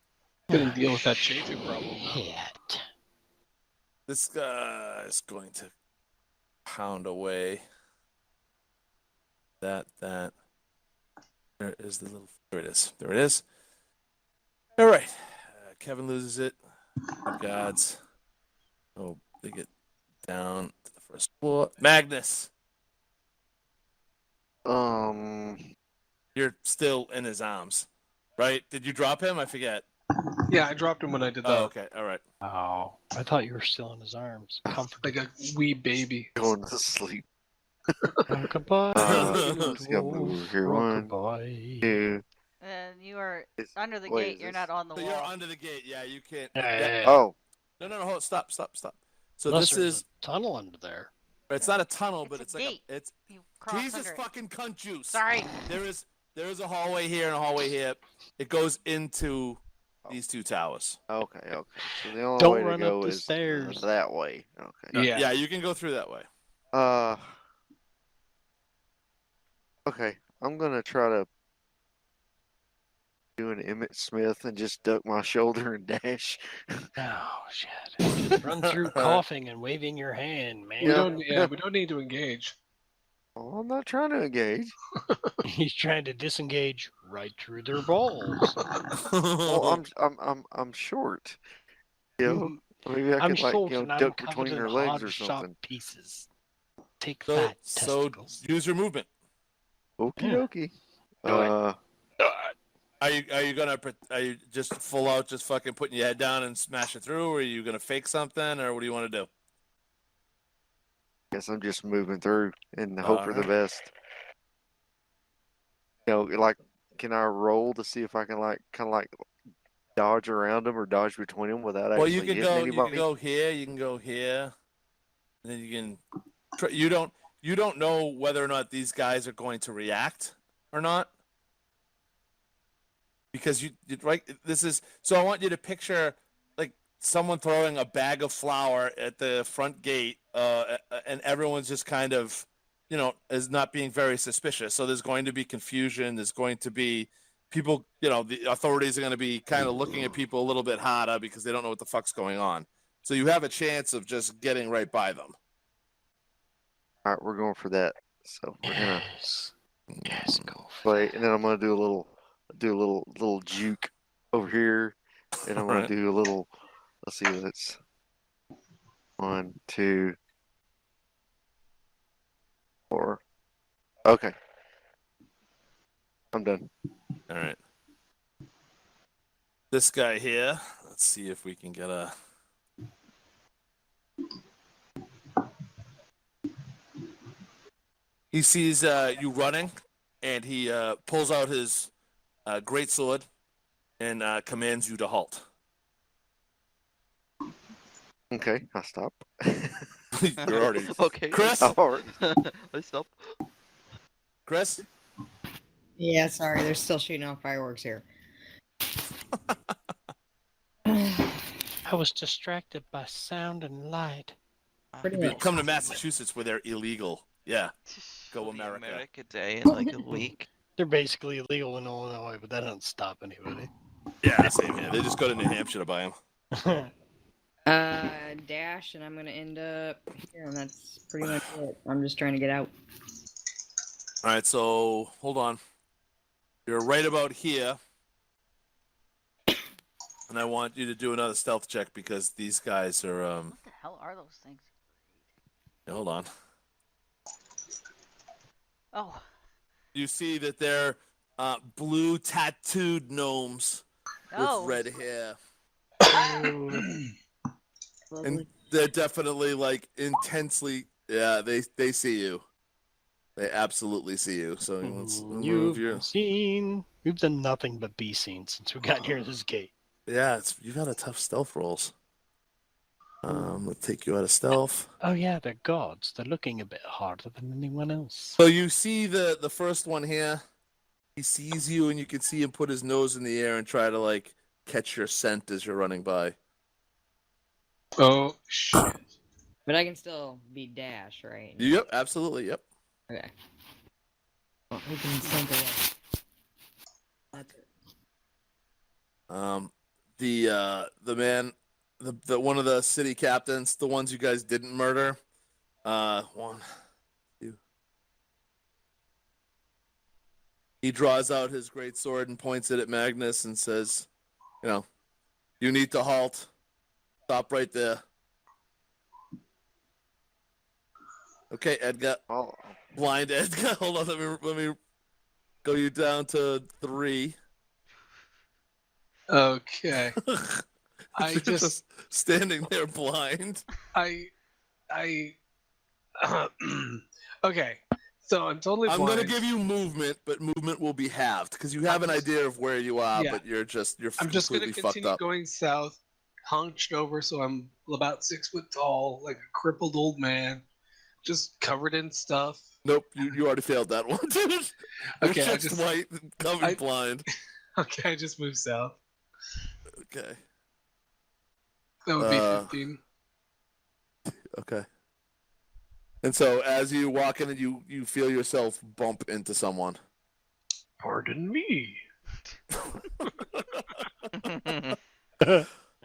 Couldn't deal with that chafing problem. Though. Shit. This guy is going to pound away. That. There is the little. There it is. There it is. All right. Kevin loses it. Oh, gods. Oh, they get down to the first floor. Magnus, you're still in his arms, right? Did you drop him? I forget. Yeah, I dropped him when I did that. Oh, okay. All right. Oh, I thought you were still in his arms. Comforted. Like a wee baby. Going to sleep. Rockabye, Let's go move here. One, rockabye. 2. And you are Is- under the wait, gate. is You're this- not on the So wall. you're under the gate. Yeah, you can't. Yeah. Oh, No, hold. Stop. So Unless this there's is. a tunnel under there. It's not a tunnel, It's but a it's like gate. it's. You cross Jesus under it. fucking cunt juice. Sorry. There is a hallway here and a hallway here. It goes into these two towers. okay. So the only Don't way to run up go the is stairs. that way. Okay. Yeah. Yeah, you can go through that way. Okay. I'm gonna try to do an Emmett Smith and just duck my shoulder and dash. Oh shit! Just run through coughing and waving your hand, man. We don't. Yeah, we don't need to engage. Oh, I'm not trying to engage. He's trying to disengage right through their balls. Well, I'm short. You know, maybe I I'm could short and I'm duck covered between in your legs hard, or sharp something. pieces. Take so that, testicles. use your movement. Okie Yeah. dokie. Do it. Are you just full out just fucking putting your head down and smashing through, or are you gonna fake something, or what do you want to do? Guess I'm just moving through and hope for the Alright. best. You know, like, can I roll to see if I can kind of dodge around them or dodge between them without Well, actually you can hitting go. anybody? You can go here. You can go here, and then you can. You don't know whether or not these guys are going to react or not, because you right. This is so. I want you to picture like someone throwing a bag of flour at the front gate, and everyone's just kind of, is not being very suspicious. So there's going to be confusion. There's going to be people. The authorities are going to be kind of looking at people a little bit harder because they don't know what the fuck's going on. So you have a chance of just getting right by them. All right, we're going for that. So we're gonna Yes, go for play, that. and then I'm gonna do a little juke over here, and I'm gonna Alright. do a little. Let's see, that's 1, 2, 4. Okay, I'm done. All right. This guy here. Let's see if we can get a. He sees you running, and he pulls out his great sword and commands you to halt. Okay, I'll stop. You're already. Okay. Chris? All right. I stop. Chris? Yeah, sorry, they're still shooting off fireworks here. I was distracted by sound and light. Pretty You much. come to Massachusetts where they're illegal. Yeah. Go It'll be America. America Day in like a week. They're basically illegal in Illinois, but that doesn't stop anybody. Yeah, same here. They just go to New Hampshire to buy them. Dash, and I'm gonna end up here, and that's pretty much it. I'm just trying to get out. All right, so hold on. You're right about here. And I want you to do another stealth check because these guys are What the hell are those things? hold on. Oh, You see that they're blue tattooed gnomes no. with red hair. Lovely. And they're definitely like intensely they see you. They absolutely see you. So let's move your We've done nothing but be seen since we got near this gate. Yeah, you've got a tough stealth rolls. Let's take you out of stealth. Oh yeah, they're gods. They're looking a bit harder than anyone else. So you see the first one here. He sees you, and you can see him put his nose in the air and try to like catch your scent as you're running by. Oh shit! But I can still be Dash, right? Yep, absolutely. Yep. Okay. Well, we can sink away. That's it. The man, the one of the city captains, the ones you guys didn't murder. One, two. He draws out his great sword and points it at Magnus and says, you need to halt. Stop right there. Okay, Edgar. Oh, Blind Edgar. Hold on, let me go you down to 3. Okay. I You're just standing there blind. I okay. So I'm totally I'm blind. gonna give you movement, but movement will be halved because you have an idea of where you are, Yeah. but you're I'm just gonna completely fucked continue up. going south, hunched over, so I'm about 6 foot tall, like a crippled old man, just covered in stuff. Nope, you already failed that one, dude. You're Okay, I just just white, and covered blind. okay, I just moved south. Okay. That would be 15. Okay. And so as you walk in and you feel yourself bump into someone. Pardon me.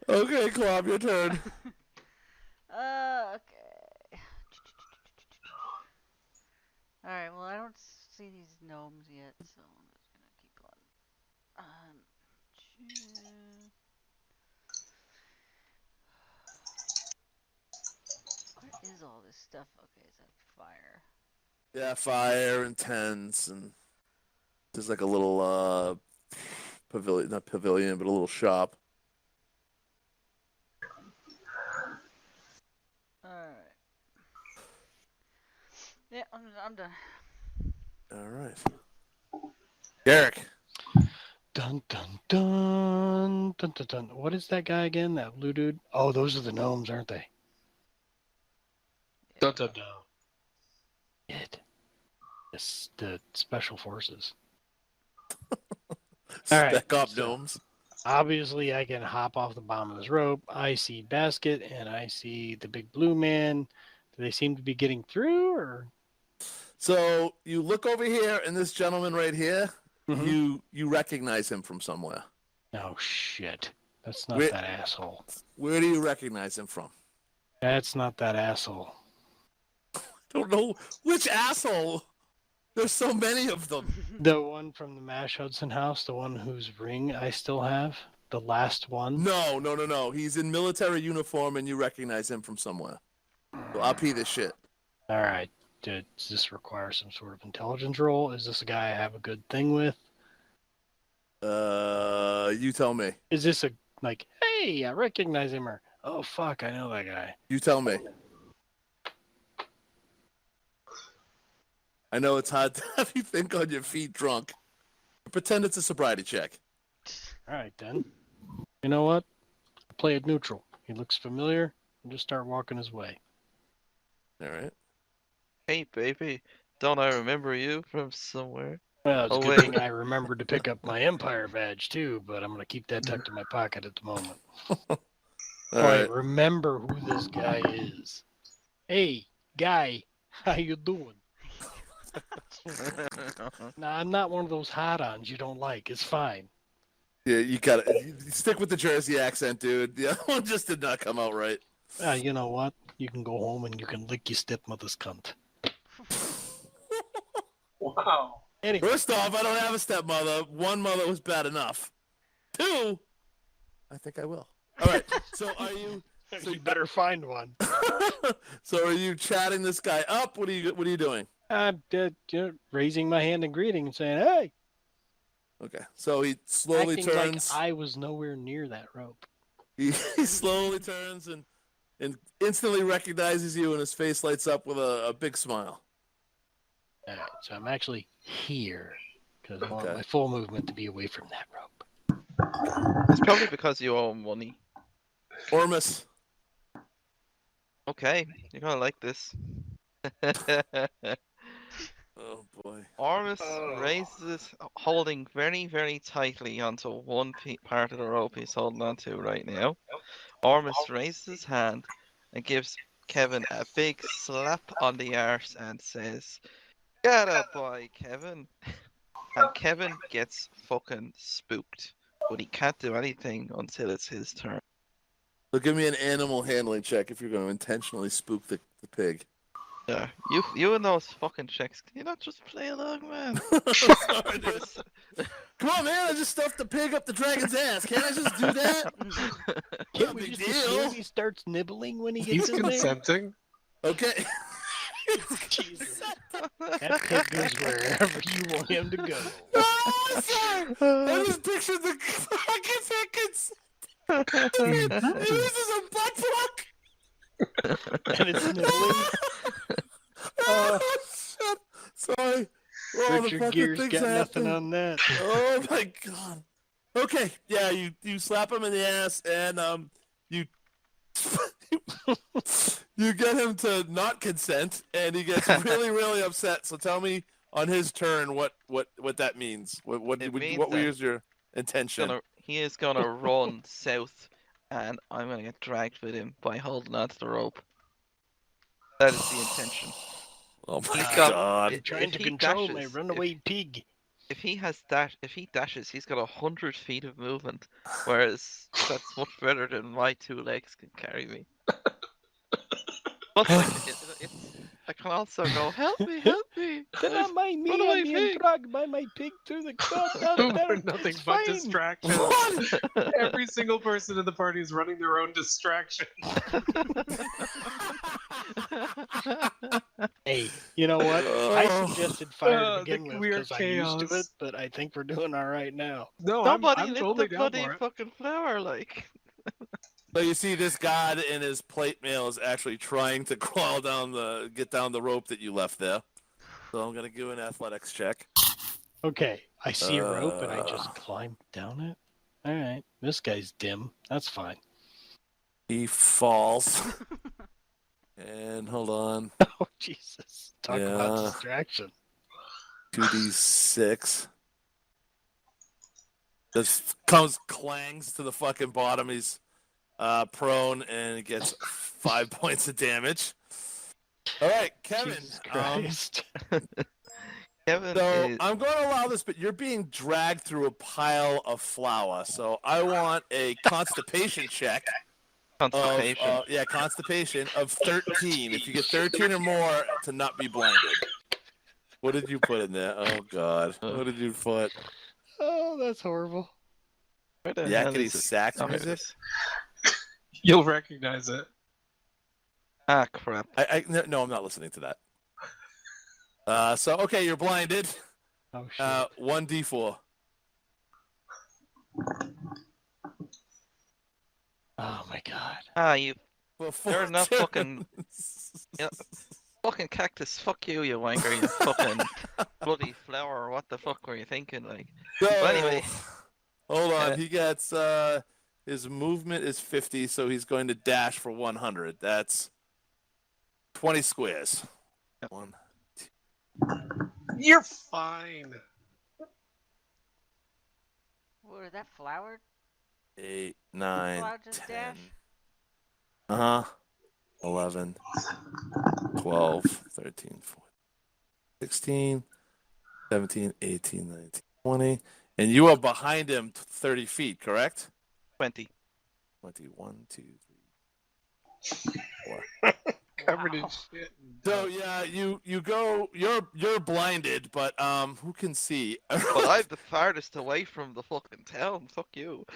Okay, Klopp, your turn. Okay. Alright, well, I don't see these gnomes yet, so I'm just gonna keep on. What is all this stuff? Okay, is that fire? Yeah, fire and tents, and there's like a little pavilion, not pavilion, but a little shop. Alright. Yeah, I'm done. All right. Derek. Dun dun dun dun dun dun. What is that guy again? That blue dude? Oh, those are the gnomes, aren't they? Dun dun dun. Yes, the special forces. Spec up so- domes. Obviously, I can hop off the bottom of this rope. I see Basket, and I see the big blue man. Do they seem to be getting through, or? So you look over here, and this gentleman right here, Mhm. you recognize him from somewhere. Oh shit! That's not Wait. that asshole. Where do you recognize him from? That's not that asshole. Don't know which asshole. There's so many of them. The one from the Mash Hudson house, the one whose ring I still have, the last one. No. He's in military uniform, and you recognize him from somewhere. So I'll pee this shit. All right. Does this require some sort of intelligence roll? Is this a guy I have a good thing with? You tell me. Is this a like, hey, I recognize him, or oh fuck, I know that guy? You tell me. I know it's hard to have you think on your feet drunk. Pretend it's a sobriety check. All right then. You know what? Play it neutral. He looks familiar. I'll just start walking his way. All right. Hey, baby, don't I remember you from somewhere? Well, it's Oh, a good wait. thing I remembered to pick up my Empire badge too, but I'm gonna keep that tucked in my pocket at the moment. All I right. remember who this guy is. Hey, guy, how you doing? Nah, I'm not one of those hot-ons you don't like. It's fine. Yeah, you gotta stick with the Jersey accent, dude. The other one just did not come out right. You know what? You can go home and you can lick your stepmother's cunt. Wow. Anyway, First off, I don't have a stepmother. One mother was bad enough. 2, I think I will. All right. So are you? So you better find one. So are you chatting this guy up? What are you doing? I'm raising my hand in greeting and saying, "Hey." Okay. So he slowly Acting turns. like I was nowhere near that rope. He slowly turns and instantly recognizes you, and his face lights up with a big smile. All right, so I'm actually here because I want Okay. my full movement to be away from that rope. It's probably because you owe money. Ormus, Okay, you're gonna like this. Oh boy. Ormus Oh. raises, holding very, very tightly onto one part of the rope he's holding onto right now. Ormus raises his hand and gives Kevin a big slap on the arse and says, "Get up, boy, Kevin." And Kevin gets fucking spooked, but he can't do anything until it's his turn. So give me an animal handling check if you're going to intentionally spook the pig. Yeah, you and those fucking checks, can you not just play along, man? Sorry, dude. Come on, man! I just stuffed the pig up the dragon's ass. Can't I just do that? Can't No we big just assume deal. he starts nibbling when he He's gets in there? consenting. Okay. Jesus. That pig goes wherever you want him to go. Oh, sorry. I just pictured the fucking seconds. This is a butt plug. And it's nibbling. Oh, shit. Sorry. Oh, the Richard fucking Gere's things got nothing happen. on that. Oh my god. Okay, yeah, you slap him in the ass and you you get him to not consent and he gets really really upset. So tell me on his turn what that means. What It means what that was your intention? he is gonna run south, and I'm gonna get dragged with him by holding onto the rope. That is the intention. Oh my He's got- god. I'm trying if to he control my dashes- runaway pig. If he dashes, he's got 100 feet of movement, whereas that's much better than my 2 legs can carry me. But like, I can also go, help me, help me. Then I've I mind me, runaway I'm being pig." dragged by my pig through the crowd out there. For nothing It's but fine. distractions. Every single person in the party is running their own distraction. Hey, you know what? I Oh. suggested fire to The begin with weird because I'm used to it, chaos. but I think we're doing all right now. No, Nobody I'm lit totally the down bloody for it. fucking flower, like. So you see this god in his plate mail is actually trying to get down the rope that you left there. So I'm gonna give an athletics check. Okay, I see a rope and I just climb down it. All right, this guy's dim. That's fine. He falls. And hold on. Oh Jesus! Talk about distraction. 2d6. This clangs to the fucking bottom. He's prone and he gets 5 points of damage. All right, Kevin. Jesus Christ. Kevin So is... I'm going to allow this, but you're being dragged through a pile of flour. So I want a constipation check. Constipation. Constipation of 13. If you get 13 or more, to not be blinded. What did you put in there? Oh God, what did you put? Oh, that's horrible. Where the hell Yakety is it? sax Oh, here it music. is. You'll recognize it. Ah, crap. No, I'm not listening to that. So okay, you're blinded. Oh shit. 1d4. Oh my God. Ah, you Well, You're not 14. fucking- Yeah. fucking cactus. Fuck you, you wanker. You fucking bloody flower. What the fuck were you thinking? Like, So, Well, anyway. hold on. He gets his movement is 50, so he's going to dash for 100. That's 20 squares. Yep. 1, You're fine. What is that flower? 8, 9, Flower just 10. dash? 11, 12, 13, 14, 16, 17, 18, 19, 20. And you are behind him 30 feet, correct? 20. 21, 2, 3. Covered in Wow. shit. So yeah, you go. You're blinded, but who can see? But I'm the farthest away from the fucking town. Fuck you.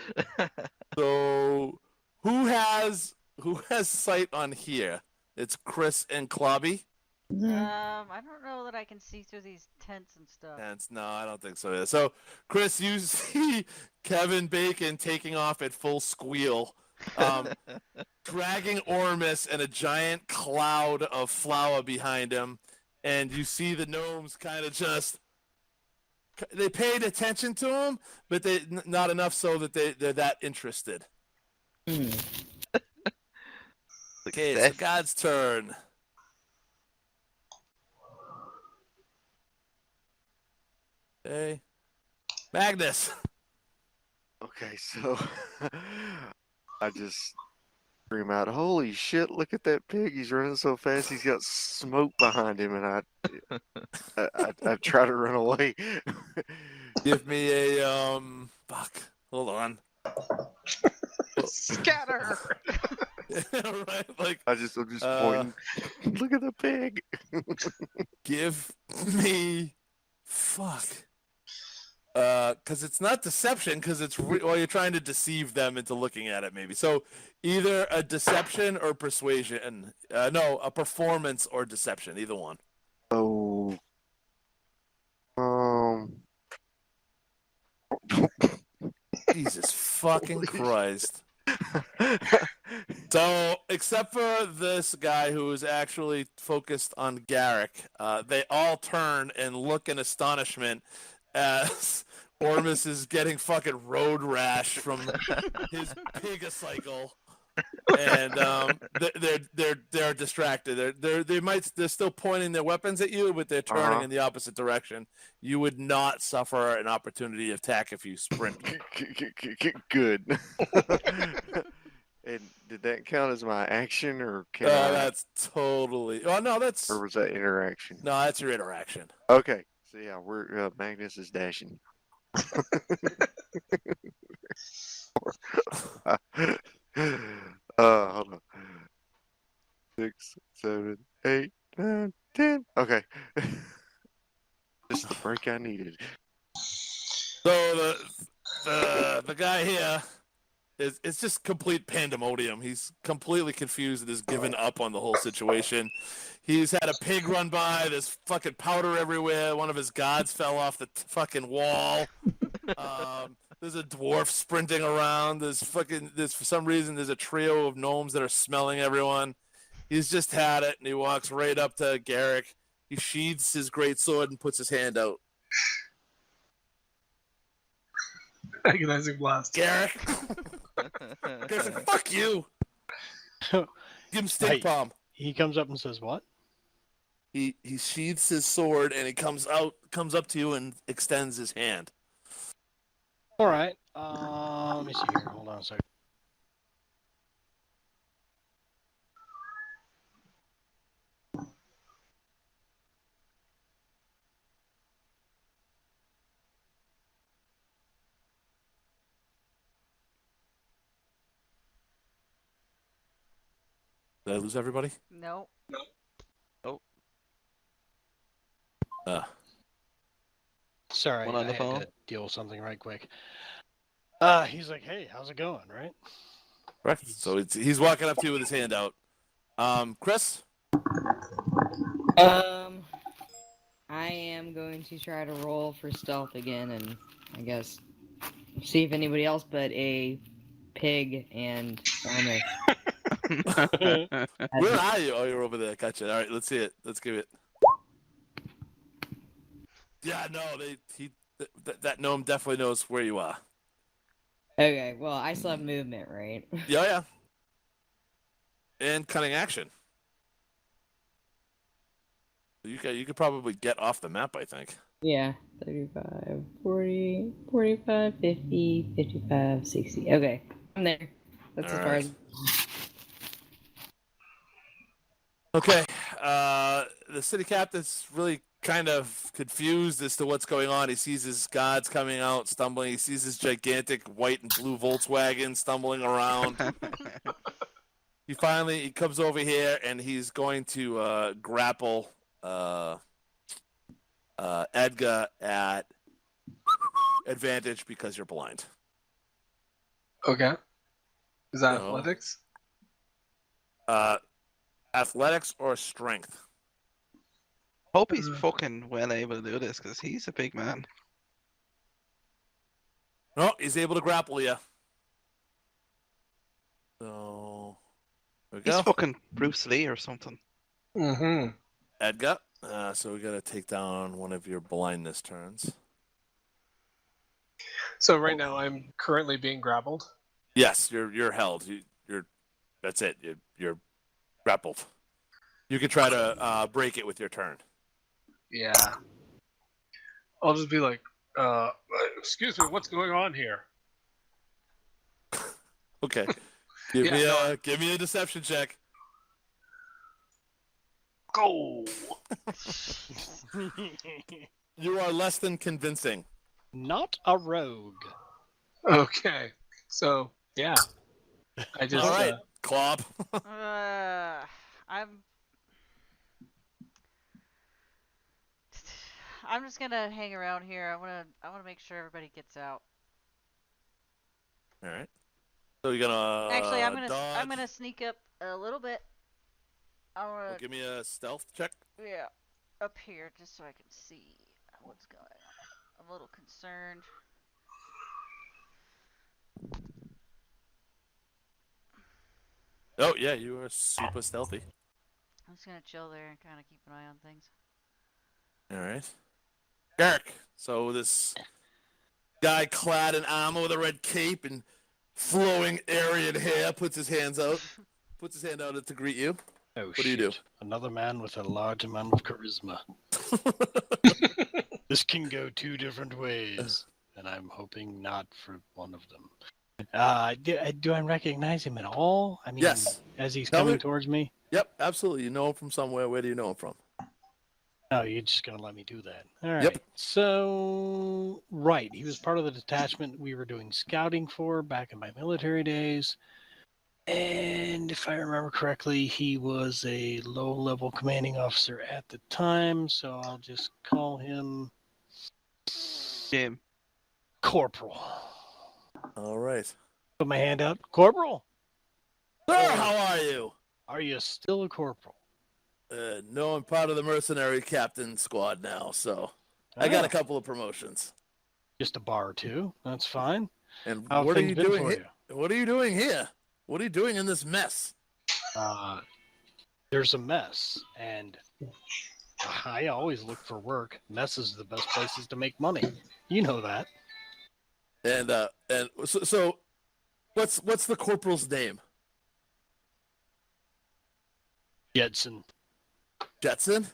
So who has sight on here? It's Chris and Clobby. I don't know that I can see through these tents and stuff. And no, I don't think so. Either. So Chris, you see Kevin Bacon taking off at full squeal, dragging Ormus and a giant cloud of flour behind him, and you see the gnomes kind of just. They paid attention to him, but they not enough so that they're that interested. Okay, it's the god's turn. Okay. Magnus. Okay, so I just scream out, "Holy shit! Look at that pig! He's running so fast. He's got smoke behind him." And I try to run away. Give me a fuck. Hold on. Scatter! Right, like I'm just pointing. Look at the pig. give me fuck. Because it's not deception, because it's well, you're trying to deceive them into looking at it, maybe. So either a deception or persuasion. No, a performance or deception. Either one. Oh. Jesus fucking Christ. So, except for this guy who is actually focused on Garrick, they all turn and look in astonishment as Ormus is getting fucking road rash from his pigacycle, and they're distracted. They're still pointing their weapons at you, but they're turning in the opposite direction. You would not suffer an opportunity to attack if you sprint. Good. And did that count as my action, or can That's totally. Oh no, that's. or was that interaction? No, that's your interaction. Okay, so yeah, we're Magnus is dashing. Hold on. 6, 7, 8, 9, 10. Okay, just the break I needed. So the guy here it's just complete pandemonium. He's completely confused and has given up on the whole situation. He's had a pig run by. There's fucking powder everywhere. One of his gods fell off the fucking wall. There's a dwarf sprinting around. There's for some reason there's a trio of gnomes that are smelling everyone. He's just had it, and he walks right up to Garrick. He sheathes his great sword and puts his hand out. Agonizing blast. Garrick. Garrick's like, fuck you. Give him stink palm. He comes up and says, "What?" He sheathes his sword and he comes up to you and extends his hand. All right. Let me see here. Hold on a second. Did I lose everybody? No. Sorry, One on I the had phone? to deal with something right quick. He's like, "Hey, how's it going?" Right? Correct. So he's walking up to you with his hand out. Chris? I am going to try to roll for stealth again, and I guess see if anybody else but a pig and Ormus. Where are you? Oh, you're over there. Gotcha. All right, let's see it. Let's give it. Yeah, no, that gnome definitely knows where you are. Okay, well, I still have movement, right? Yeah. And cunning action. You could probably get off the map, I think. Yeah, 35, 40, 45, 50, 55, 60. Okay, I'm there. That's All as far right. as. Okay. The city captain's really kind of confused as to what's going on. He sees his gods coming out, stumbling. He sees his gigantic white and blue Volkswagen stumbling around. He comes over here and he's going to grapple Edgar at advantage because you're blind. Okay. Is that No. athletics? Athletics or strength? Hope he's fucking well able to do this because he's a big man. No, he's able to grapple you. So there we He's go. fucking Bruce Lee or something. Mm-hmm. Edgar. So we gotta take down one of your blindness turns. So right now I'm currently being grappled. Yes, you're held. You're that's it. You're grappled. You could try to break it with your turn. Yeah. I'll just be like, excuse me, what's going on here? Okay. Give Yeah, me a deception check. Go. You are less than convincing. Not a rogue. Okay. So, yeah. I just, All right, Clob. I'm just gonna hang around here. I wanna make sure everybody gets out. All right. So you're gonna Actually, I'm dodge. gonna sneak up a little bit. I wanna Well, give me a stealth check. yeah, up here just so I can see what's going on. I'm a little concerned. Oh yeah, you are super stealthy. I'm just gonna chill there and kind of keep an eye on things. All right. Garrick. So this guy clad in armor with a red cape and flowing Aryan hair puts his hand out to greet you. Oh, What do you do? Another man with a large amount of charisma. This can go two different ways, and I'm hoping not for one of them. Do I recognize him at all? I mean, Yes. as he's Tell coming me. towards me? Yep, absolutely. You know him from somewhere. Where do you know him from? Oh, you're just going to let me do that. All right. Yep. So, right. He was part of the detachment we were doing scouting for back in my military days. And if I remember correctly, he was a low-level commanding officer at the time. So I'll just call him Jim. Corporal. All right. Put my hand out. Corporal, Sir, how are you? are you still a corporal? No, I'm part of the mercenary captain squad now, so I got a couple of promotions. Just a bar or two. That's fine. And How have what are things you been doing for here? What are you doing here? What are you doing in this mess? There's a mess, and I always look for work. Messes are the best places to make money. You know that. And so what's the corporal's name? Jedson. Jetson?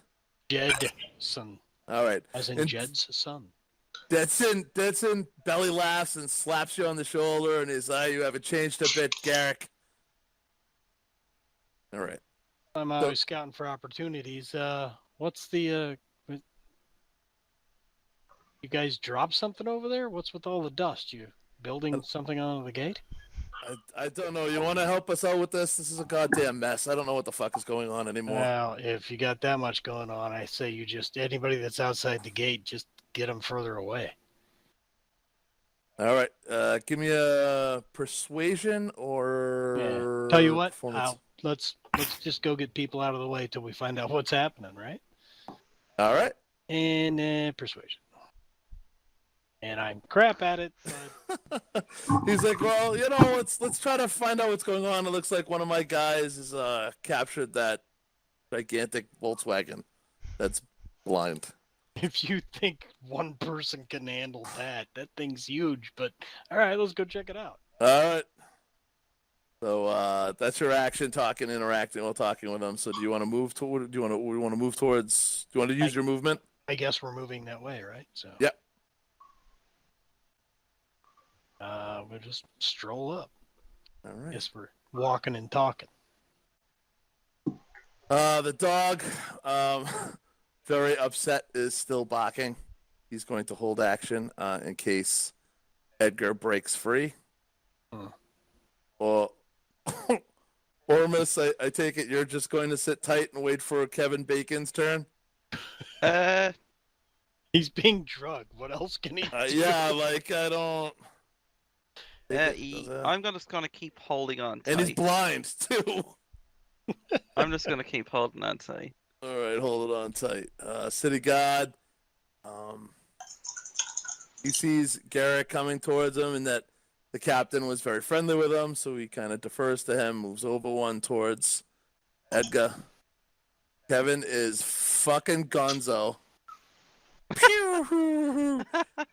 Jedson. All right. As in And Jed's son. Jetson belly laughs and slaps you on the shoulder and is you haven't changed a bit, Garrick. All right. I'm always scouting for opportunities. What's the you guys drop something over there? What's with all the dust? You building something on the gate? I don't know. You want to help us out with this? This is a goddamn mess. I don't know what the fuck is going on anymore. Well, if you got that much going on, I say you just anybody that's outside the gate, just get them further away. All right. Give me a persuasion or Yeah. Tell you what, performance. let's just go get people out of the way till we find out what's happening, right? All right. And persuasion. And I'm crap at it. But... He's like, well, let's try to find out what's going on. It looks like one of my guys has captured that gigantic Volkswagen that's blind. If you think one person can handle that thing's huge. But all right, let's go check it out. All right. So that's your action, interacting while talking with them. So do you want to move toward? Do you want to move towards? Do you want to use your movement? I guess we're moving that way, right? So. Yep. We'll just stroll up. All right. Guess we're walking and talking. The dog, very upset, is still barking. He's going to hold action in case Edgar breaks free. Or, Ormus, I take it you're just going to sit tight and wait for Kevin Bacon's turn? He's being drugged. What else can he do? Yeah, like, I don't... I'm just gonna keep holding on tight. And he's blind, too. I'm just gonna keep holding on tight. All right, hold it on tight. City God, he sees Garrett coming towards him and that the captain was very friendly with him, so he kind of defers to him, moves over one towards Edgar. Kevin is fucking gonzo. Pew!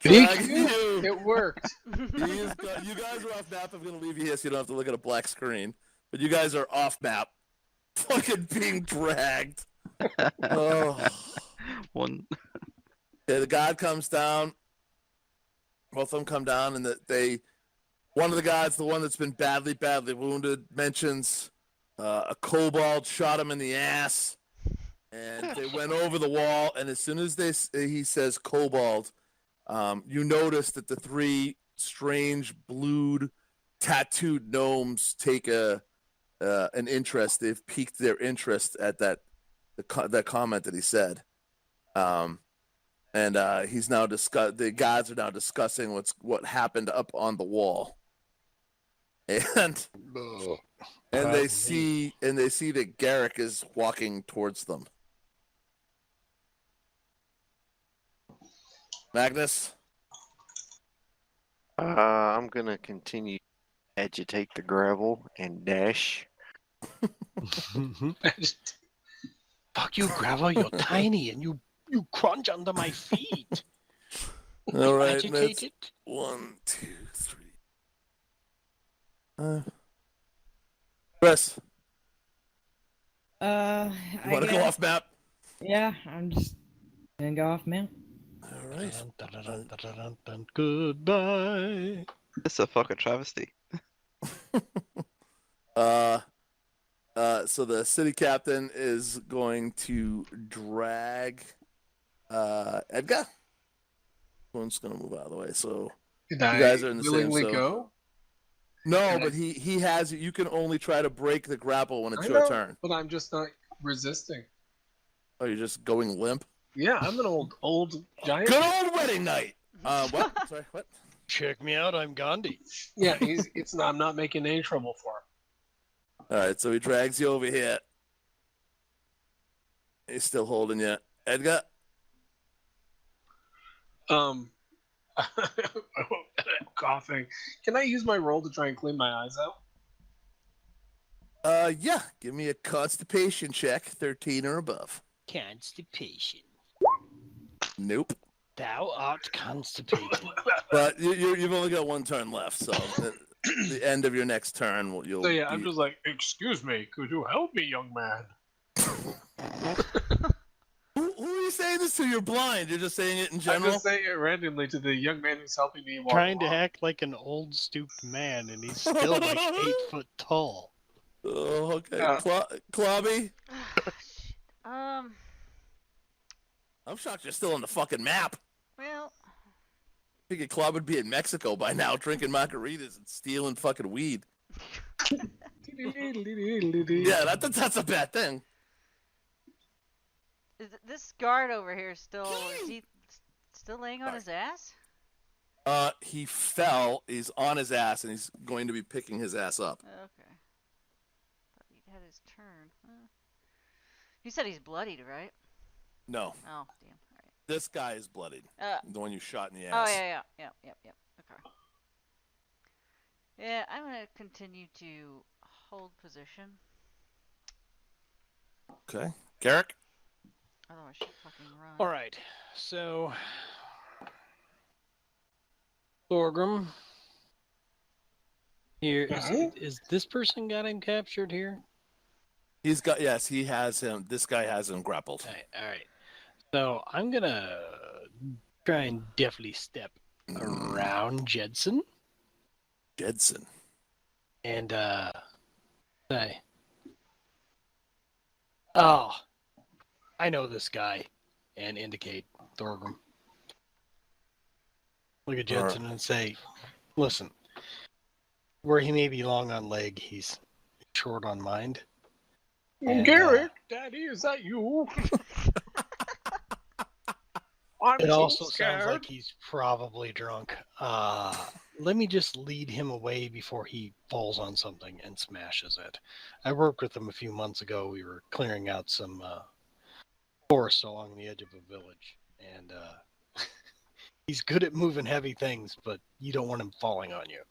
It worked. You guys are off map. I'm going to leave you here so you don't have to look at a black screen. But you guys are off map. fucking being dragged. Oh. One. Yeah, the guard comes down. Both of them come down, and one of the guys, the one that's been badly wounded, mentions a kobold shot him in the ass, and they went over the wall. And as soon as he says kobold, you notice that the three strange, blued, tattooed gnomes take an interest. They've piqued their interest at that comment that he said. And he's now the guys are now discussing what happened up on the wall, and they see that Garrick is walking towards them. Magnus, I'm gonna continue to agitate the gravel and dash. Fuck you, gravel. You're tiny, and you crunch under my feet. all right, that's Agitated. 1, 2, 3. Chris, I you want to go guess- off map? Yeah, I'm just gonna go off, man. All right. Dun, dun, dun, dun, dun, dun. Goodbye. It's a fucking travesty. So the city captain is going to drag Edgar. I'm just gonna move out of the way. So Did you I guys are in the same willingly zone. go? No, And but he has. You can only try to break the grapple when it's I your know, turn. but I'm just not resisting. Oh, you're just going limp. Yeah, I'm an old giant. Good old wedding night. What? Sorry, what? Check me out. I'm Gandhi. Yeah, I'm not making any trouble for him. All right, so he drags you over here. He's still holding you, Edgar. Coughing. Can I use my roll to try and clean my eyes out? Yeah. Give me a constipation check, 13 or above. Constipation. Nope. Thou art constipated. But you've only got one turn left, so the end of your next turn, you'll. So yeah, I'm just like, excuse me, could you help me, young man? Who are you saying this to? You're blind. You're just saying it in I'm general. just saying it randomly to the young man who's helping me walk Trying to along. act like an old stooped man, and he's still like 8 foot tall. Oh, okay. Yeah. Clobby, um. I'm shocked you're still on the fucking map. Well, I figured Clob would be in Mexico by now, drinking margaritas and stealing fucking weed. Yeah, that's a bad thing. this guard over here is he still laying on his ass? He fell. He's on his ass, and he's going to be picking his ass up. Okay. Thought he'd had his turn. You said he's bloodied, right? No, Oh, damn. All right. this guy is bloodied. The one you shot in the Oh, ass. yeah. Okay. Yeah, I'm gonna continue to hold position. Okay. Garrick? Otherwise, she'll fucking run. All right, so Thorgrim. Here is this person got him captured here? He has him. This guy has him grappled. All right. So I'm gonna try and definitely step around Jedson Jedson. and say, "Oh, I know this guy," and indicate Thorgrim. Look at Jedson and say, "Listen, where he may be long on leg, he's short on mind." And, Garrick, Daddy, is that you? I'm It so also scared. sounds like he's probably drunk. Let me just lead him away before he falls on something and smashes it. I worked with him a few months ago. We were clearing out some forest along the edge of a village, and he's good at moving heavy things, but you don't want him falling on you.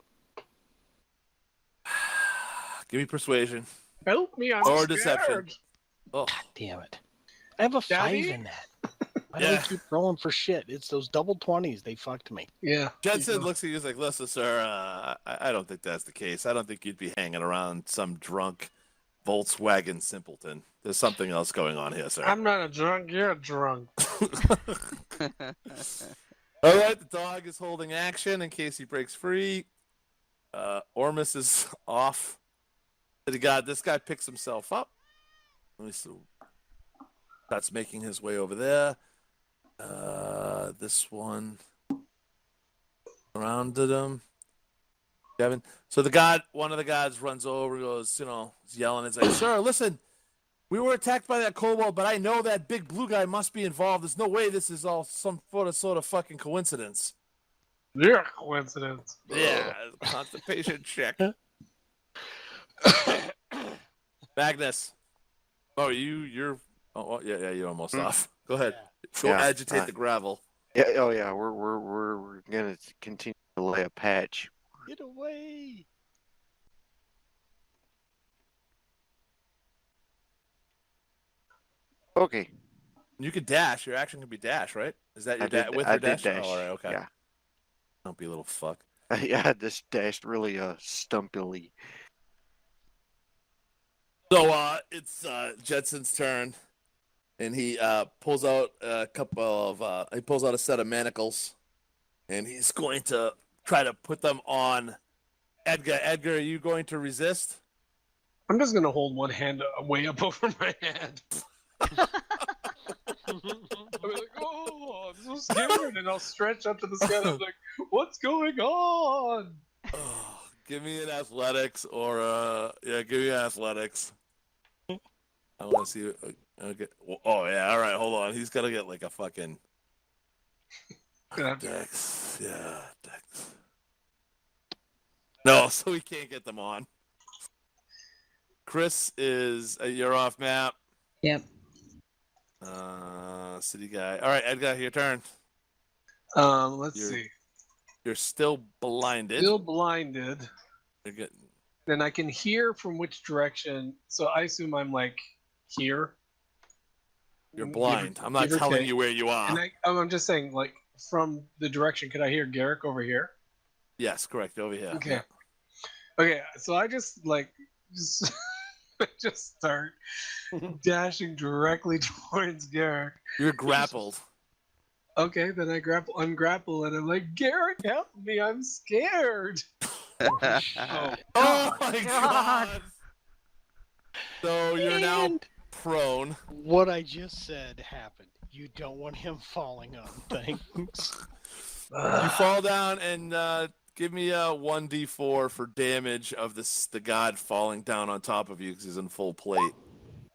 Give me persuasion. Help me, I'm Or scared. deception. Oh, Damn it! I have a Daddy? 5 in that. Why do Yeah. I keep rolling for shit? It's those double 20s. They fucked me. Yeah. Jensen looks at you. He's like, "Listen, sir. I don't think that's the case. I don't think you'd be hanging around some drunk Volkswagen simpleton. There's something else going on here, sir. I'm not a drunk. You're a drunk. All right, the dog is holding action in case he breaks free. Ormus is off. This guy picks himself up. Let me see. Starts making his way over there. This one surrounded him. Kevin. So one of the guys runs over and goes, he's yelling. It's like, sir, listen, we were attacked by that kobold, but I know that big blue guy must be involved. There's no way this is all some sort of fucking coincidence. Yeah, coincidence. Yeah, constipation check. Magnus. Oh, you're. Oh, yeah, you're almost off. Go ahead. Go agitate the gravel. Yeah. Oh, yeah. We're gonna continue to lay a patch. Get away! Okay. You can dash. Your action can be dash, right? Is that your with I your did dash? dash. Oh, all right, okay. Yeah. Don't be a little fuck. Yeah, I just dashed really stumpily. So it's Jedson's turn, and he pulls out a set of manacles, and he's going to try to put them on Edgar. Edgar, are you going to resist? I'm just gonna hold one hand way up over my head. I'll be like, oh, I'm so scared, and I'll stretch up to the sky. And I'm like, what's going on? Oh, give me an athletics or give me an athletics. I want to see. Okay. Oh yeah, all right. Hold on. He's gotta get like a fucking dex. Yeah, dex. No, so we can't get them on. Chris is you're off map. Yep. City guy. All right, Edgar, your turn. Let's You're- see. You're still blinded. Still blinded. You're getting. Then I can hear from which direction. So I assume I'm like here. You're blind. I'm not give or telling take. you where you are. And I'm just saying, like, from the direction, could I hear Garrick over here? Yes, correct. Over here. Okay. Okay, so I just just start dashing directly towards Garrick. You're grappled. Okay, then I ungrapple, and I'm like, Garrick, help me! I'm scared. Oh my god! So you're now And prone. what I just said happened. You don't want him falling on things. You fall down and give me a 1d4 for damage of the god falling down on top of you because he's in full plate.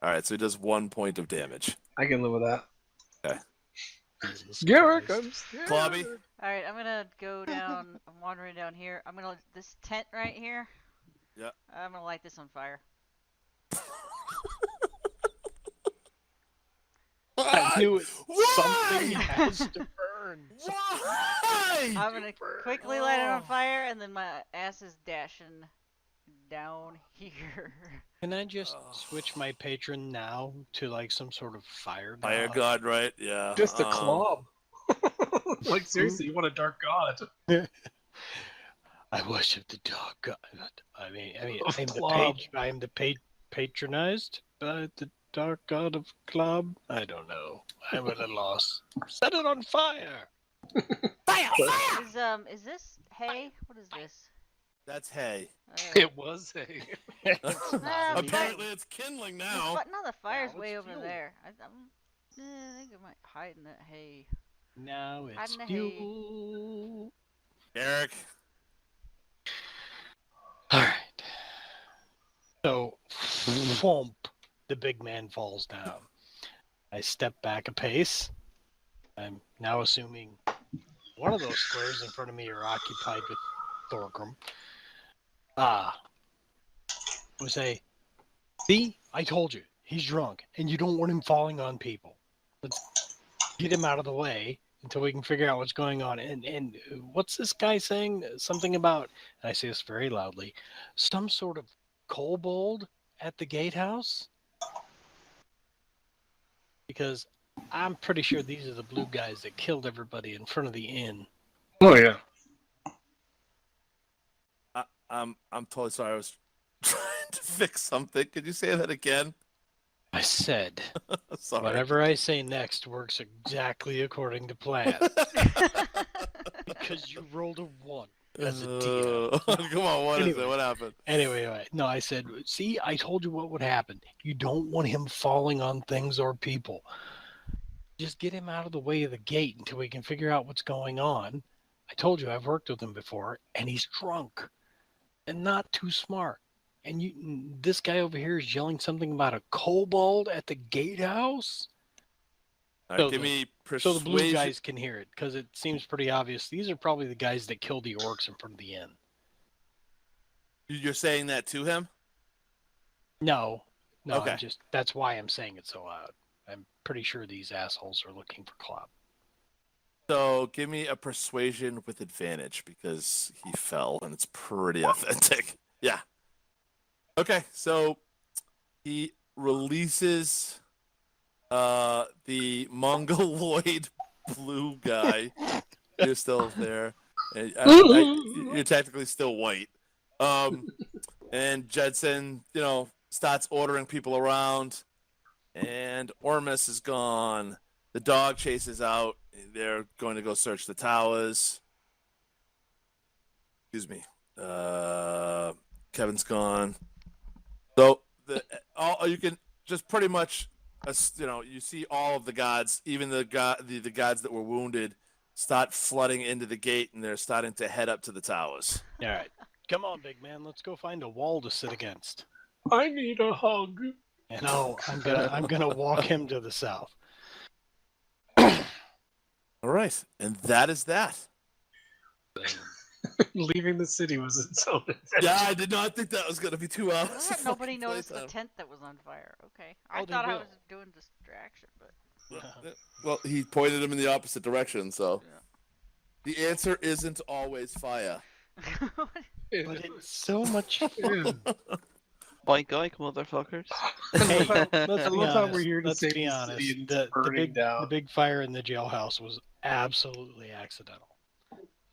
All right, so he does 1 point of damage. I can live with that. Okay. Garrick, Christ. I'm scared. Clobby? All right, I'm gonna go down. I'm wandering down here. I'm gonna this tent right here. Yep. I'm gonna light this on fire. I knew it. Something Why? has to burn. Why? I'm gonna quickly light it on fire, and then my ass is dashing down here. Can I just switch my patron now to like some sort of fire god? Fire god, right? Yeah. Just a club. Like, seriously, you want a dark god? I worship the dark god. I mean, Of I'm club. the patronized by the dark god of club. I don't know. I'm at a loss. Set it on fire. Fire! Is this hay? What is this? That's hay. It was a. It's not Nah, anymore. Apparently it's kindling now. No, the fire's Now way it's over fuel. there. I think I might hide in that hay. Now it's Hiding the hay. fuel. Eric. All right. So, thwomp, the big man falls down. I step back a pace. I'm now assuming one of those squares in front of me are occupied with Thorgrim. I say, see, I told you, he's drunk, and you don't want him falling on people. Let's get him out of the way until we can figure out what's going on. And what's this guy saying? Something about, and I say this very loudly, some sort of kobold at the gatehouse? Because I'm pretty sure these are the blue guys that killed everybody in front of the inn. Oh yeah. I'm totally sorry. I was trying to fix something. Could you say that again? I said, Sorry. whatever I say next works exactly according to plan. Because you rolled a 1 as a DM. Come on, what is Anyway. it? What happened? Anyway, no, I said, see, I told you what would happen. You don't want him falling on things or people. Just get him out of the way of the gate until we can figure out what's going on. I told you I've worked with him before, and he's drunk and not too smart. And this guy over here is yelling something about a kobold at the gatehouse. All right, So give the- me So the blue persuasion. guys can hear it because it seems pretty obvious. These are probably the guys that killed the orcs in front of the inn. You're saying that to him? No, Okay. That's why I'm saying it so loud. I'm pretty sure these assholes are looking for clout. So give me a persuasion with advantage because he fell and it's pretty authentic. Yeah. Okay, so he releases the mongoloid blue guy. You're still there. You're technically still white. And Judson, starts ordering people around. And Ormus is gone. The dog chases out. They're going to go search the towers. Excuse me. Kevin's gone. So you can just pretty much, you see all of the gods, even the gods that were wounded, start flooding into the gate, and they're starting to head up to the towers. All right, come on, big man. Let's go find a wall to sit against. I need a hug. And I'm gonna walk him to the south. All right, and that is that. Leaving the city was its own adventure. Yeah, I did not think that was going to be 2 hours. Well, of nobody fucking noticed the playtime. tent that was on fire. Okay. I Oh, they thought I will. was doing distraction, but Well, he pointed him in the opposite direction, so yeah. the answer isn't always fire. But it's so much fun. Boink oink, motherfuckers. Hey, I let's be love how honest. we're here to Let's save be the honest. city and The it's burning down. big fire in the jailhouse was absolutely accidental.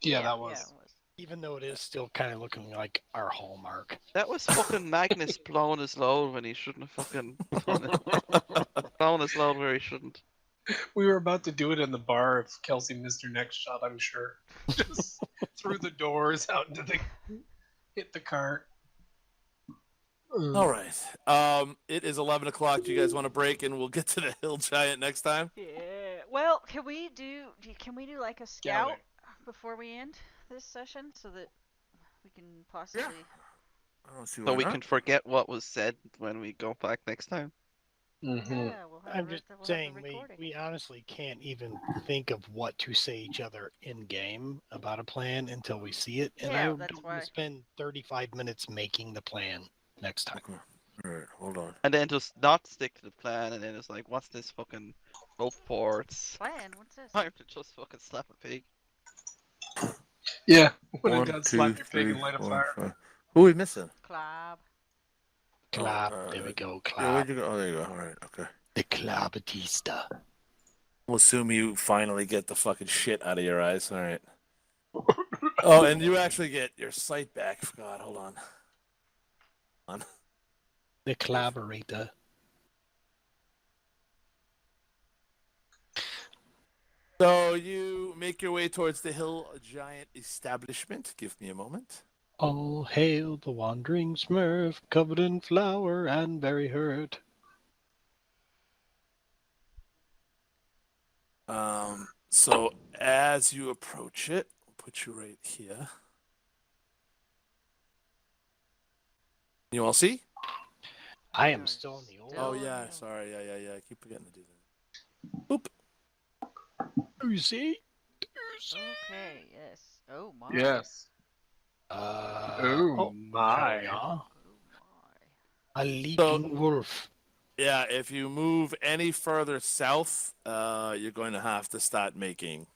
Yeah, that was. Yeah, it was. Even though it is still kind of looking like our hallmark. That was fucking Magnus blowing his load when he shouldn't have fucking blowing his load where he shouldn't. We were about to do it in the bar if Kelsey missed her next shot, I'm sure. Just through the doors, out into the... hit the cart. All right. It is 11 o'clock. Do you guys want to break and we'll get to the hill giant next time? Yeah. Well, can we do like a scout Scouting. before we end this session so that we can possibly? I don't see So why we not. can forget what was said when we go back next time. Mm-hmm. Yeah, we'll have I'm the- just we'll have the saying recording. we honestly can't even think of what to say each other in game about a plan until we see it. And Yeah, I that's don't want why. to spend 35 minutes making the plan next time. Okay. All right, hold on. And then just not stick to the plan, and then it's like, what's this fucking rope for? It's Plan. What's this? time to just fucking slap a pig. Yeah, when One, it got two, slap your pig three, and light a four, fire. five. Who are we missing? Club. Clap. Oh, There we go. Yeah, Clap. where'd you go? Oh, there you go. All right, okay. The Clabatista. We'll assume you finally get the fucking shit out of your eyes. All right. Oh, and you actually get your sight back. God, hold on. The collaborator. So you make your way towards the hill giant establishment. Give me a moment. All hail the wandering smurf, covered in flour and very hurt. So as you approach it, we'll put you right here. You all see? I am still in the old. Oh Still yeah, in. sorry, yeah. I keep forgetting to do that. Boop. You see? Okay. Yes. Oh my. Yes. Oh my. yeah. Oh my. A leaping wolf. Yeah, if you move any further south, you're going to have to start making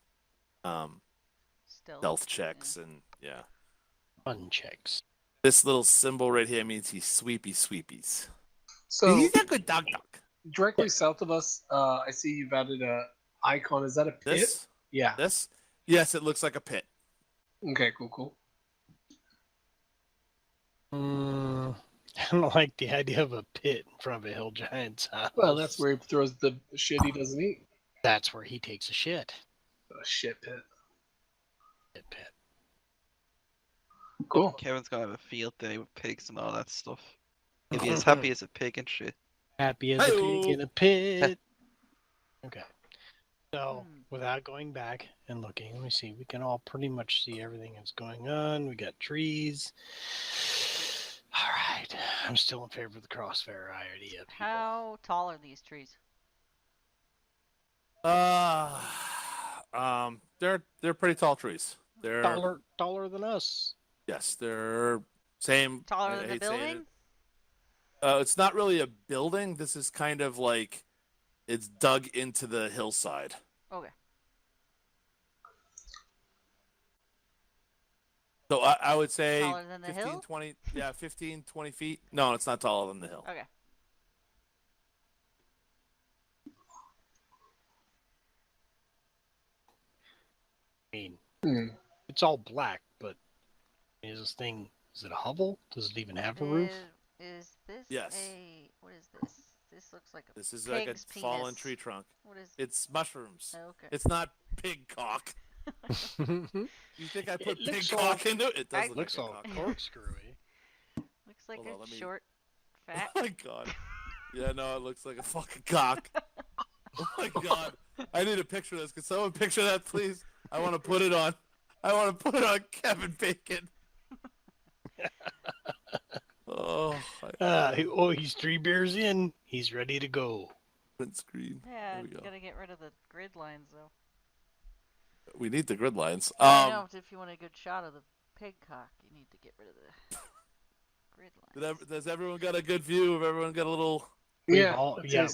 stealth checks and yeah. Fun checks. This little symbol right here means he's sweepies. So He's a good dog. directly south of us, I see you've added a icon. Is that a pit? This? Yeah. This? Yes, it looks like a pit. Okay, cool. I don't like the idea of a pit in front of a hill giant's house. Well, that's where he throws the shit he doesn't eat. That's where he takes a shit. A shit pit. Pit. Cool. Kevin's gonna have a field day with pigs and all that stuff. He'll be as happy as a pig and shit. Happy as a pig in a pit. Okay. So, Hmm. without going back and looking, let me see. We can all pretty much see everything that's going on. We got trees. All right. I'm still in favor of the crossfire idea. People. How tall are these trees? They're pretty tall trees. They're Taller than us. yes, they're same. Taller I than the hate saying building? it. It's not really a building. This is kind of like it's dug into the hillside. Okay. So I would say Taller than the 15, hill? 20, yeah, 15, 20 feet. No, it's not taller than the hill. Okay. I mean, Hmm. it's all black, but is it a hovel? Does it even have a roof? Is this Yes. what is this? This looks like a This is like a pig's fallen penis. tree trunk. What is It's mushrooms. oh, okay. It's not pig cock. You think I put pig looks cock into it? It does I- look Looks like a all cock. corkscrewy. Looks like Hold on, a let me- short, fat. Oh my god. Yeah, no, it looks like a fucking cock. Oh my god. I need a picture of this. Can someone picture that, please? I want to put it on. Kevin Bacon. Oh, He's 3 beers in. He's ready to go. print screen. Yeah, There we you go. gotta get rid of the grid lines though. We need the grid lines. I know, if you want a good shot of the pig cock, you need to get rid of the grid lines. Does everyone got a good view? Have everyone got a little? Yeah.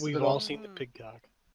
We've all that's seen the Mhm. pig cock.